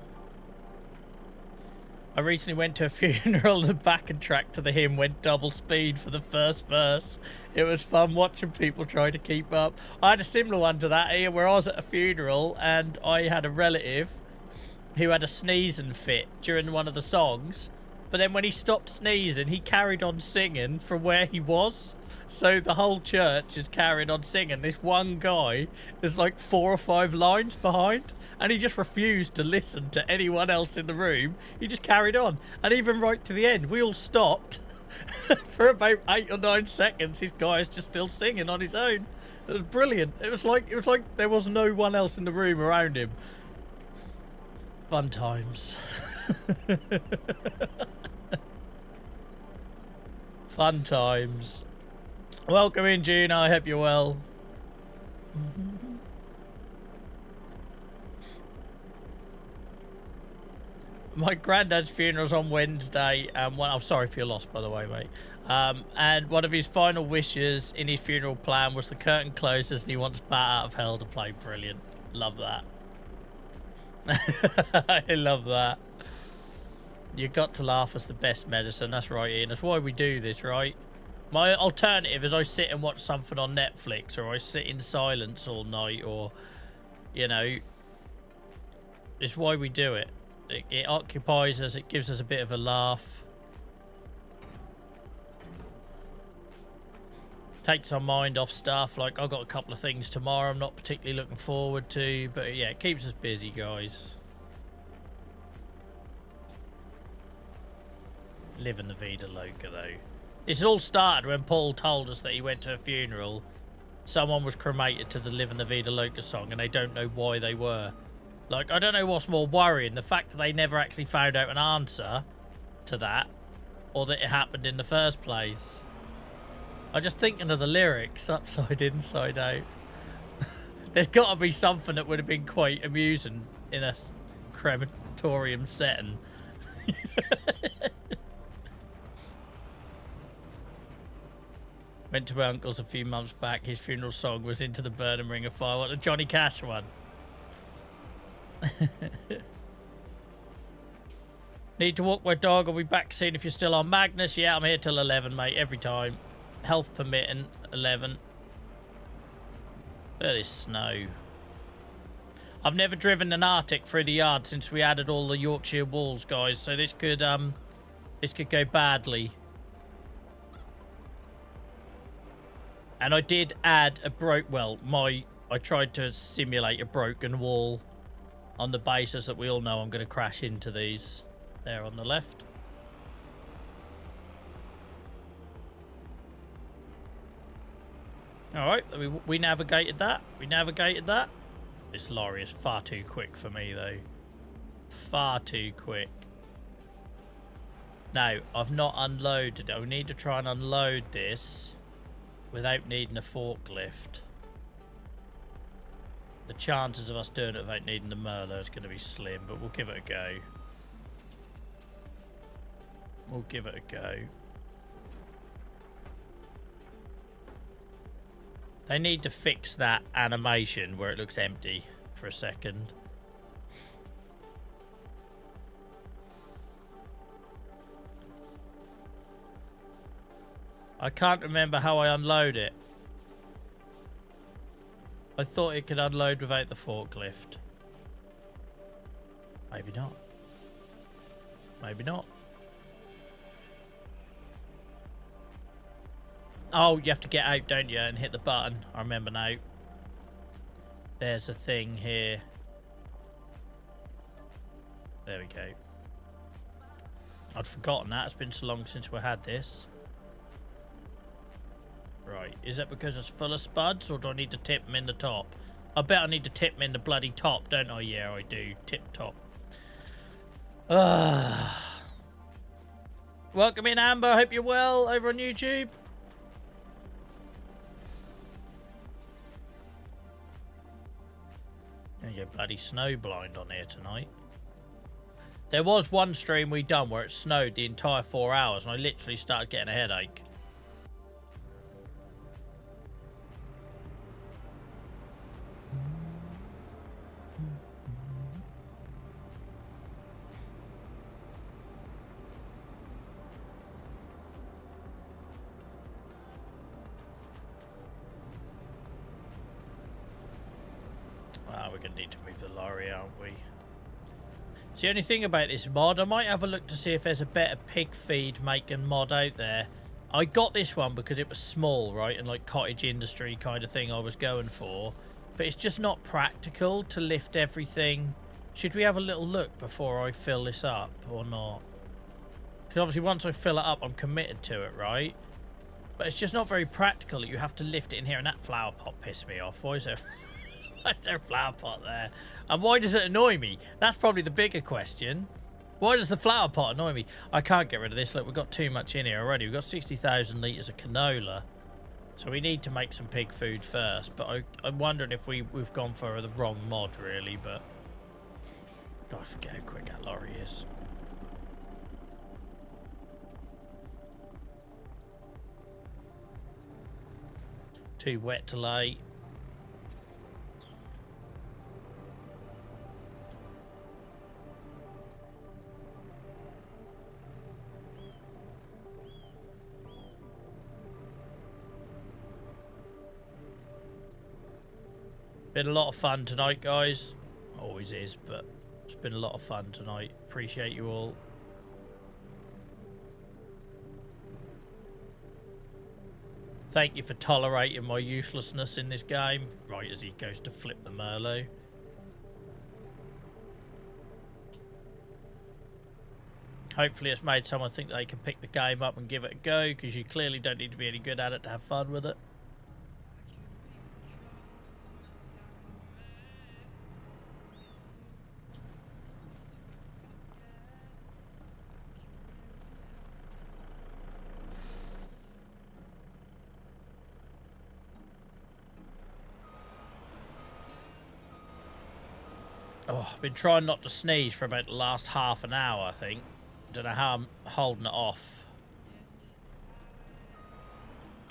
I recently went to a funeral and the backing track to the hymn went double speed for the first verse. It was fun watching people try to keep up. I had a similar one to that here where I was at a funeral and I had a relative who had a sneezing fit during one of the songs. But then when he stopped sneezing, he carried on singing from where he was. So the whole church is carried on singing. This one guy is like 4 or 5 lines behind. And he just refused to listen to anyone else in the room. He just carried on. And even right to the end, we all stopped. For about 8 or 9 seconds, this guy is just still singing on his own. It was brilliant. It was like there was no one else in the room around him. Fun times. Fun times. Welcome in, June. I hope you're well. My granddad's funeral's on Wednesday, and I'm sorry for your loss, by the way, mate. And one of his final wishes in his funeral plan was the curtain closes and he wants Bat Out of Hell to play. Brilliant. Love that. I love that. You got to laugh as the best medicine. That's right, Ian. That's why we do this, right? My alternative is I sit and watch something on Netflix, or I sit in silence all night, or, you know, it's why we do it. It occupies us, it gives us a bit of a laugh. Takes our mind off stuff, like I've got a couple of things tomorrow I'm not particularly looking forward to, but yeah, it keeps us busy, guys. Living the Vida Loca, though. This all started when Paul told us that he went to a funeral. Someone was cremated to the Living the Vida Loca song, and they don't know why they were. Like, I don't know what's more worrying, the fact that they never actually found out an answer to that, or that it happened in the first place. I'm just thinking of the lyrics, upside, inside out. There's got to be something that would have been quite amusing in a crematorium setting. Went to my uncle's a few months back. His funeral song was Into the Burning Ring of Fire. What, the Johnny Cash one? Need to walk my dog. I'll be back soon if you're still on. Magnus, yeah, I'm here till 11, mate, every time. Health permitting, 11. Look at this snow. I've never driven an Arctic through the yard since we added all the Yorkshire walls, guys, so this could go badly. And I did add I tried to simulate a broken wall on the basis that we all know I'm going to crash into these. There on the left. Alright, we navigated that. We navigated that. This lorry is far too quick for me, though. Far too quick. Now, I've not unloaded it. I need to try and unload this without needing a forklift. The chances of us doing it without needing the Merlot is going to be slim, but we'll give it a go. We'll give it a go. They need to fix that animation where it looks empty for a second. I can't remember how I unload it. I thought it could unload without the forklift. Maybe not. Maybe not. Oh, you have to get out, don't you, and hit the button. I remember now. There's a thing here. There we go. I'd forgotten that. It's been so long since we had this. Right. Is that because it's full of spuds, or do I need to tip them in the top? I bet I need to tip them in the bloody top, don't I? Yeah, I do. Tip top. Welcome in, Amber. Hope you're well over on YouTube. There you go, bloody snow blind on here tonight. There was one stream we done where it snowed the entire 4 hours and I literally started getting a headache. We're going to need to move the lorry, aren't we? It's the only thing about this mod. I might have a look to see if there's a better pig feed making mod out there. I got this one because it was small, right? And like cottage industry kind of thing I was going for. But it's just not practical to lift everything. Should we have a little look before I fill this up or not? Because obviously once I fill it up, I'm committed to it, right? But it's just not very practical that you have to lift it in here. And that flower pot pissed me off. Why is there... Why is there a flower pot there? And why does it annoy me? That's probably the bigger question. Why does the flower pot annoy me? I can't get rid of this. Look, we've got too much in here already. We've got 60,000 litres of canola. So we need to make some pig food first. But I'm wondering if we've gone for the wrong mod, really. But God, I forget how quick that lorry is. Too wet to lay. Been a lot of fun tonight, guys. Always is, but it's been a lot of fun tonight. Appreciate you all. Thank you for tolerating my uselessness in this game. Right, as he goes to flip the Merlot. Hopefully it's made someone think they can pick the game up and give it a go, because you clearly don't need to be any good at it to have fun with it. Oh, I've been trying not to sneeze for about the last half an hour, I think. Don't know how I'm holding it off.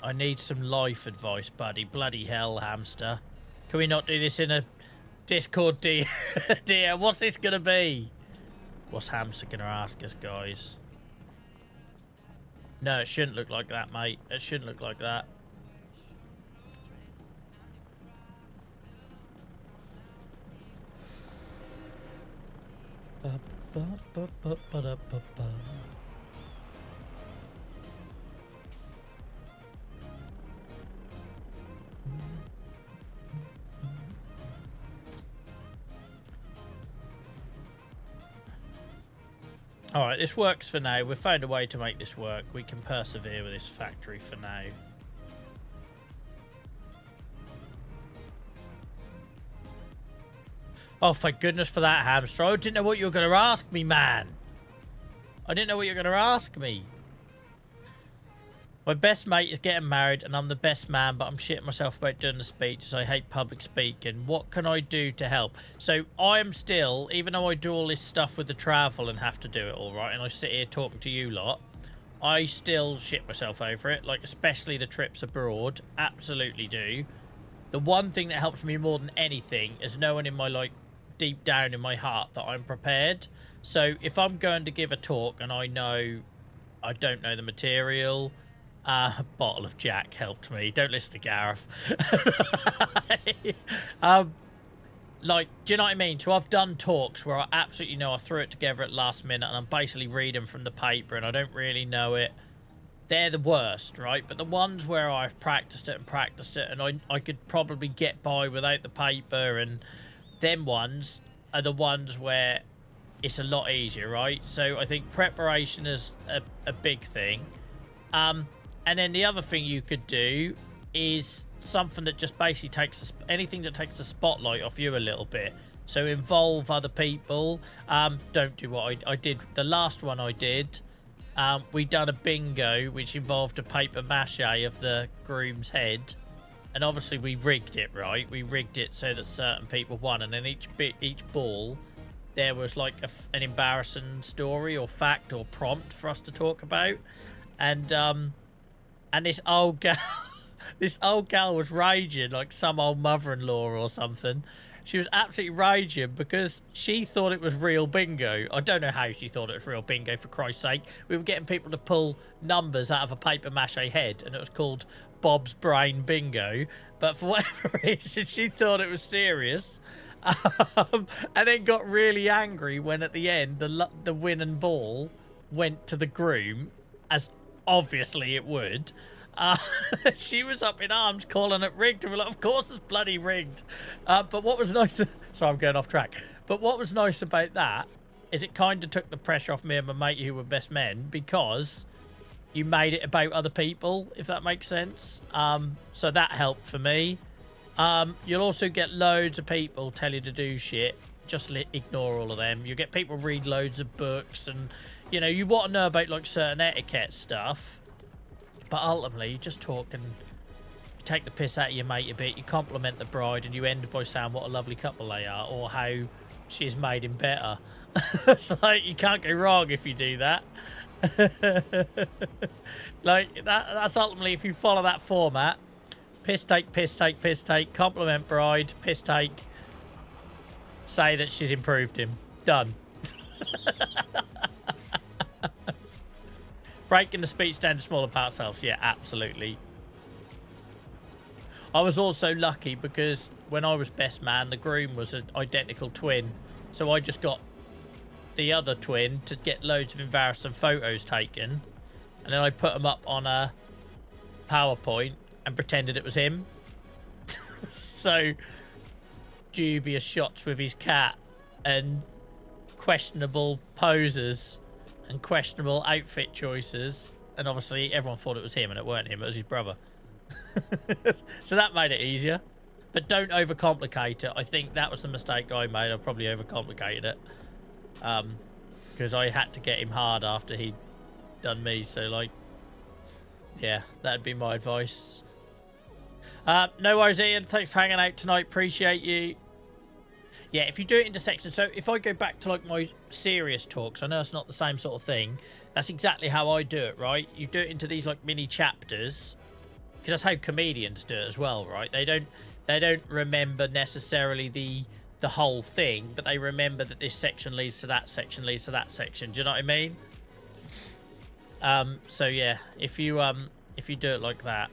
I need some life advice, buddy. Bloody hell, hamster. Can we not do this in a Discord, dear? Dear, what's this going to be? What's Hamster gonna ask us, guys? No, it shouldn't look like that, mate. It shouldn't look like that. Alright, this works for now. We've found a way to make this work. We can persevere with this factory for now. Oh, thank goodness for that, Hamster. I didn't know what you were going to ask me, man. I didn't know what you were going to ask me. My best mate is getting married and I'm the best man, but I'm shitting myself about doing the speech as I hate public speaking. What can I do to help? So I am still, even though I do all this stuff with the travel and have to do it all right, and I sit here talking to you lot, I still shit myself over it, like especially the trips abroad. Absolutely do. The one thing that helps me more than anything is knowing in my, like, deep down in my heart that I'm prepared. So if I'm going to give a talk and I know I don't know the material, a bottle of Jack helped me. Don't listen to Gareth. Like, do you know what I mean? So I've done talks where I absolutely know I threw it together at last minute and I'm basically reading from the paper and I don't really know it. They're the worst, right? But the ones where I've practiced it and I could probably get by without the paper, and them ones are the ones where it's a lot easier, right? So I think preparation is a big thing. And then the other thing you could do is something that just basically takes anything that takes the spotlight off you a little bit. So involve other people. Don't do what I did. The last one I did, we done a bingo which involved a paper mache of the groom's head, and obviously we rigged it, right? We rigged it so that certain people won, and then each ball there was like an embarrassing story or fact or prompt for us to talk about. And this old gal, this old gal was raging like some old mother-in-law or something. She was absolutely raging because she thought it was real bingo. I don't know how she thought it was real bingo, for Christ's sake. We were getting people to pull numbers out of a paper mache head, and it was called Bob's Brain Bingo. But for whatever reason, she thought it was serious. And then got really angry when at the end, the winning ball went to the groom, as obviously it would. She was up in arms calling it rigged, and we're like, of course it's bloody rigged. But what was nice, sorry, I'm going off track, but what was nice about that is it kind of took the pressure off me and my mate who were best men, because you made it about other people, if that makes sense. So that helped for me. You'll also get loads of people tell you to do shit. Just ignore all of them. You get people read loads of books, and you know, you want to know about like certain etiquette stuff, but ultimately you just talk and you take the piss out of your mate a bit. You compliment the bride and you end by saying what a lovely couple they are, or how she's made him better. It's like, you can't go wrong if you do that. Like that's ultimately, if you follow that format: piss take, piss take, piss take, compliment bride, piss take, say that she's improved him. Done. Breaking the speech down to smaller parts helps. Yeah, absolutely. I was also lucky because when I was best man, the groom was an identical twin. So I just got the other twin to get loads of embarrassing photos taken. And then I put them up on a PowerPoint and pretended it was him. So dubious shots with his cat and questionable poses and questionable outfit choices, and obviously everyone thought it was him, and it weren't him, it was his brother. So that made it easier. But don't overcomplicate it. I think that was the mistake I made. I probably overcomplicated it, because I had to get him hard after he'd done me. So like, yeah, that'd be my advice. No worries, Ian, thanks for hanging out tonight, appreciate you. Yeah, if you do it into sections, so if I go back to like my serious talks, I know it's not the same sort of thing. That's exactly how I do it, right? You do it into these like mini chapters, because that's how comedians do it as well, right? They don't remember necessarily the the whole thing, but they remember that this section leads to that section, leads to that section. Do you know what I mean? So yeah, if you do it like that.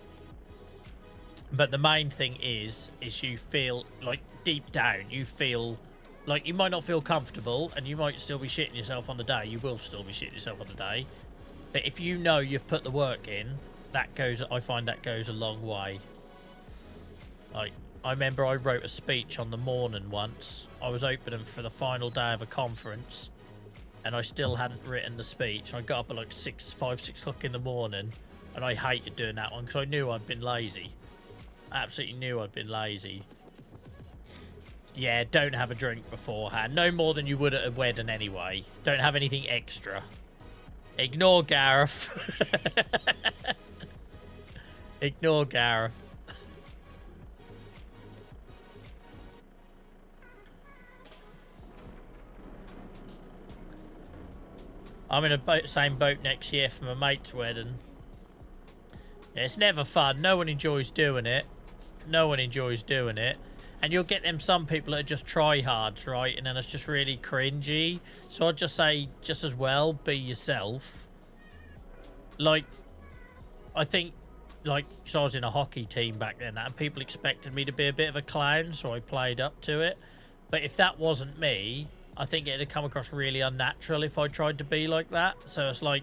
But the main thing is you feel like deep down, you feel like you might not feel comfortable and you might still be shitting yourself on the day. You will still be shitting yourself on the day. But if you know you've put the work in, I find that goes a long way. Like, I remember I wrote a speech on the morning once. I was opening for the final day of a conference and I still hadn't written the speech. I got up at like 5, 6 o'clock in the morning and I hated doing that one because I knew I'd been lazy. Absolutely knew I'd been lazy. Yeah, don't have a drink beforehand. No more than you would at a wedding anyway. Don't have anything extra. Ignore Gareth. Ignore Gareth. I'm in a same boat next year for my mate's wedding. Yeah, it's never fun. No one enjoys doing it. No one enjoys doing it. And you'll get them some people that are just tryhards, right? And then it's just really cringy. So I'd just say, just as well, be yourself. Like, I think, like, because I was in a hockey team back then, and people expected me to be a bit of a clown, so I played up to it. But if that wasn't me, I think it'd have come across really unnatural if I tried to be like that. So it's like,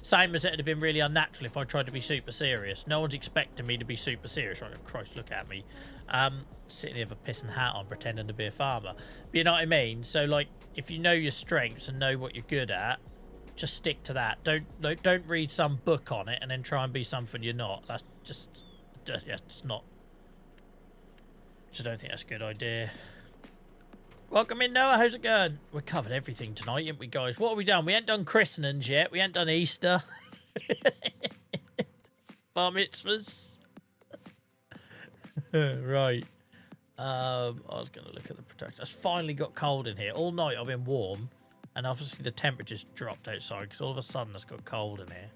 same as it'd have been really unnatural if I tried to be super serious. No one's expecting me to be super serious. Right? Christ, look at me. Sitting here with a pissing hat on, pretending to be a farmer. But you know what I mean? So, like, if you know your strengths and know what you're good at, just stick to that. Don't read some book on it and then try and be something you're not. That's just yeah, it's not. Just don't think that's a good idea. Welcome in, Noah. How's it going? We covered everything tonight, haven't we, guys? What have we done? We ain't done christenings yet. We ain't done Easter. Bar mitzvahs. Right. I was going to look at the protection. It's finally got cold in here. All night I've been warm, and obviously the temperature's dropped outside because all of a sudden it's got cold in here.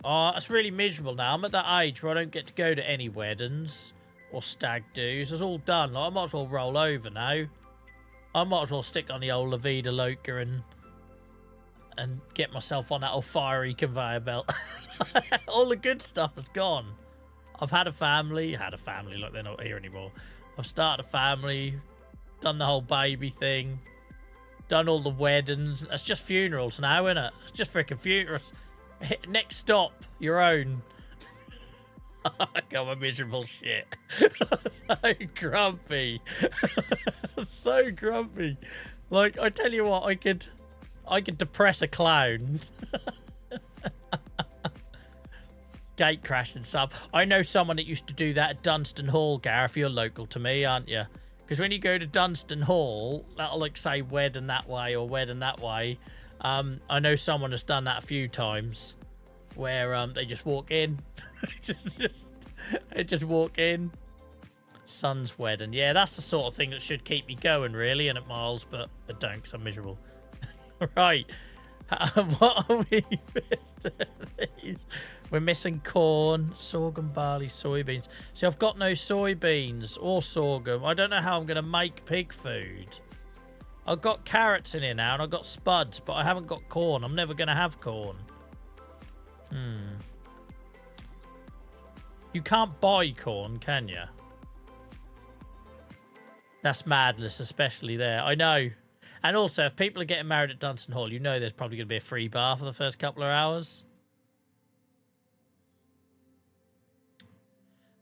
Oh, it's really miserable now. I'm at that age where I don't get to go to any weddings or stag do's. It's all done. Like, I might as well roll over now. I might as well stick on the old La Vida Loca and get myself on that old fiery conveyor belt. All the good stuff is gone. I've had a family, like they're not here anymore. I've started a family, done the whole baby thing, done all the weddings. It's just funerals now, isn't it? It's just freaking funerals. Next stop, your own. I'm a miserable shit. So grumpy. So grumpy. Like, I tell you what, I could depress a clown. Gate crash and stuff. I know someone that used to do that at Dunstan Hall, Gareth. You're local to me, aren't you? Because when you go to Dunstan Hall, that'll like say wedding that way or wedding that way. I know someone has done that a few times where they just walk in. They just walk in. Son's wedding. Yeah, that's the sort of thing that should keep me going, really, and at Miles, but I don't because I'm miserable. Right. What are we missing? We're missing corn, sorghum, barley, soybeans. See, I've got no soybeans or sorghum. I don't know how I'm going to make pig food. I've got carrots in here now, and I've got spuds, but I haven't got corn. I'm never going to have corn. You can't buy corn, can you? That's madness, especially there. I know. And also, if people are getting married at Dunstan Hall, you know there's probably going to be a free bar for the first couple of hours.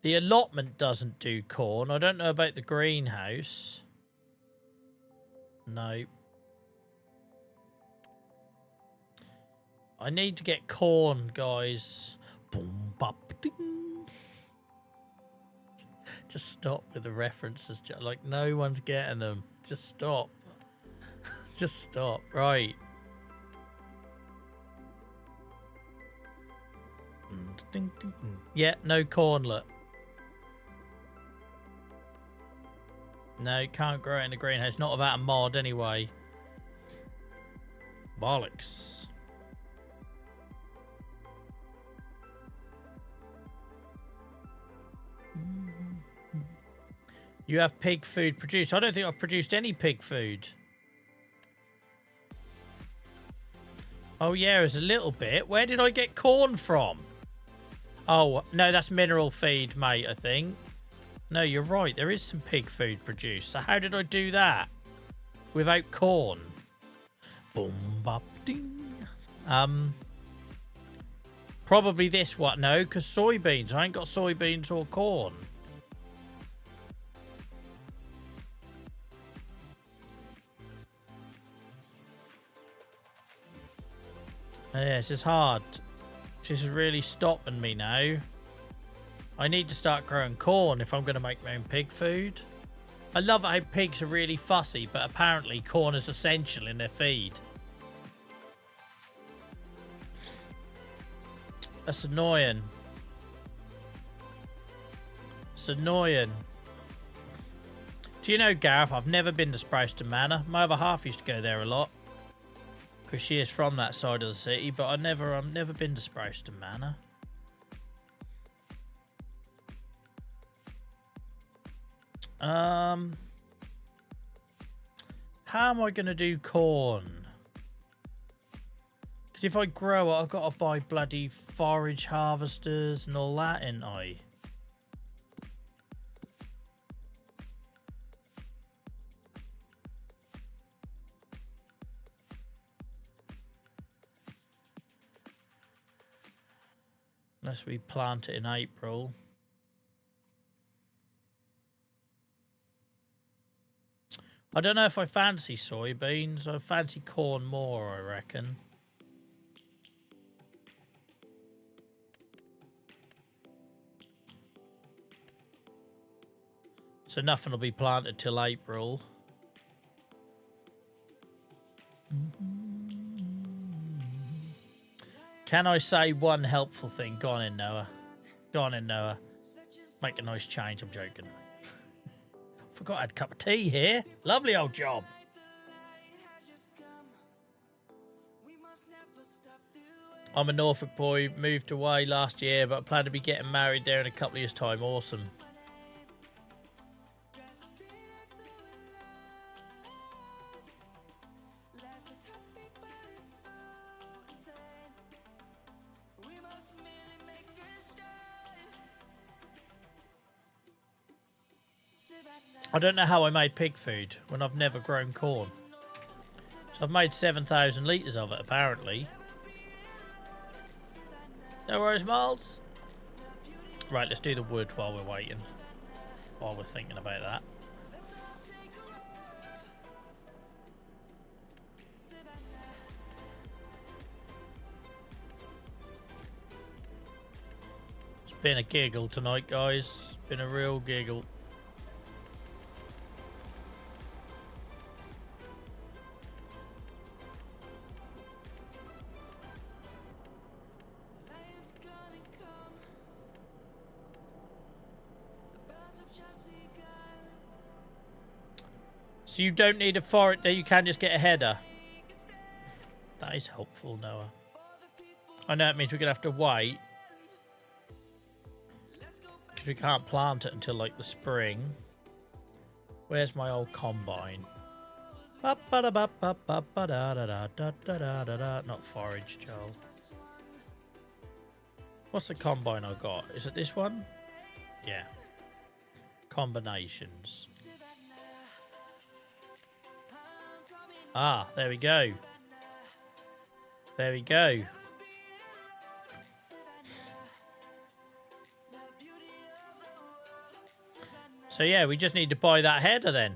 The allotment doesn't do corn. I don't know about the greenhouse. No. I need to get corn, guys. Boom, bop, ding. Just stop with the references. Like, no one's getting them. Just stop. Just stop. Right. Yeah, no corn, look. No, can't grow it in the greenhouse. Not without a mod, anyway. Bollocks. You have pig food produced. I don't think I've produced any pig food. Oh, yeah, there's a little bit. Where did I get corn from? Oh, no, that's mineral feed, mate, I think. No, you're right. There is some pig food produced. So how did I do that? Without corn. Boom, bop, ding. Probably this one. No, because soybeans. I ain't got soybeans or corn. Yeah, this is hard. This is really stopping me now. I need to start growing corn if I'm going to make my own pig food. I love how pigs are really fussy, but apparently corn is essential in their feed. That's annoying. It's annoying. Do you know, Gareth, I've never been to Sprowston Manor. My other half used to go there a lot. Because she is from that side of the city, but I've never been to Sprowston Manor. How am I going to do corn? Because if I grow it, I've got to buy bloody forage harvesters and all that, ain't I? Unless we plant it in April. I don't know if I fancy soybeans. I fancy corn more, I reckon. So nothing will be planted till April. Can I say one helpful thing? Go on in, Noah. Go on in, Noah. Make a nice change. I'm joking. Forgot I had a cup of tea here. Lovely old job. I'm a Norfolk boy. Moved away last year, but I plan to be getting married there in a couple of years' time. Awesome. I don't know how I made pig food when I've never grown corn. So I've made 7,000 litres of it, apparently. No worries, Miles. Right, let's do the wood while we're waiting. While we're thinking about that. It's been a giggle tonight, guys. It's been a real giggle. So you don't need a forest there, you can just get a header. That is helpful, Noah. I know it means we're going to have to wait. Because we can't plant it until like the spring. Where's my old combine? Not forage, Joel. What's the combine I've got? Is it this one? Yeah. Combinations. Ah, there we go. There we go. So yeah, we just need to buy that header then.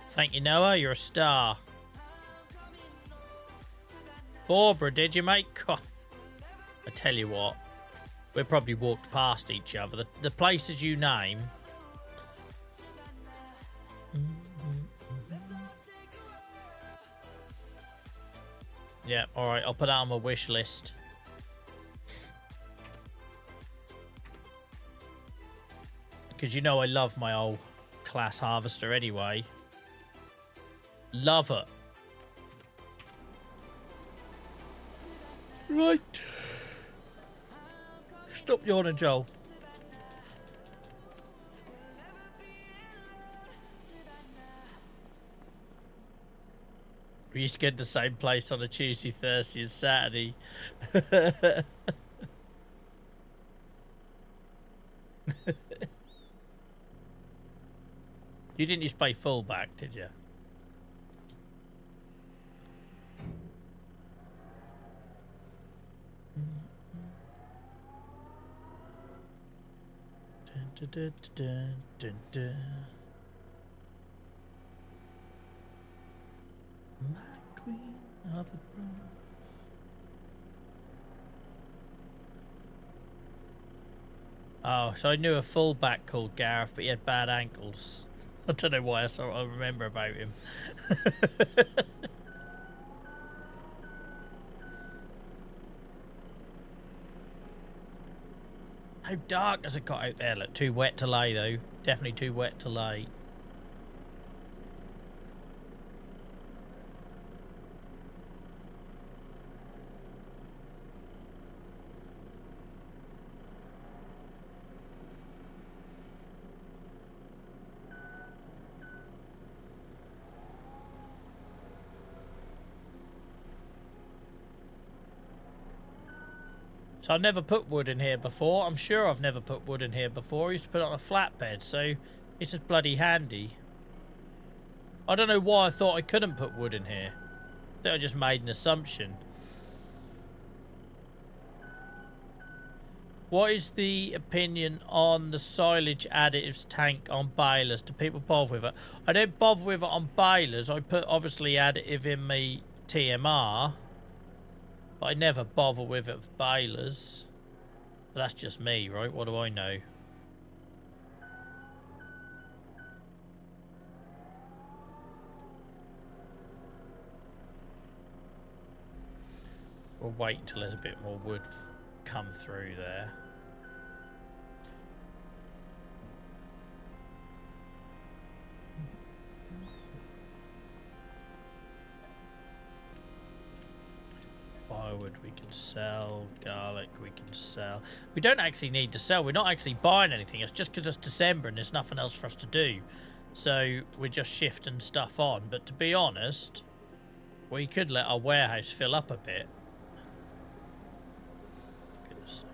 Thank you, Noah. You're a star. Barbara, did you, mate? God. I tell you what. We probably walked past each other. The places you name... Yeah, alright, I'll put that on my wish list. Because you know I love my old class harvester anyway. Love it. Right. Let's Stop yawning, Joel. We used to get the same place on a Tuesday, Thursday and Saturday. You didn't used to play fullback, did you? Dun, dun, dun, dun, dun. My queen of the bronze. Oh, so I knew a fullback called Gareth, but he had bad ankles. I don't know why, that's what I remember about him. How dark has it got out there? Look, too wet to lay though. Definitely too wet to lay. So I've never put wood in here before. I'm sure I've never put wood in here before. I used to put it on a flatbed, so it's just bloody handy. I don't know why I thought I couldn't put wood in here. I think I just made an assumption. What is the opinion on the silage additives tank on balers? Do people bother with it? I don't bother with it on balers. I put obviously additive in my TMR. But I never bother with it with balers. But that's just me, right? What do I know? We'll wait until there's a bit more wood come through there. Firewood we can sell, garlic we can sell. We don't actually need to sell, we're not actually buying anything, it's just because it's December and there's nothing else for us to do. So we're just shifting stuff on, but to be honest, we could let our warehouse fill up a bit. For goodness sake.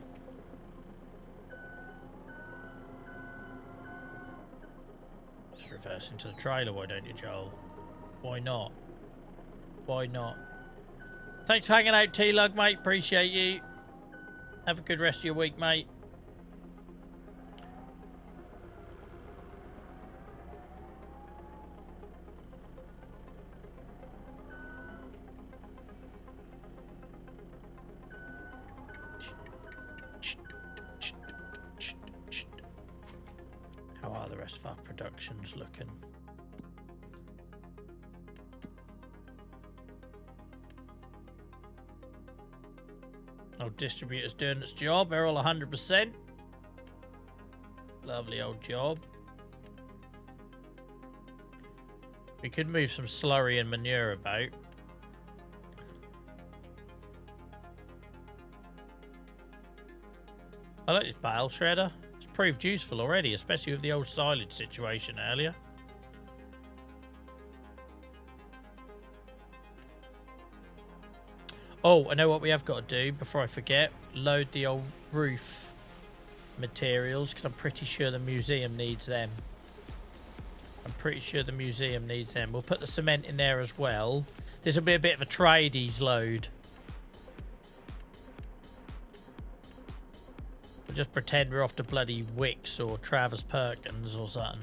Just reverse into the trailer, why don't you, Joel? Why not? Why not? Thanks for hanging out, T-Lug, mate. Appreciate you. Have a good rest of your week, mate. How are the rest of our productions looking? Old distributor's doing its job. They're all 100%. Lovely old job. We could move some slurry and manure about. I like this bale shredder. It's proved useful already, especially with the old silage situation earlier. Oh, I know what we have got to do before I forget. Load the old roof materials, because I'm pretty sure the museum needs them. I'm pretty sure the museum needs them. We'll put the cement in there as well. This will be a bit of a tradies load. We'll just pretend we're off to bloody Wicks or Travers Perkins or something.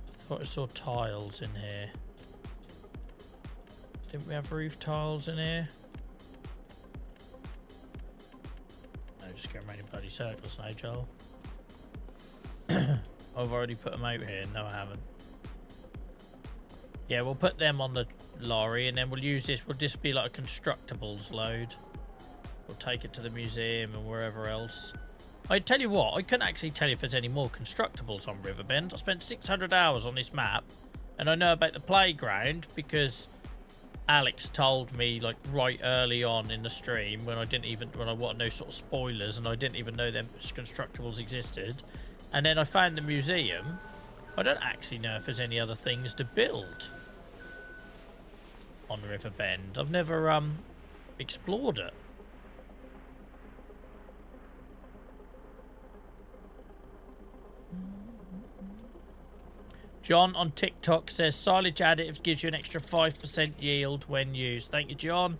I thought I saw tiles in here. Didn't we have roof tiles in here? No, just going around in bloody circles now, Joel. I've already put them out here. No, I haven't. Yeah, we'll put them on the lorry and then we'll use this. Will just be like a constructibles load. We'll take it to the museum and wherever else. I tell you what, I couldn't actually tell you if there's any more constructibles on Riverbend. I spent 600 hours on this map and I know about the playground because Alex told me like right early on in the stream when I wanted no sort of spoilers and I didn't even know them constructibles existed. And then I found the museum. I don't actually know if there's any other things to build on Riverbend. I've never explored it. John on TikTok says silage additives gives you an extra 5% yield when used. Thank you, John.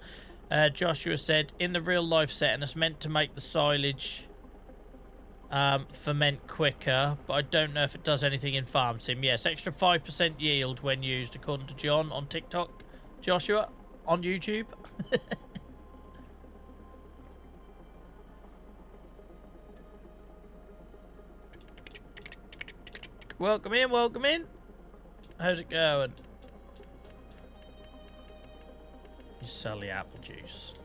Joshua said in the real life setting it's meant to make the silage ferment quicker, but I don't know if it does anything in farm sim. Yes, extra 5% yield when used according to John on TikTok. Joshua on YouTube. Welcome in, welcome in. How's it going? You sell the apple juice.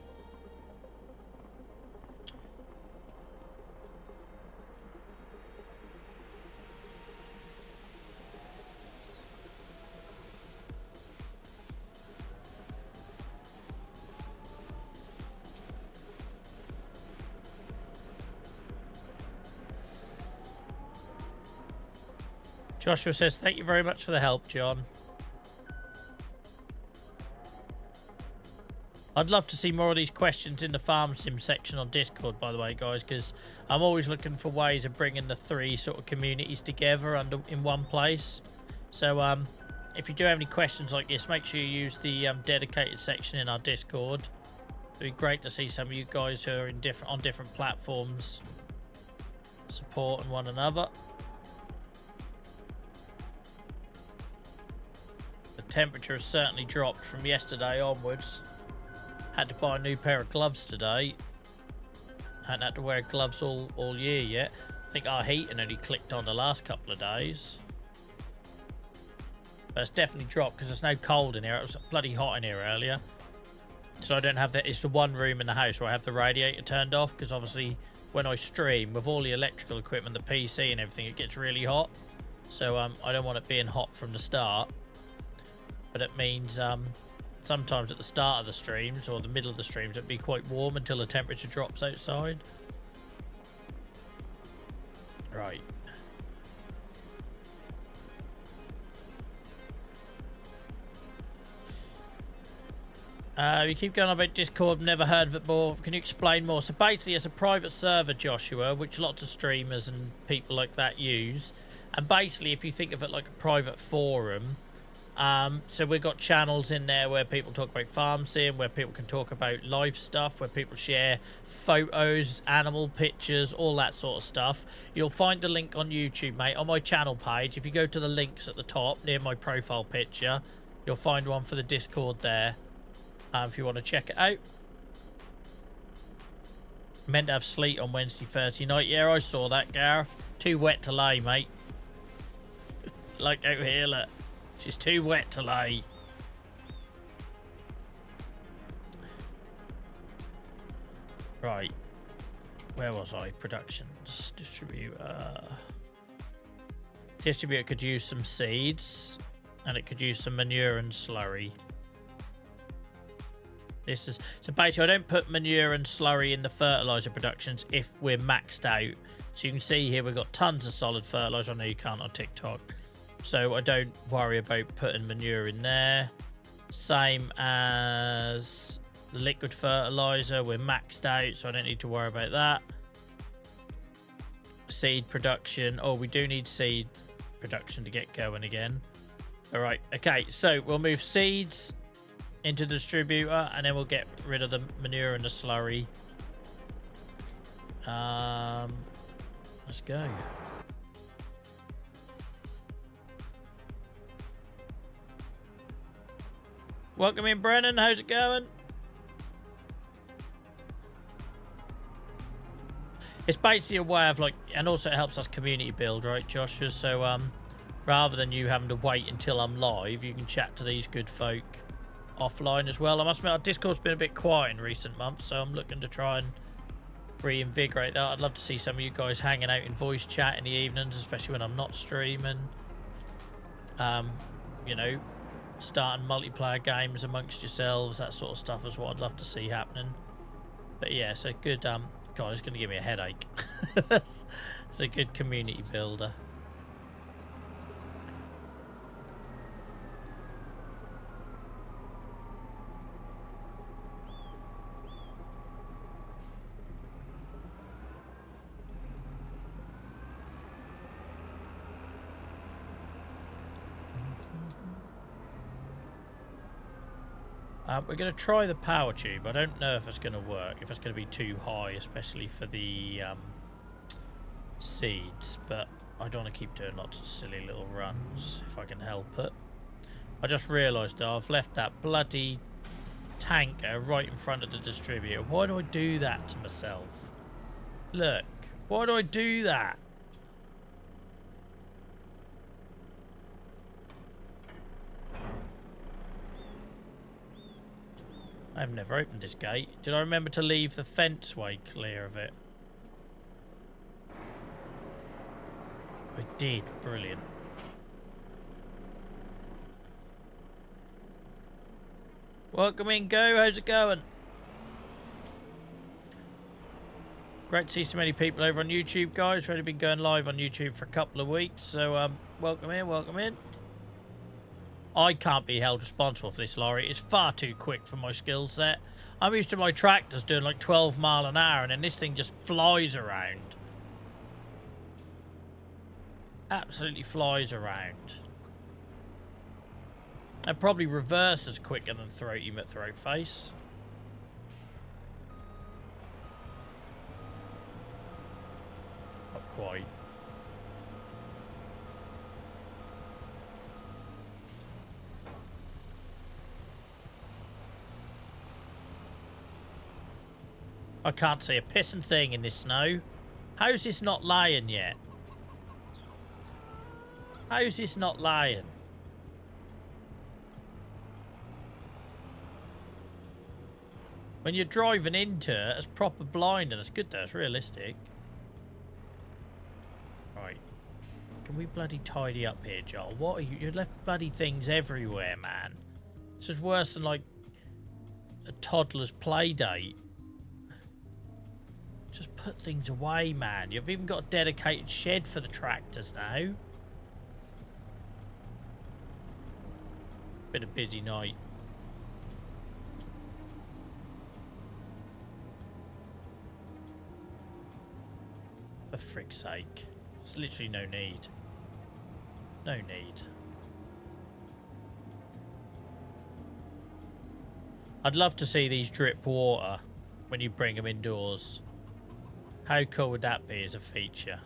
Joshua says, thank you very much for the help, John. I'd love to see more of these questions in the farm sim section on Discord, by the way, guys, because I'm always looking for ways of bringing the three sort of communities together in one place. So if you do have any questions like this, make sure you use the dedicated section in our Discord. It'd be great to see some of you guys who are on different platforms supporting one another. The temperature has certainly dropped from yesterday onwards. Had to buy a new pair of gloves today. Hadn't had to wear gloves all year yet. I think our heating only clicked on the last couple of days. But it's definitely dropped because there's no cold in here. It was bloody hot in here earlier. So I don't have that. It's the one room in the house where I have the radiator turned off, because obviously when I stream with all the electrical equipment, the PC and everything, it gets really hot. So I don't want it being hot from the start. But it means sometimes at the start of the streams or the middle of the streams it'd be quite warm until the temperature drops outside. Right. You keep going on about Discord, never heard of it more. Can you explain more? So basically it's a private server, Joshua, which lots of streamers and people like that use. And basically if you think of it like a private forum, so we've got channels in there where people talk about farm sim, where people can talk about life stuff, where people share photos, animal pictures, all that sort of stuff. You'll find the link on YouTube, mate, on my channel page. If you go to the links at the top near my profile picture, you'll find one for the Discord there, if you want to check it out. Meant to have sleet on Wednesday, Thursday night. Yeah, I saw that, Gareth. Too wet to lay, mate. Like out here, look. She's too wet to lay. Right. Where was I? Productions. Distributor. Distributor could use some seeds. And it could use some manure and slurry. This is... So basically I don't put manure and slurry in the fertilizer productions if we're maxed out. So you can see here we've got tons of solid fertilizer. I know you can't on TikTok. So I don't worry about putting manure in there. Same as the liquid fertilizer. We're maxed out, so I don't need to worry about that. Seed production. Oh, we do need seed production to get going again. All right. Okay, so we'll move seeds into the distributor, and then we'll get rid of the manure and the slurry. Let's go. Welcome in, Brennan. How's it going? It's basically a way of like, and also it helps us community build, right, Joshua? So rather than you having to wait until I'm live, you can chat to these good folk offline as well. I must admit, our Discord's been a bit quiet in recent months, so I'm looking to try and reinvigorate that. I'd love to see some of you guys hanging out in voice chat in the evenings, especially when I'm not streaming. You know, starting multiplayer games amongst yourselves, that sort of stuff is what I'd love to see happening. But yeah, it's a good, God, it's going to give me a headache. It's a good community builder. We're going to try the power tube. I don't know if it's going to work, if it's going to be too high, especially for the seeds, but I don't want to keep doing lots of silly little runs if I can help it. I just realised though, I've left that bloody tanker right in front of the distributor. Why do I do that to myself? Look, why do I do that? I've never opened this gate. Did I remember to leave the fence way clear of it? I did. Brilliant. Welcome in, Go. How's it going? Great to see so many people over on YouTube, guys. We've only been going live on YouTube for a couple of weeks, so welcome in, welcome in. I can't be held responsible for this lorry. It's far too quick for my skill set. I'm used to my tractors doing like 12 mile an hour, and then this thing just flies around. Absolutely flies around. And probably reverses quicker than Throaty McThroatface. Not quite. I can't see a pissing thing in this snow. How's this not lying yet? How's this not lying? When you're driving into it, it's proper blind, and it's good though, it's realistic. Right. Can we bloody tidy up here, Joel? What are you? You left bloody things everywhere, man. This is worse than like a toddler's play date. Just put things away, man. You've even got a dedicated shed for the tractors now. Been a busy night. For frick's sake. There's literally no need. No need. I'd love to see these drip water when you bring them indoors. How cool would that be as a feature?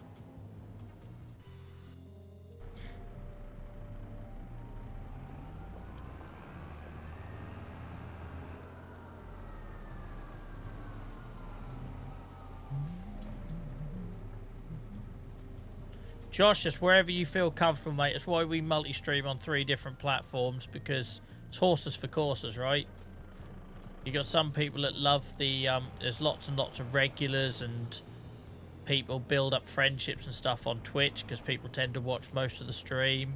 Josh, just wherever you feel comfortable, mate. That's why we multi-stream on 3 different platforms, because it's horses for courses, right? You got some people that love the there's lots and lots of regulars, and people build up friendships and stuff on Twitch because people tend to watch most of the stream.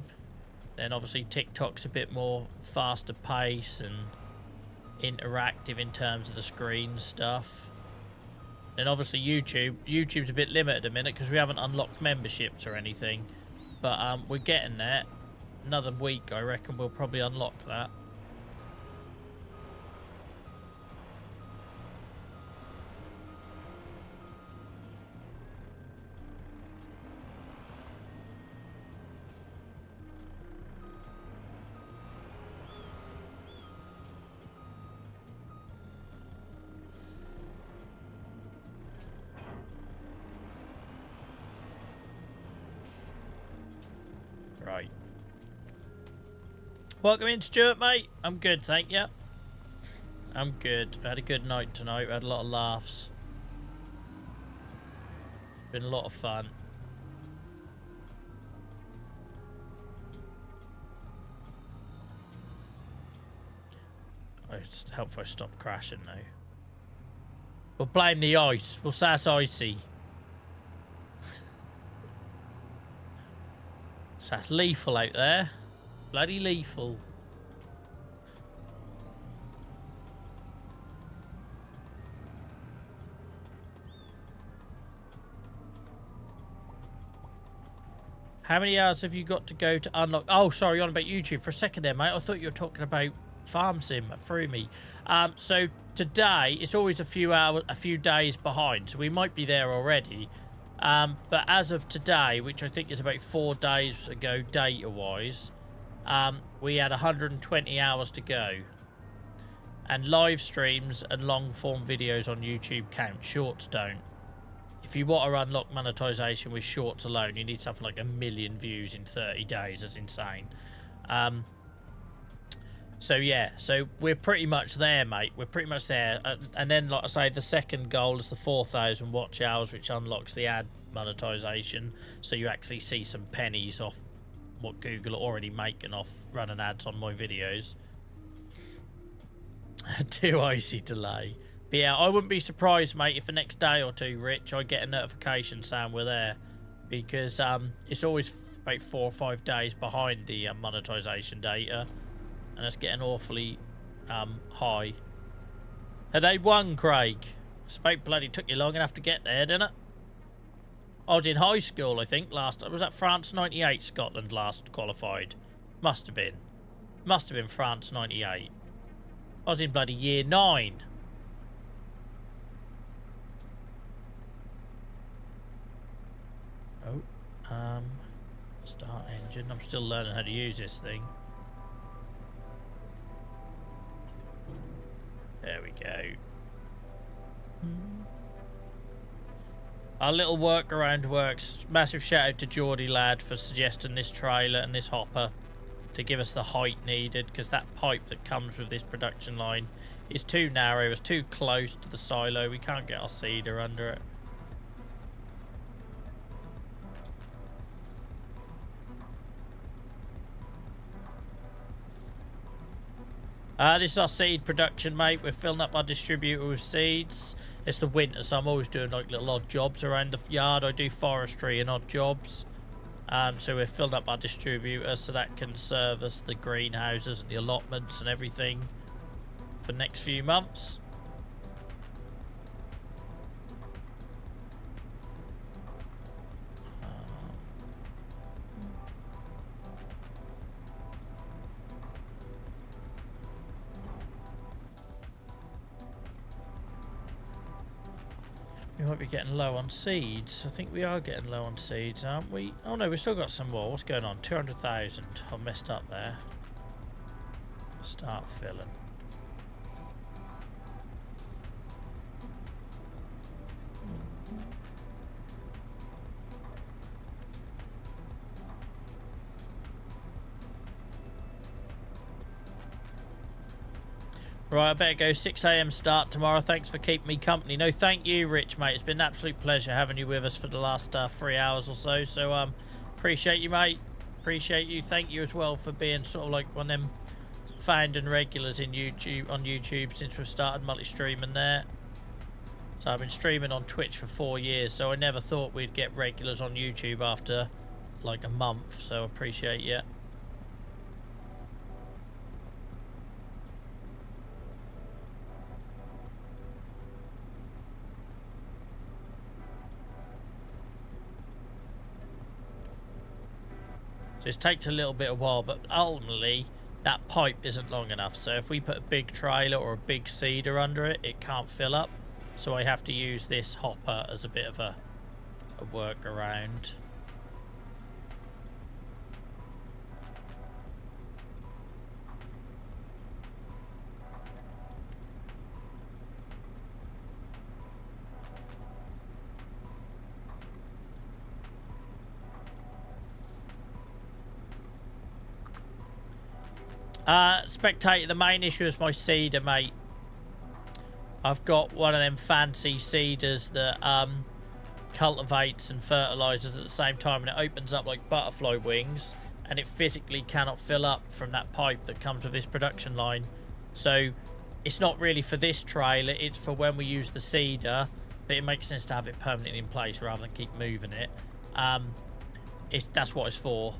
Then obviously TikTok's a bit more faster pace and interactive in terms of the screen stuff. Then obviously YouTube's a bit limited a minute because we haven't unlocked memberships or anything, but we're getting there. Another week I reckon we'll probably unlock that. Right. Welcome in, Stuart, mate. I'm good, thank you. I'm good. I had a good night tonight. We had a lot of laughs. Been a lot of fun. Oh, it's helpful I stop crashing now. We'll blame the ice. We'll say it's icy. So that's lethal out there. Bloody lethal. How many hours have you got to go to unlock? Oh, sorry, on about YouTube for a second there, mate. I thought you were talking about Farm Sim through me. So today it's always a few days behind, so we might be there already. But as of today, which I think is about 4 days ago data-wise, we had 120 hours to go. And live streams and long-form videos on YouTube count. Shorts don't. If you want to unlock monetization with shorts alone, you need something like 1 million views in 30 days. That's insane. So yeah, so we're pretty much there, mate. We're pretty much there. And then, like I say, the second goal is the 4,000 watch hours, which unlocks the ad monetization. So you actually see some pennies off what Google are already making off running ads on my videos. Too icy delay. But yeah, I wouldn't be surprised, mate, if the next day or two, Rich, I get a notification saying we're there. Because it's always about 4 or 5 days behind the monetization data. And it's getting awfully high. Had they won, Craig? It's about bloody took you long enough to get there, didn't it? I was in high school, I think, last... Was that France 98 Scotland last qualified? Must have been. Must have been France 98. I was in bloody year 9. Oh, start engine. I'm still learning how to use this thing. There we go. Our little workaround works. Massive shout out to Geordie lad for suggesting this trailer and this hopper to give us the height needed, because that pipe that comes with this production line is too narrow. It's too close to the silo. We can't get our seeder under it. This is our seed production, mate. We're filling up our distributor with seeds. It's the winter, so I'm always doing like little odd jobs around the yard. I do forestry and odd jobs. So we're filling up our distributor so that can service the greenhouses and the allotments and everything for the next few months. We might be getting low on seeds. I think we are getting low on seeds, aren't we? Oh no, we've still got some more. What's going on? 200,000. I messed up there. Start filling. Right, I better go. 6 AM start tomorrow. Thanks for keeping me company. No, thank you, Rich, mate. It's been an absolute pleasure having you with us for the last 3 hours or so. So, appreciate you, mate. Appreciate you. Thank you as well for being sort of like one of them founding regulars in YouTube on YouTube since we've started multi-streaming there. So I've been streaming on Twitch for 4 years, so I never thought we'd get regulars on YouTube after like a month. So appreciate you. This takes a little bit of while, but ultimately that pipe isn't long enough. So if we put a big trailer or a big seeder under it, it can't fill up. So I have to use this hopper as a bit of a workaround. Spectator, the main issue is my seeder, mate. I've got one of them fancy seeders that cultivates and fertilizes at the same time, and it opens up like butterfly wings, and it physically cannot fill up from that pipe that comes with this production line. So it's not really for this trailer, it's for when we use the seeder, but it makes sense to have it permanently in place rather than keep moving it. That's what it's for.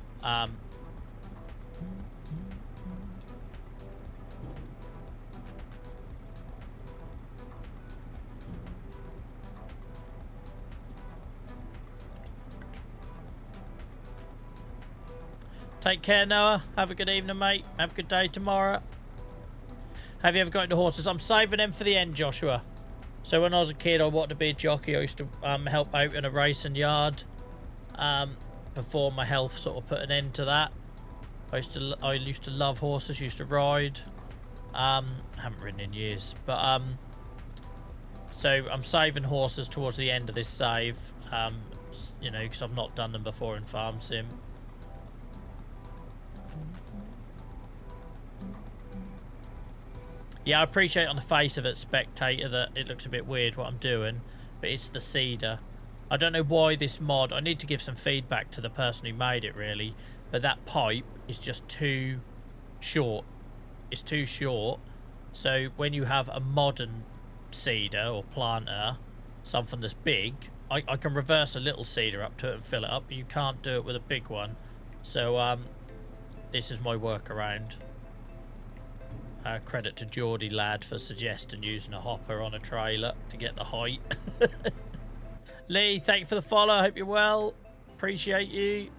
Take care, Noah. Have a good evening, mate. Have a good day tomorrow. Have you ever got into horses? I'm saving them for the end, Joshua. So when I was a kid, I wanted to be a jockey. I used to help out in a racing yard before my health sort of put an end to that. I used to love horses, used to ride. Haven't ridden in years, but so I'm saving horses towards the end of this save, you know, because I've not done them before in Farm Sim. Yeah, I appreciate on the face of it, spectator, that it looks a bit weird what I'm doing, but it's the cedar. I don't know why this mod, I need to give some feedback to the person who made it really, but that pipe is just too short. It's too short, so when you have a modern cedar or planter, something that's big, I can reverse a little cedar up to it and fill it up, but you can't do it with a big one. So this is my workaround. Credit to Geordie lad for suggesting using a hopper on a trailer to get the height. Lee, thank you for the follow. I hope you're well. Appreciate you.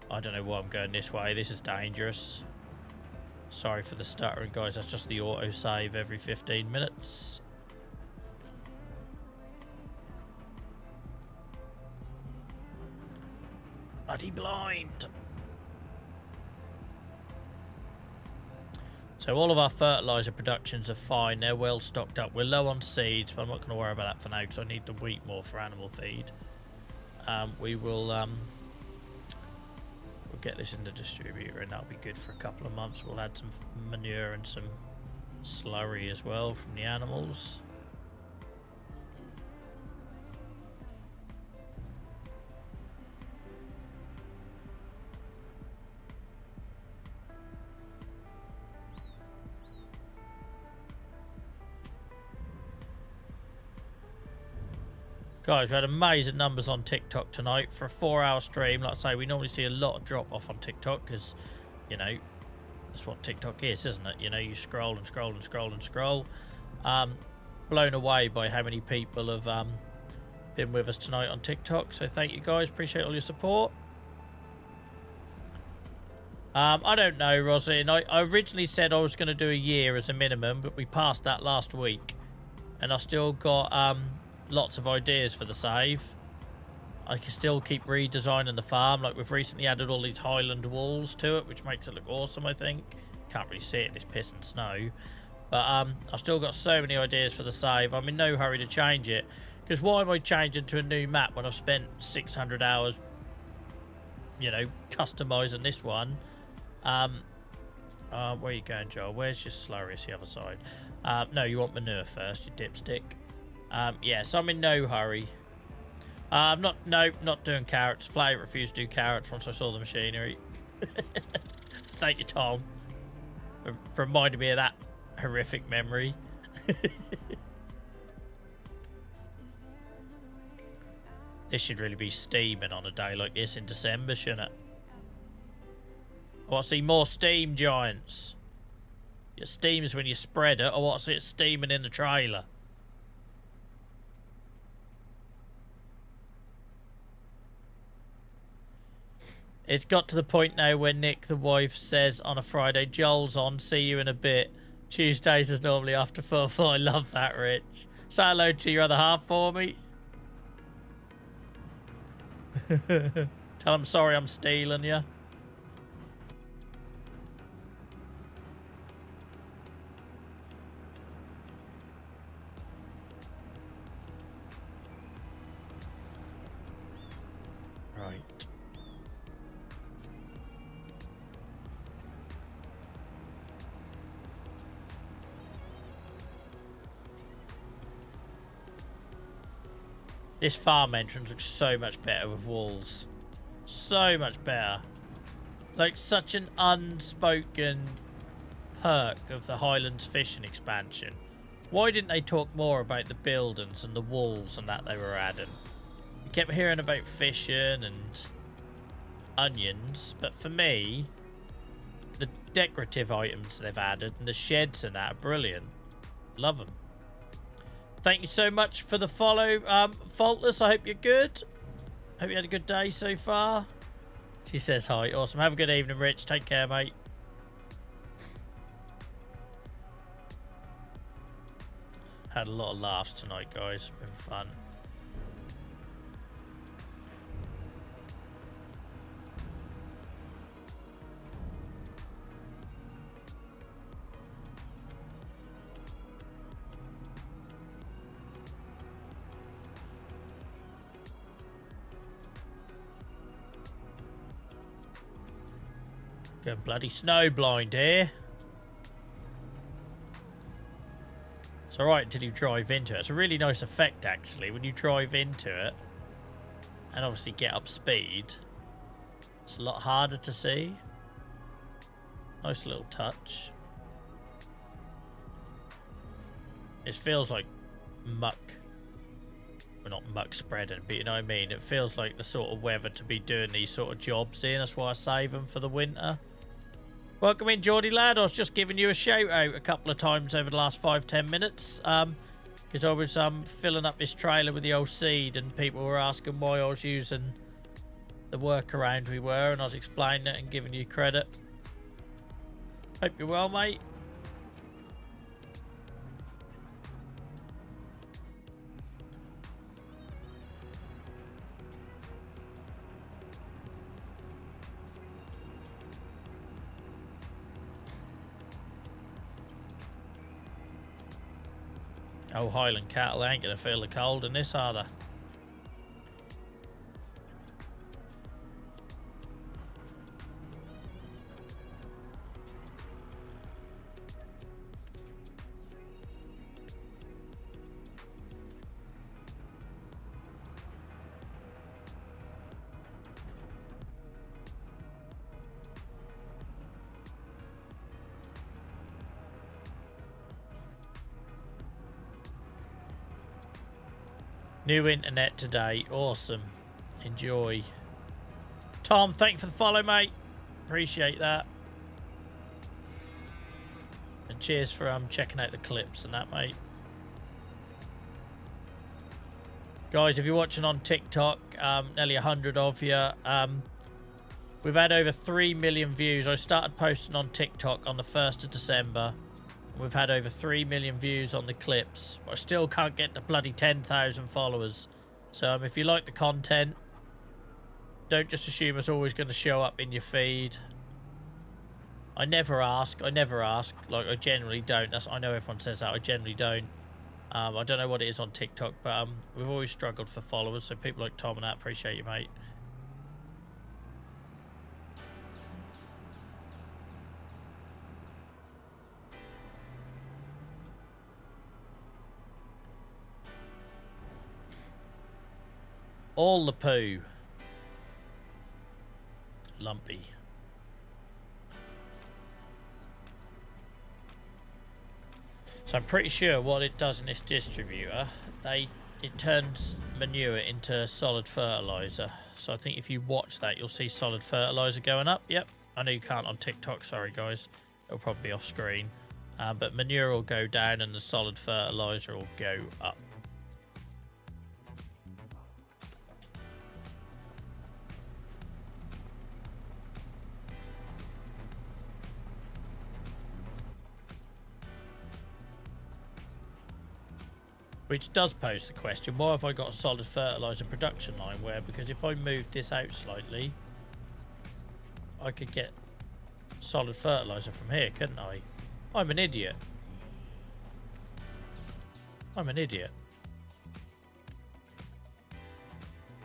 I don't know why I'm going this way. This is dangerous. Sorry for the stuttering, guys. That's just the auto save every 15 minutes. Bloody blind. So all of our fertiliser productions are fine. They're well stocked up. We're low on seeds, but I'm not going to worry about that for now because I need the wheat more for animal feed. We will we'll get this in the distributor and that'll be good for a couple of months. We'll add some manure and some slurry as well from the animals. Guys, we had amazing numbers on TikTok tonight for a 4-hour stream. Like I say, we normally see a lot of drop off on TikTok because, you know, that's what TikTok is, isn't it? You know, you scroll and scroll and scroll and scroll. Blown away by how many people have been with us tonight on TikTok. So thank you guys. Appreciate all your support. I don't know, Rosalind. I originally said I was going to do a year as a minimum, but we passed that last week. And I still got lots of ideas for the save. I can still keep redesigning the farm. Like we've recently added all these Highland walls to it, which makes it look awesome, I think. Can't really see it in this piss and snow. But I've still got so many ideas for the save. I'm in no hurry to change it. Because why am I changing to a new map when I've spent 600 hours, you know, customising this one? Where are you going, Joel? Where's your slurry? It's the other side. No, you want manure first, you dipstick. Yeah, so I'm in no hurry. Not doing carrots. Flat refused to do carrots once I saw the machinery. Thank you, Tom, for reminding me of that horrific memory. This should really be steaming on a day like this in December, shouldn't it? I want to see more steam, giants. Your steam is when you spread it. I want to see it steaming in the trailer. It's got to the point now where Nick, the wife, says on a Friday, Joel's on, see you in a bit. Tuesdays is normally after 4. I love that, Rich. Say hello to your other half for me. Tell him sorry I'm stealing you. Right. This farm entrance looks so much better with walls. So much better. Like such an unspoken perk of the Highlands fishing expansion. Why didn't they talk more about the buildings and the walls and that they were adding? You kept hearing about fishing and onions, but for me, the decorative items they've added and the sheds and that are brilliant. Love them. Thank you so much for the follow, Faultless. I hope you're good. Hope you had a good day so far. She says hi. Awesome. Have a good evening, Rich. Take care, mate. Had a lot of laughs tonight, guys. Been fun. Going bloody snowblind here. It's alright until you drive into it. It's a really nice effect, actually, when you drive into it and obviously get up speed. It's a lot harder to see. Nice little touch. It feels like muck. Well, not muck spreading, but you know what I mean? It feels like the sort of weather to be doing these sort of jobs in. That's why I save them for the winter. Welcome in, Geordie lad. I was just giving you a shout out a couple of times over the last 5-10 minutes. Because I was filling up this trailer with the old seed and people were asking why I was using the workaround we were, and I was explaining it and giving you credit. Hope you're well, mate. Oh, Highland cattle ain't gonna feel the cold in this, are they? New internet today. Awesome. Enjoy. Tom, thank you for the follow, mate. Appreciate that. And cheers for checking out the clips and that, mate. Guys, if you're watching on TikTok, nearly 100 of you. We've had over 3 million views. I started posting on TikTok on the 1st of December. We've had over 3 million views on the clips, but I still can't get to bloody 10,000 followers. So if you like the content, don't just assume it's always going to show up in your feed. I never ask. Like, I generally don't. I know everyone says that. I generally don't. I don't know what it is on TikTok, but we've always struggled for followers. So people like Tom and that, appreciate you, mate. All the poo. Lumpy. So I'm pretty sure what it does in this distributor, it turns manure into solid fertilizer. So I think if you watch that, you'll see solid fertilizer going up. Yep, I know you can't on TikTok, sorry guys. It'll probably be off screen. But manure will go down and the solid fertilizer will go up. Which does pose the question, why have I got a solid fertiliser production line where, because if I move this out slightly, I could get solid fertiliser from here, couldn't I? I'm an idiot. I'm an idiot.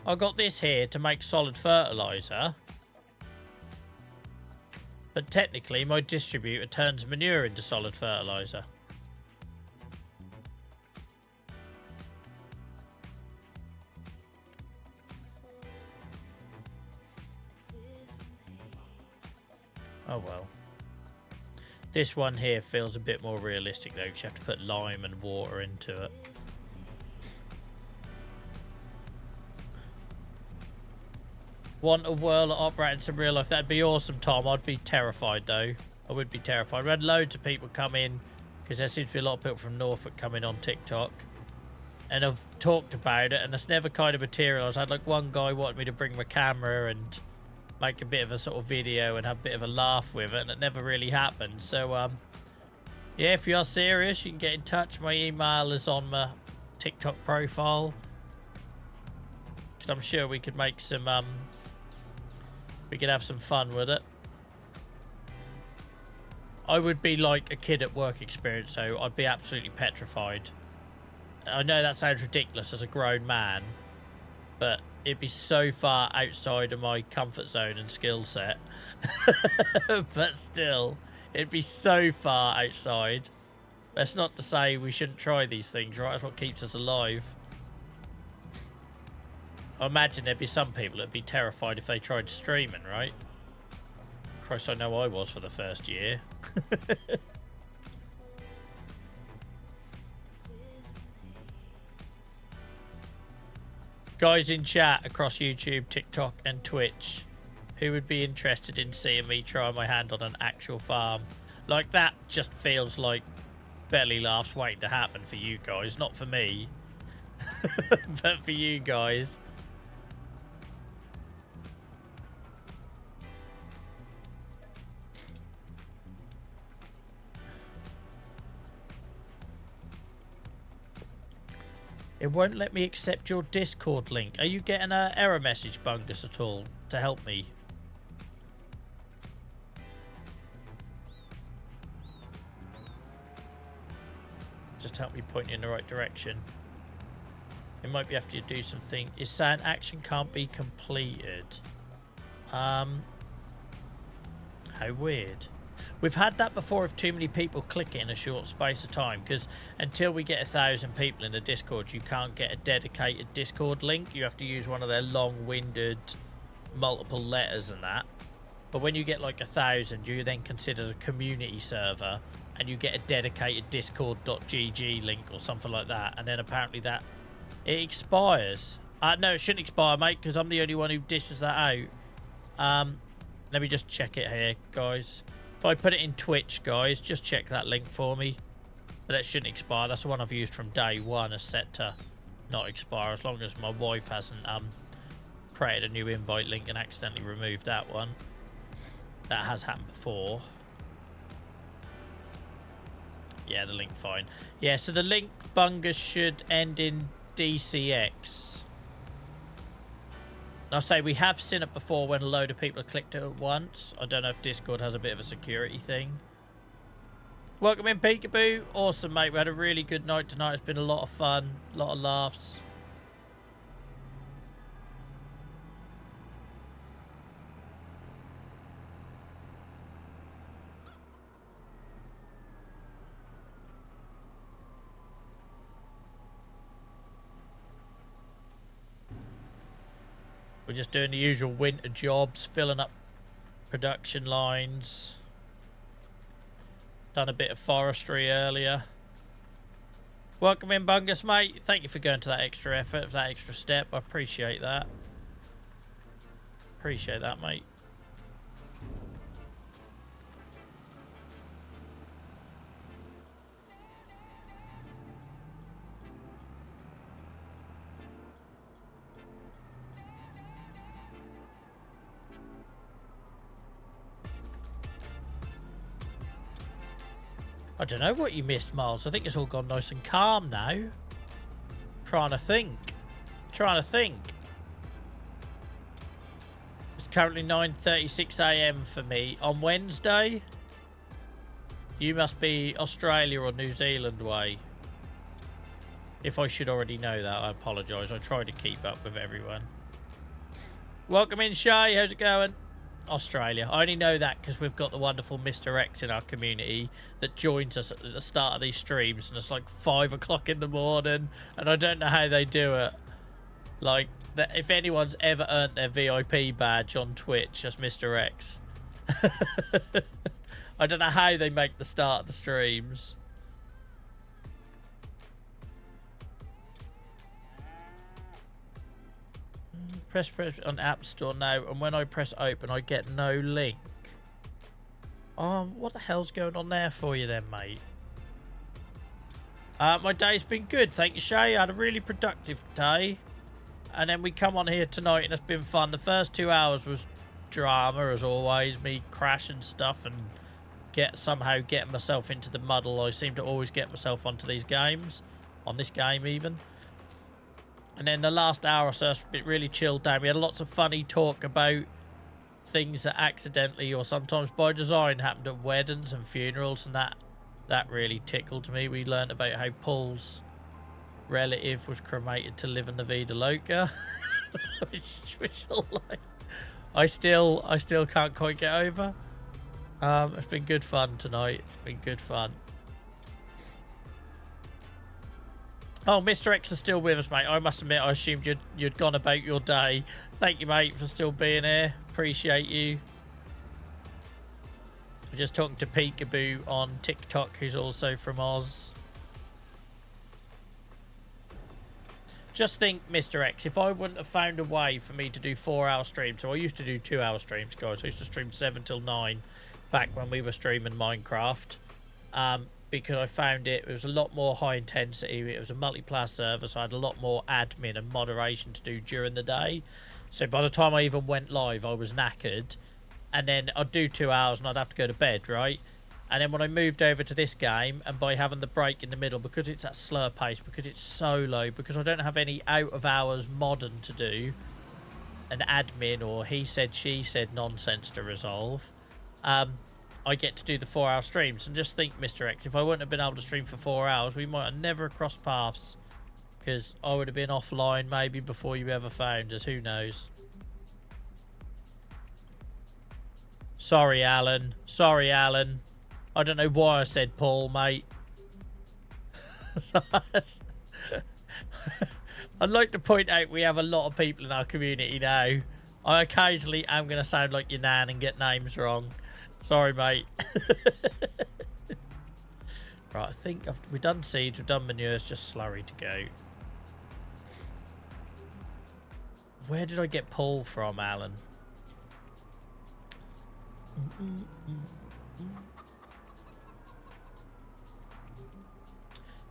I got this here to make solid fertiliser, but technically my distributor turns manure into solid fertiliser. Oh well. This one here feels a bit more realistic though, because you have to put lime and water into it. Want a whirl at operating some real life? That'd be awesome, Tom. I'd be terrified though. I would be terrified. We had loads of people come in, because there seems to be a lot of people from Norfolk coming on TikTok. And I've talked about it and it's never kind of materialised. I had like one guy wanted me to bring my camera and make a bit of a sort of video and have a bit of a laugh with it, and it never really happened. So yeah, if you are serious, you can get in touch. My email is on my TikTok profile, because I'm sure we could make some we could have some fun with it. I would be like a kid at work experience, so I'd be absolutely petrified. I know that sounds ridiculous as a grown man, but it'd be so far outside of my comfort zone and skill set. But still, it'd be so far outside. That's not to say we shouldn't try these things, right? That's what keeps us alive. I imagine there'd be some people that'd be terrified if they tried streaming, right? Christ, I know I was for the first year. Guys in chat across YouTube, TikTok and Twitch, who would be interested in seeing me try my hand on an actual farm? Like, that just feels like belly laughs waiting to happen for you guys, not for me. But for you guys. It won't let me accept your Discord link. Are you getting an error message, Bungus, at all to help me? Just help me point you in the right direction. It might be after you do something. Is saying action can't be completed. How weird. We've had that before if too many people click it in a short space of time, because until we get 1,000 people in the Discord, you can't get a dedicated Discord link. You have to use one of their long-winded multiple letters and that. But when you get like 1,000, you then consider the community server, and you get a dedicated discord.gg link or something like that, and then apparently that it expires. No, it shouldn't expire, mate, because I'm the only one who dishes that out. Let me just check it here, guys. If I put it in Twitch, guys, just check that link for me. But that shouldn't expire. That's the one I've used from day one, as set to not expire, as long as my wife hasn't created a new invite link and accidentally removed that one. That has happened before. Yeah, the link fine. Yeah, so the link, Bungus, should end in DCX. I'll say we have seen it before when a load of people have clicked it at once. I don't know if Discord has a bit of a security thing. Welcome in, Peekaboo. Awesome, mate. We had a really good night tonight. It's been a lot of fun, a lot of laughs. We're just doing the usual winter jobs, filling up production lines. Done a bit of forestry earlier. Welcome in, Bungus, mate. Thank you for going to that extra effort, that extra step. I appreciate that. Appreciate that, mate. I don't know what you missed, Miles. I think it's all gone nice and calm now. Trying to think. It's currently 9:36 AM for me on Wednesday. You must be Australia or New Zealand way. If I should already know that, I apologise. I try to keep up with everyone. Welcome in, Shay. How's it going? Australia. I only know that because we've got the wonderful Mr. X in our community that joins us at the start of these streams, and it's like 5 o'clock in the morning, and I don't know how they do it. Like, if anyone's ever earned their VIP badge on Twitch, that's Mr. X. I don't know how they make the start of the streams. Press on App Store now, and when I press open, I get no link. What the hell's going on there for you then, mate? My day's been good, thank you, Shay. I had a really productive day. And then we come on here tonight, and it's been fun. The first 2 hours was drama as always, me crashing stuff and somehow getting myself into the muddle. I seem to always get myself onto these games, on this game even. And then the last hour or so, it really chilled down. We had lots of funny talk about things that accidentally or sometimes by design happened at weddings and funerals, and that really tickled me. We learned about how Paul's relative was cremated to live in the Vida Loca, which like, I still can't quite get over. It's been good fun tonight. It's been good fun. Oh, Mr. X is still with us, mate. I must admit, I assumed you'd gone about your day. Thank you, mate, for still being here. Appreciate you. We're just talking to Peekaboo on TikTok, who's also from Oz. Just think, Mr. X, if I wouldn't have found a way for me to do 4-hour streams, so I used to do 2-hour streams, guys. I used to stream 7 till 9 back when we were streaming Minecraft. Because I found it was a lot more high intensity. It was a multiplayer server, so I had a lot more admin and moderation to do during the day. So by the time I even went live, I was knackered. And then I'd do 2 hours and I'd have to go to bed, right? And then when I moved over to this game, and by having the break in the middle, because it's at slower pace, because it's solo, because I don't have any out of hours modern to do, an admin or he said, she said nonsense to resolve, I get to do the 4-hour streams. And just think, Mr. X, if I wouldn't have been able to stream for 4 hours, we might have never crossed paths, because I would have been offline maybe before you ever found us. Who knows? Sorry, Alan. Sorry, Alan. I don't know why I said Paul, mate. I'd like to point out we have a lot of people in our community now. I occasionally am going to sound like your nan and get names wrong. Sorry, mate. Right, I think we've done seeds, we've done manures, just slurry to go. Where did I get Paul from, Alan?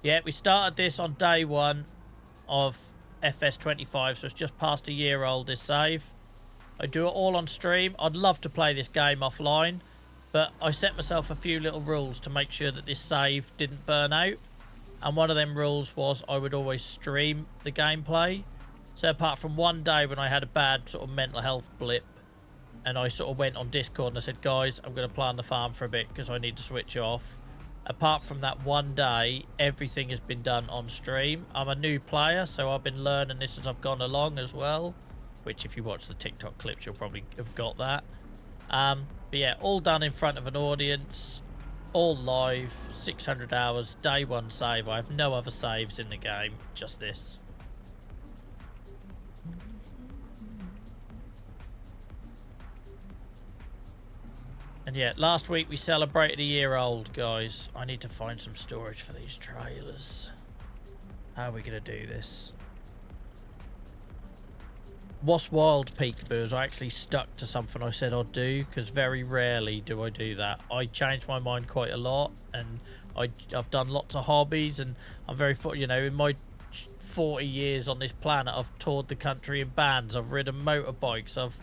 Yeah, we started this on day 1 of FS25, so it's just past a year old, this save. I do it all on stream. I'd love to play this game offline, but I set myself a few little rules to make sure that this save didn't burn out. And one of them rules was I would always stream the gameplay. So apart from one day when I had a bad sort of mental health blip, and I sort of went on Discord and I said, guys, I'm going to play on the farm for a bit because I need to switch off. Apart from that one day, everything has been done on stream. I'm a new player, so I've been learning this as I've gone along as well. Which, if you watch the TikTok clips, you'll probably have got that. But yeah, all done in front of an audience. All live, 600 hours, day 1 save. I have no other saves in the game, just this. And yeah, last week we celebrated a year old, guys. I need to find some storage for these trailers. How are we going to do this? What's wild, Peekaboo, is I actually stuck to something I said I'd do, because very rarely do I do that. I change my mind quite a lot, and I've done lots of hobbies, and I'm very, you know, in my 40 years on this planet, I've toured the country in bands, I've ridden motorbikes, I've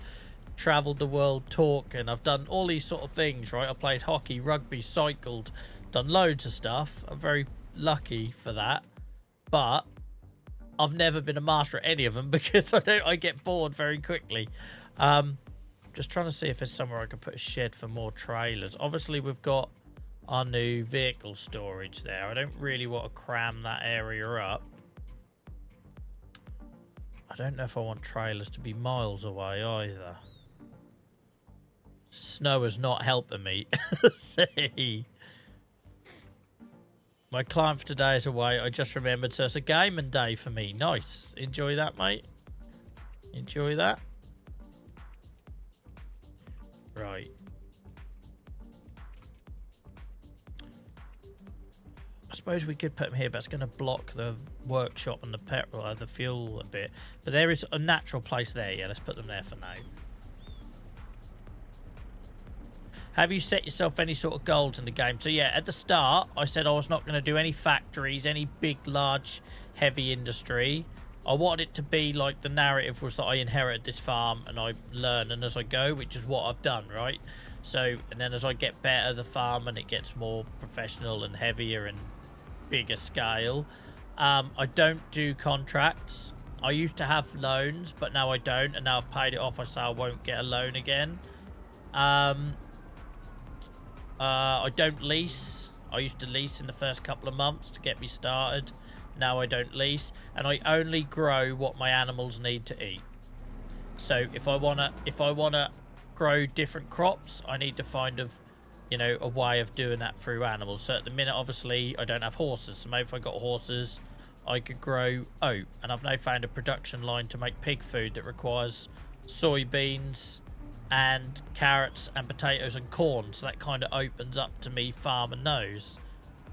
travelled the world talking, I've done all these sort of things, right? I played hockey, rugby, cycled, done loads of stuff. I'm very lucky for that, but I've never been a master at any of them because I get bored very quickly. Just trying to see if there's somewhere I can put a shed for more trailers. Obviously we've got our new vehicle storage there. I don't really want to cram that area up. I don't know if I want trailers to be miles away either. Snow is not helping me. See, my client for today is away. I just remembered, so it's a gaming day for me. Nice. Enjoy that, mate. Enjoy that. Right. I suppose we could put them here, but it's going to block the workshop and the petrol, the fuel a bit. But there is a natural place there. Yeah, let's put them there for now. Have you set yourself any sort of goals in the game? So yeah, at the start, I said I was not going to do any factories, any big, large, heavy industry. I wanted it to be like the narrative was that I inherited this farm and I learn and as I go, which is what I've done, right? So, and then as I get better, the farm, and it gets more professional and heavier and bigger scale. I don't do contracts. I used to have loans, but now I don't, and now I've paid it off. I say I won't get a loan again. I don't lease. I used to lease in the first couple of months to get me started. Now I don't lease, and I only grow what my animals need to eat. So if I wanna grow different crops, I need to find a way of doing that through animals. So at the minute, obviously, I don't have horses. So maybe if I got horses, I could grow oat. And I've now found a production line to make pig food that requires soybeans and carrots and potatoes and corn. So that kind of opens up to me farming those.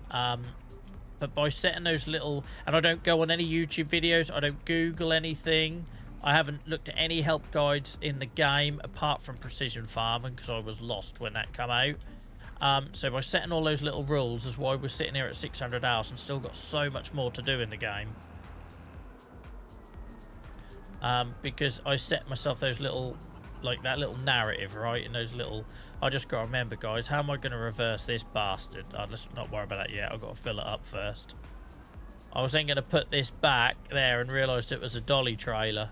But by setting those little... And I don't go on any YouTube videos. I don't Google anything. I haven't looked at any help guides in the game apart from precision farming because I was lost when that came out. So by setting all those little rules is why we're sitting here at 600 hours and still got so much more to do in the game. Because I set myself those little, like that little narrative, right? And those little... I just got to remember, guys, how am I going to reverse this bastard? Let's not worry about that yet. I've got to fill it up first. I was then going to put this back there and realised it was a dolly trailer.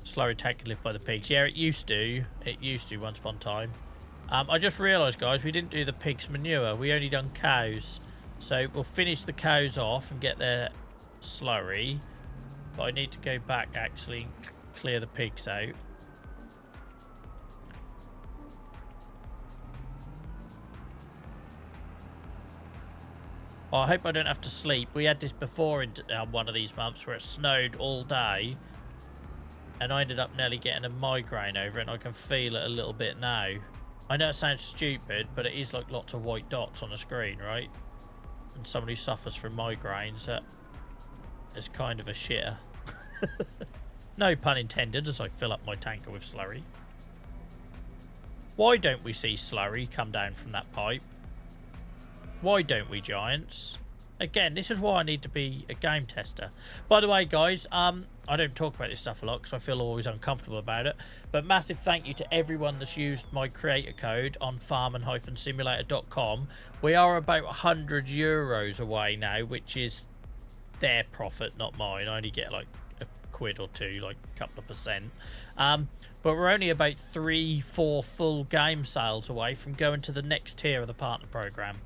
Slurry tank can live by the pigs. Yeah, it used to. It used to once upon a time. I just realised, guys, we didn't do the pigs' manure. We only done cows. So we'll finish the cows off and get their slurry. But I need to go back, actually, and clear the pigs out. Oh, I hope I don't have to sleep. We had this before in one of these months where it snowed all day. And I ended up nearly getting a migraine over it, and I can feel it a little bit now. I know it sounds stupid, but it is like lots of white dots on the screen, right? And someone who suffers from migraines, that is kind of a shitter. No pun intended, as I fill up my tanker with slurry. Why don't we see slurry come down from that pipe? Why don't we, giants? Again, this is why I need to be a game tester. By the way, guys, I don't talk about this stuff a lot because I feel always uncomfortable about it. But massive thank you to everyone that's used my creator code on farming-simulator.com. We are about 100 euros away now, which is their profit, not mine. I only get like a quid or two, like a couple of percent. But we're only about 3-4 full game sales away from going to the next tier of the partner program.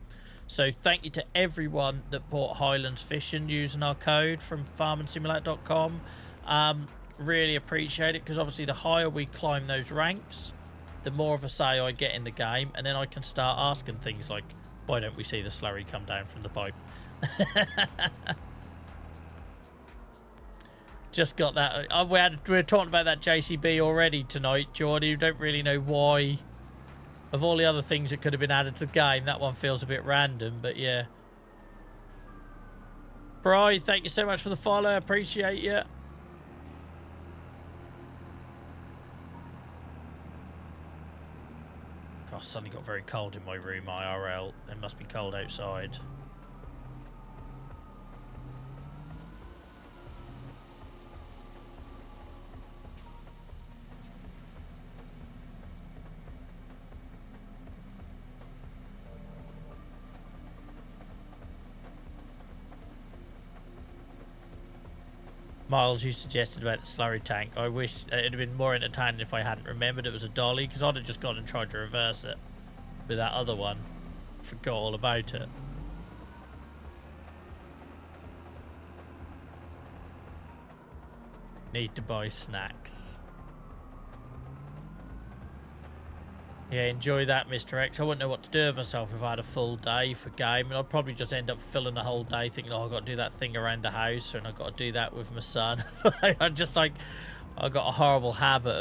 So thank you to everyone that bought Highlands Fishing using our code from farmingsimulator.com. Really appreciate it, because obviously the higher we climb those ranks, the more of a say I get in the game, and then I can start asking things like, why don't we see the slurry come down from the pipe? Just got that. We were talking about that JCB already tonight, Jordy. You don't really know why. Of all the other things that could have been added to the game, that one feels a bit random, but yeah. Brian, thank you so much for the follow. I appreciate you. God, it suddenly got very cold in my room, IRL. It must be cold outside. Miles, you suggested about the slurry tank. I wish it had been more entertaining if I hadn't remembered it was a dolly, because I'd have just gone and tried to reverse it with that other one. Forgot all about it. Need to buy snacks. Yeah, enjoy that, Mr. X. I wouldn't know what to do with myself if I had a full day for game, and I'd probably just end up filling the whole day thinking, oh, I've got to do that thing around the house, and I've got to do that with my son. I'm just like, I've got a horrible habit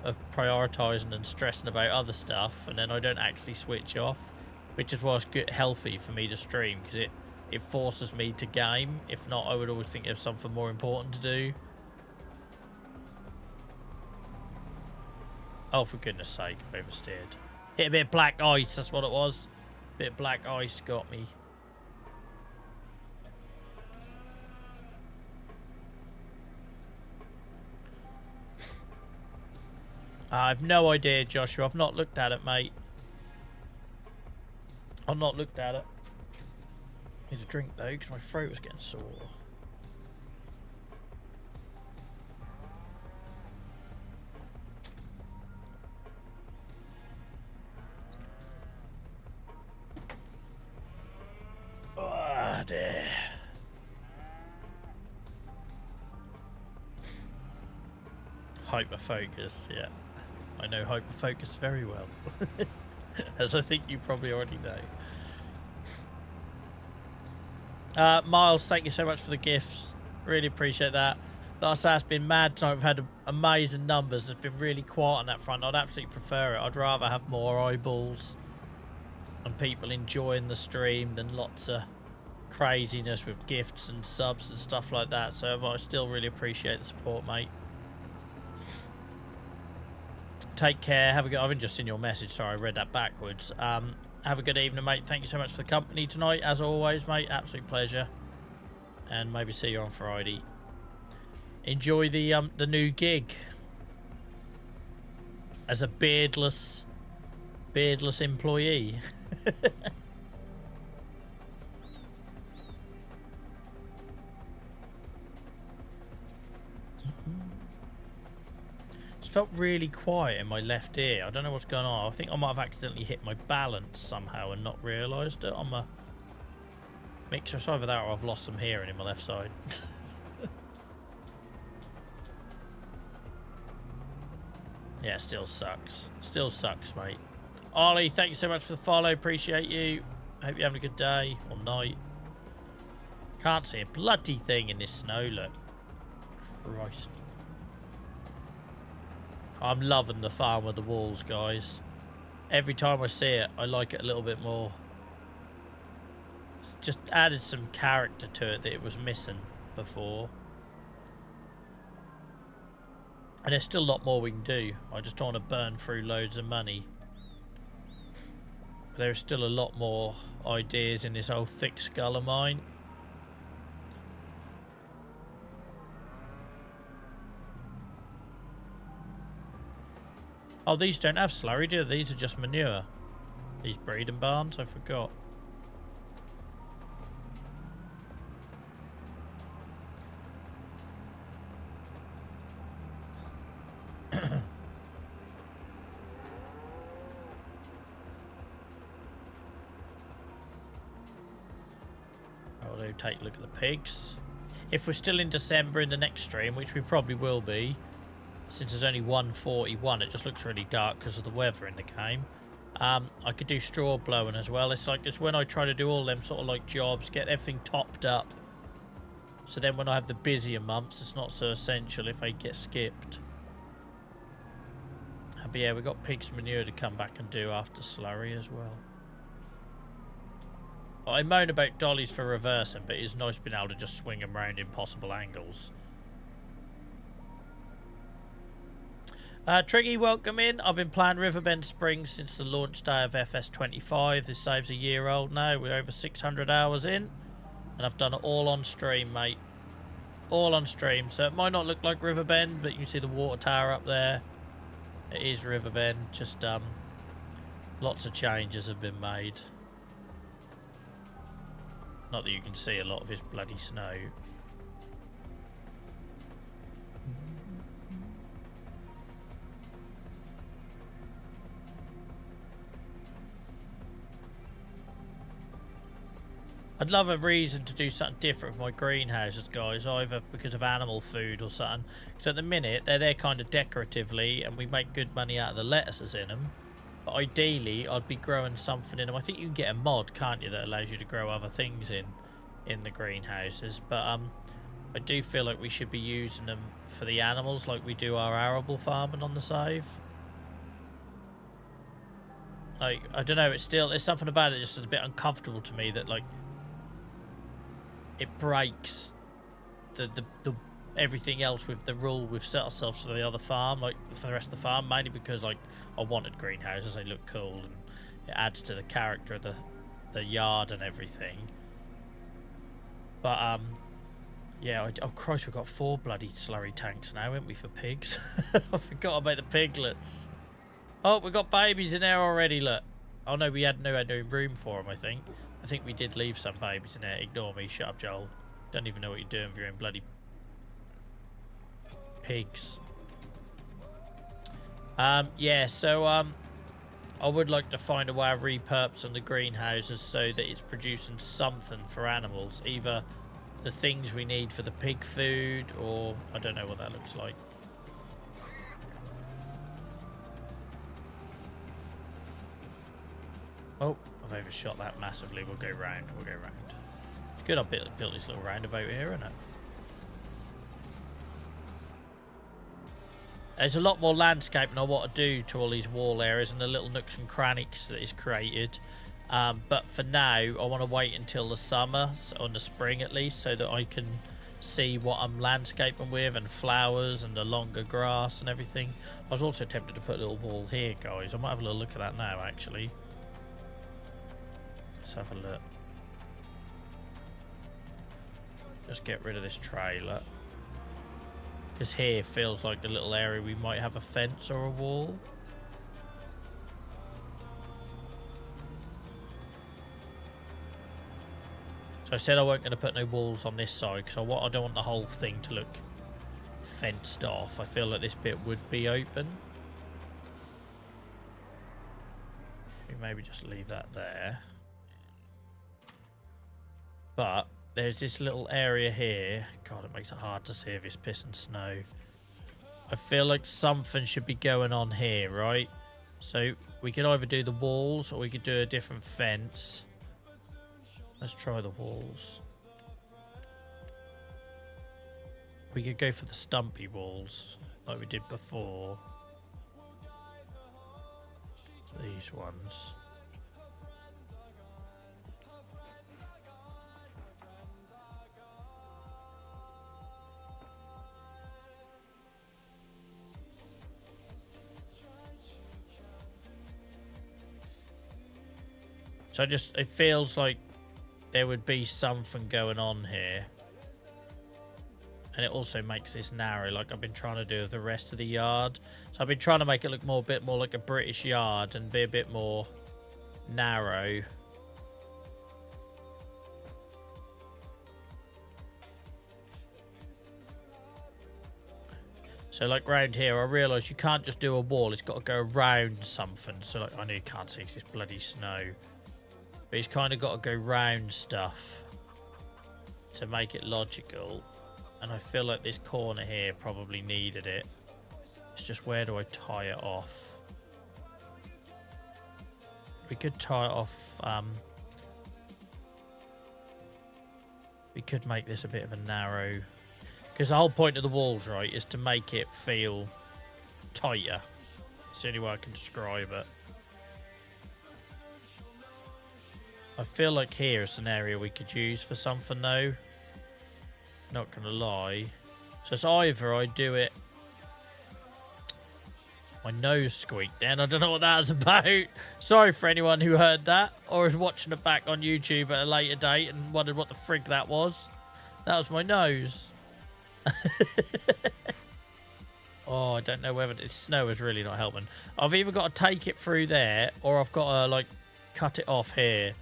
of prioritising and stressing about other stuff, and then I don't actually switch off, which is why it's good, healthy for me to stream, because it forces me to game. If not, I would always think there's something more important to do. Oh, for goodness sake, I oversteered. Hit a bit of black ice, that's what it was. A bit of black ice got me. I've no idea, Joshua. I've not looked at it, mate. I've not looked at it. Need a drink though, because my throat was getting sore. Oh dear. Hyperfocus, yeah. I know hyperfocus very well. As I think you probably already know. Miles, thank you so much for the gifts. Really appreciate that. Like I say, it's been mad tonight. We've had amazing numbers. It's been really quiet on that front. I'd absolutely prefer it. I'd rather have more eyeballs and people enjoying the stream than lots of craziness with gifts and subs and stuff like that. So I still really appreciate the support, mate. Take care. Have a good... I've just seen your message. Sorry, I read that backwards. Have a good evening, mate. Thank you so much for the company tonight, as always, mate. Absolute pleasure. And maybe see you on Friday. Enjoy the new gig as a beardless employee. It's felt really quiet in my left ear. I don't know what's going on. I think I might have accidentally hit my balance somehow and not realised it on my mixer. It's either that or I've lost some hearing in my left side. Yeah, still sucks. Still sucks, mate. Ollie, thank you so much for the follow. Appreciate you. Hope you're having a good day or night. Can't see a bloody thing in this snow, look. Christ. I'm loving the farm with the walls, guys. Every time I see it, I like it a little bit more. It's just added some character to it that it was missing before. And there's still a lot more we can do. I just don't want to burn through loads of money. But there's still a lot more ideas in this old thick skull of mine. Oh, these don't have slurry, do they? These are just manure. These breeding barns, I forgot. I'll take a look at the pigs. If we're still in December in the next stream, which we probably will be, since there's only 1:41, it just looks really dark because of the weather in the game. I could do straw blowing as well. It's when I try to do all them sort of like jobs, get everything topped up. So then when I have the busier months, it's not so essential if I get skipped. But yeah, we've got pig's manure to come back and do after slurry as well. I moan about dollies for reversing, but it's nice being able to just swing them around in possible angles. Triggy, welcome in. I've been playing Riverbend Springs since the launch day of FS25. This saves a year old now. We're over 600 hours in. And I've done it all on stream, mate. All on stream. So it might not look like Riverbend, but you can see the water tower up there. It is Riverbend. Just lots of changes have been made. Not that you can see a lot of this bloody snow. I'd love a reason to do something different with my greenhouses, guys, either because of animal food or something. Because at the minute, they're there kind of decoratively, and we make good money out of the lettuces in them. But ideally, I'd be growing something in them. I think you can get a mod, can't you, that allows you to grow other things in the greenhouses. But I do feel like we should be using them for the animals, like we do our arable farming on the save. Like, I don't know, it's something about it just a bit uncomfortable to me that, like, it breaks the everything else with the rule we've set ourselves for the other farm, like for the rest of the farm, mainly because like I wanted greenhouses, they look cool and it adds to the character of the yard and everything. But Yeah, oh Christ, we've got 4 bloody slurry tanks now, haven't we, for pigs? I forgot about the piglets. Oh, we've got babies in there already, look. Oh no, we had no room for them, I think. I think we did leave some babies in there. Ignore me, shut up, Joel. Don't even know what you're doing for your own bloody pigs. Yeah, so I would like to find a way of repurposing the greenhouses so that it's producing something for animals. Either the things we need for the pig food, or I don't know what that looks like. Oh, I've overshot that massively. We'll go round. We'll go round. It's good I built this little roundabout here, isn't it? There's a lot more landscaping I want to do to all these wall areas and the little nooks and crannies that is created. But for now, I want to wait until the summer, or in the spring at least, so that I can see what I'm landscaping with, and flowers and the longer grass and everything. I was also tempted to put a little wall here, guys. I might have a little look at that now, actually. Let's have a look. Just get rid of this trailer. Because here feels like a little area we might have a fence or a wall. So I said I weren't going to put no walls on this side because I don't want the whole thing to look fenced off. I feel like this bit would be open. We maybe just leave that there. But there's this little area here. God, it makes it hard to see if it's piss and snow. I feel like something should be going on here, right? So we could either do the walls or we could do a different fence. Let's try the walls. We could go for the stumpy walls like we did before. These ones. So it feels like there would be something going on here. And it also makes this narrow, like I've been trying to do with the rest of the yard. So I've been trying to make it look a bit more like a British yard and be a bit more narrow. So like round here, I realise you can't just do a wall. It's got to go around something. So like, I know you can't see this bloody snow. But it's kind of got to go round stuff to make it logical. And I feel like this corner here probably needed it. It's just, where do I tie it off? We could tie it off. We could make this a bit of a narrow. Because the whole point of the walls, right, is to make it feel tighter. It's the only way I can describe it. I feel like here is an area we could use for something though. Not gonna lie. So it's either I do it. My nose squeaked then. I don't know what that was about. Sorry for anyone who heard that or is watching it back on YouTube at a later date and wondered what the frig that was. That was my nose. Oh, I don't know whether this snow is really not helping. I've either got to take it through there or I've got to like cut it off here.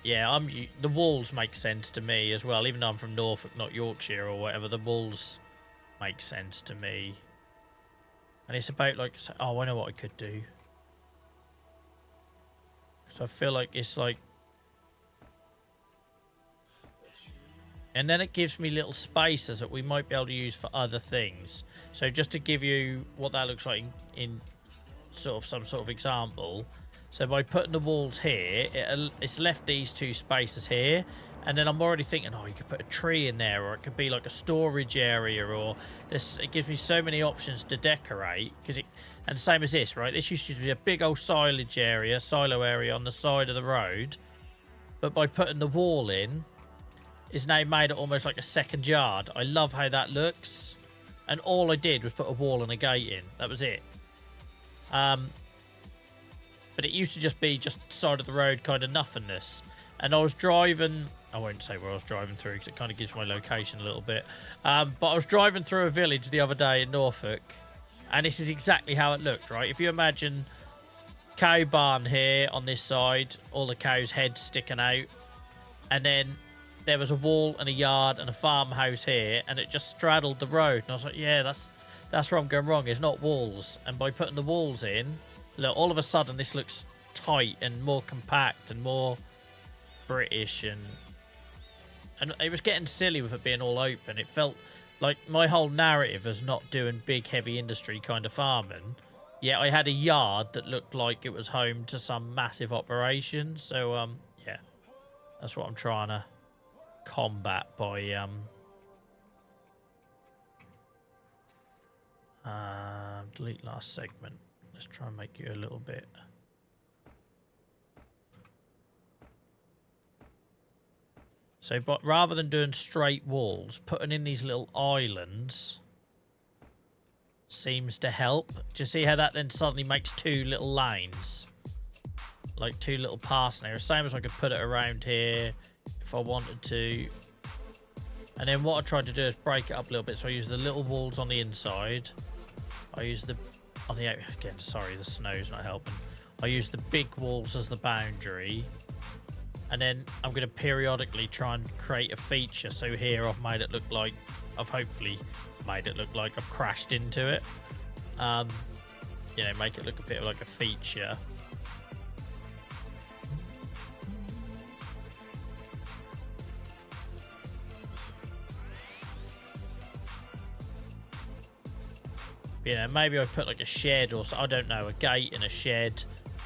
Yeah, the walls make sense to me as well. Even though I'm from Norfolk, not Yorkshire or whatever, the walls make sense to me. And it's about like, oh, I know what I could do. So I feel like it's like, and then it gives me little spaces that we might be able to use for other things. So just to give you what that looks like in sort of some sort of example. So by putting the walls here, it's left these two spaces here. And then I'm already thinking, oh, you could put a tree in there, or it could be like a storage area, or this. It gives me so many options to decorate. And same as this, right? This used to be a big old silo area on the side of the road. But by putting the wall in, it's now made it almost like a second yard. I love how that looks. And all I did was put a wall and a gate in. That was it. But it used to just be just side of the road kind of nothingness. And I was driving I won't say where I was driving through because it kind of gives my location a little bit. But I was driving through a village the other day in Norfolk, and this is exactly how it looked, right? If you imagine cow barn here on this side, all the cows' heads sticking out, and then there was a wall and a yard and a farmhouse here, and it just straddled the road. And I was like, yeah, that's where I'm going wrong. It's not walls. And by putting the walls in, look, all of a sudden this looks tight and more compact and more British, and it was getting silly with it being all open. It felt like my whole narrative was not doing big heavy industry kind of farming, yet I had a yard that looked like it was home to some massive operation. So yeah, that's what I'm trying to combat by delete last segment. Let's try and make you a little bit. So, but rather than doing straight walls, putting in these little islands seems to help. Do you see how that then suddenly makes two little lanes? Like two little passing areas. Same as I could put it around here if I wanted to. And then what I tried to do is break it up a little bit. So I use the little walls on the inside. I use the... on the... Again, sorry, the snow's not helping. I use the big walls as the boundary. And then I'm going to periodically try and create a feature. So here I've made it look like... I've hopefully made it look like I've crashed into it. You know, make it look a bit like a feature. You know, maybe I put like a shed or so, I don't know, a gate in a shed,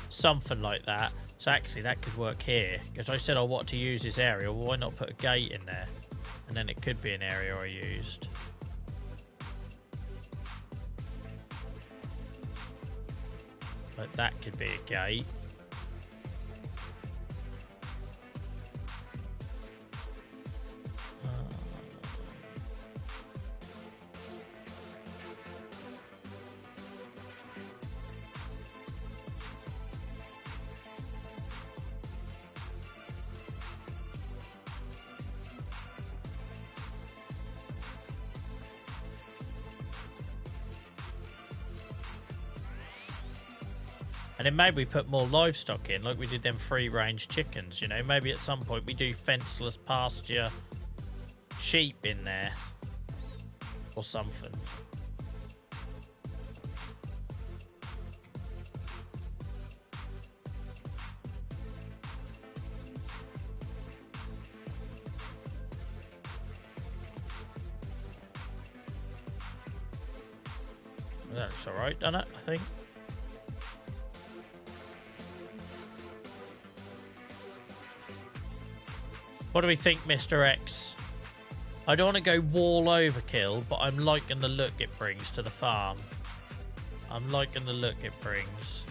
something like that. So actually that could work here, because I said I want to use this area. Well, why not put a gate in there? And then it could be an area I used. Like that could be a gate. And then maybe we put more livestock in, like we did them free-range chickens, you know. Maybe at some point we do fenceless pasture sheep in there. Or something. That's alright, done it, I think. What do we think, Mr. X? I don't want to go wall overkill, but I'm liking the look it brings to the farm. I'm liking the look it brings.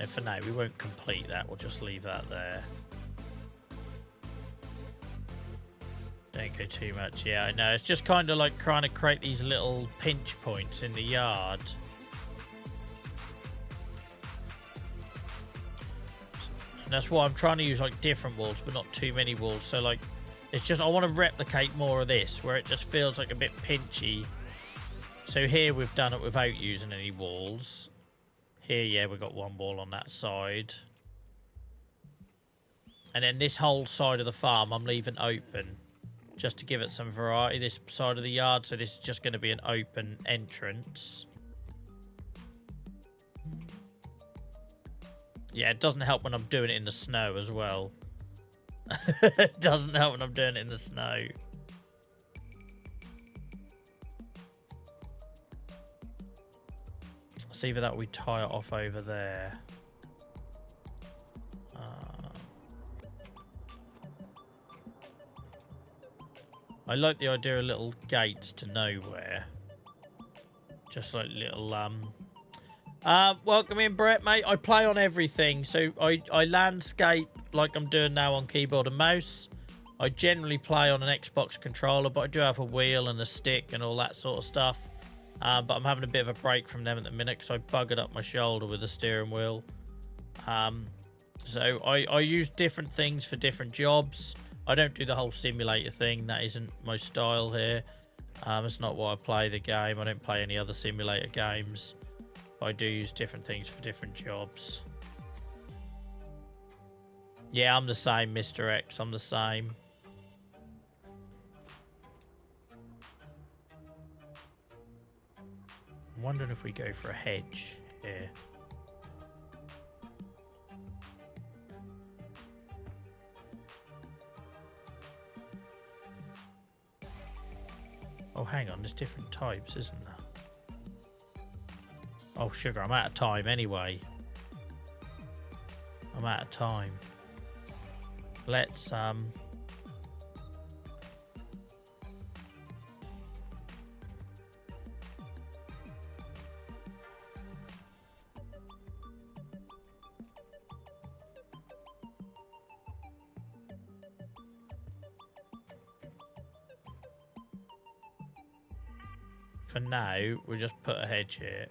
And for now, we won't complete that. We'll just leave that there. Don't go too much. Yeah, I know. It's just kind of like trying to create these little pinch points in the yard. And that's why I'm trying to use like different walls, but not too many walls. So like, it's just, I want to replicate more of this, where it just feels like a bit pinchy. So here we've done it without using any walls. Here, yeah, we've got one wall on that side. And then this whole side of the farm, I'm leaving open. Just to give it some variety, this side of the yard. So this is just going to be an open entrance. Yeah, it doesn't help when I'm doing it in the snow as well. It doesn't help when I'm doing it in the snow. It's either that or we tie it off over there. I like the idea of little gates to nowhere. Just like little, welcome in, Brett, mate. I play on everything. So I landscape like I'm doing now on keyboard and mouse. I generally play on an Xbox controller, but I do have a wheel and a stick and all that sort of stuff. But I'm having a bit of a break from them at the minute because I buggered up my shoulder with the steering wheel. So I use different things for different jobs. I don't do the whole simulator thing. That isn't my style here. It's not why I play the game. I don't play any other simulator games. But I do use different things for different jobs. Yeah, I'm the same, Mr. X. I'm the same. I'm wondering if we go for a hedge here. Oh, hang on. There's different types, isn't there? Oh, sugar. I'm out of time anyway. I'm out of time. Let's, for now, we'll just put a hedge here.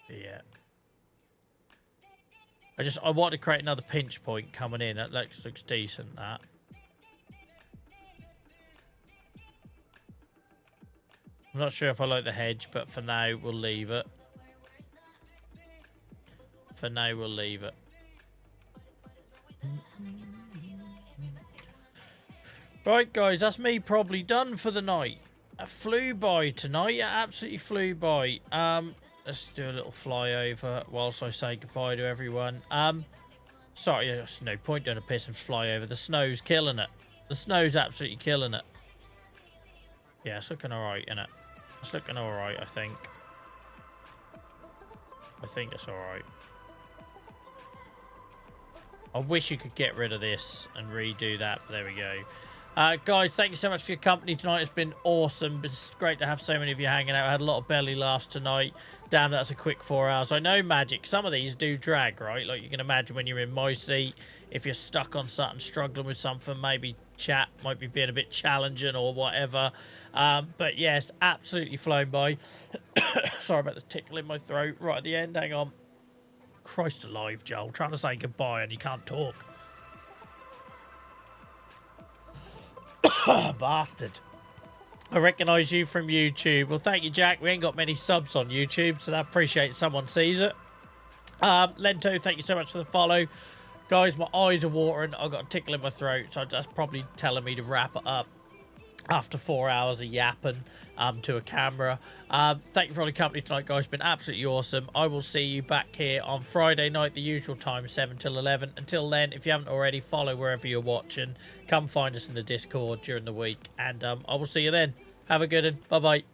Yeah. I want to create another pinch point coming in. That looks decent, that. I'm not sure if I like the hedge, but for now, we'll leave it. For now, we'll leave it. Right, guys, that's me probably done for the night. It flew by tonight. It absolutely flew by. Let's do a little flyover whilst I say goodbye to everyone. Sorry, there's no point doing a piss and flyover. The snow's killing it. The snow's absolutely killing it. Yeah, it's looking alright, isn't it? It's looking alright, I think. I think it's alright. I wish you could get rid of this and redo that, but there we go. Guys, thank you so much for your company tonight. It's been awesome. It's great to have so many of you hanging out. I had a lot of belly laughs tonight. Damn, that's a quick 4 hours. I know, Magic, some of these do drag, right? Like, you can imagine when you're in my seat, if you're stuck on something, struggling with something, maybe chat might be being a bit challenging or whatever. But, yes, absolutely flown by. Sorry about the tickle in my throat right at the end. Hang on. Christ alive, Joel. Trying to say goodbye and you can't talk. Bastard. I recognise you from YouTube. Well, thank you, Jack. We ain't got many subs on YouTube, so I appreciate someone sees it. Lento, thank you so much for the follow. Guys, my eyes are watering. I've got a tickle in my throat, so that's probably telling me to wrap it up after 4 hours of yapping to a camera. Thank you for all the company tonight, guys. It's been absolutely awesome. I will see you back here on Friday night, the usual time, 7 till 11. Until then, if you haven't already, follow wherever you're watching. Come find us in the Discord during the week, and I will see you then. Have a good one. Bye-bye.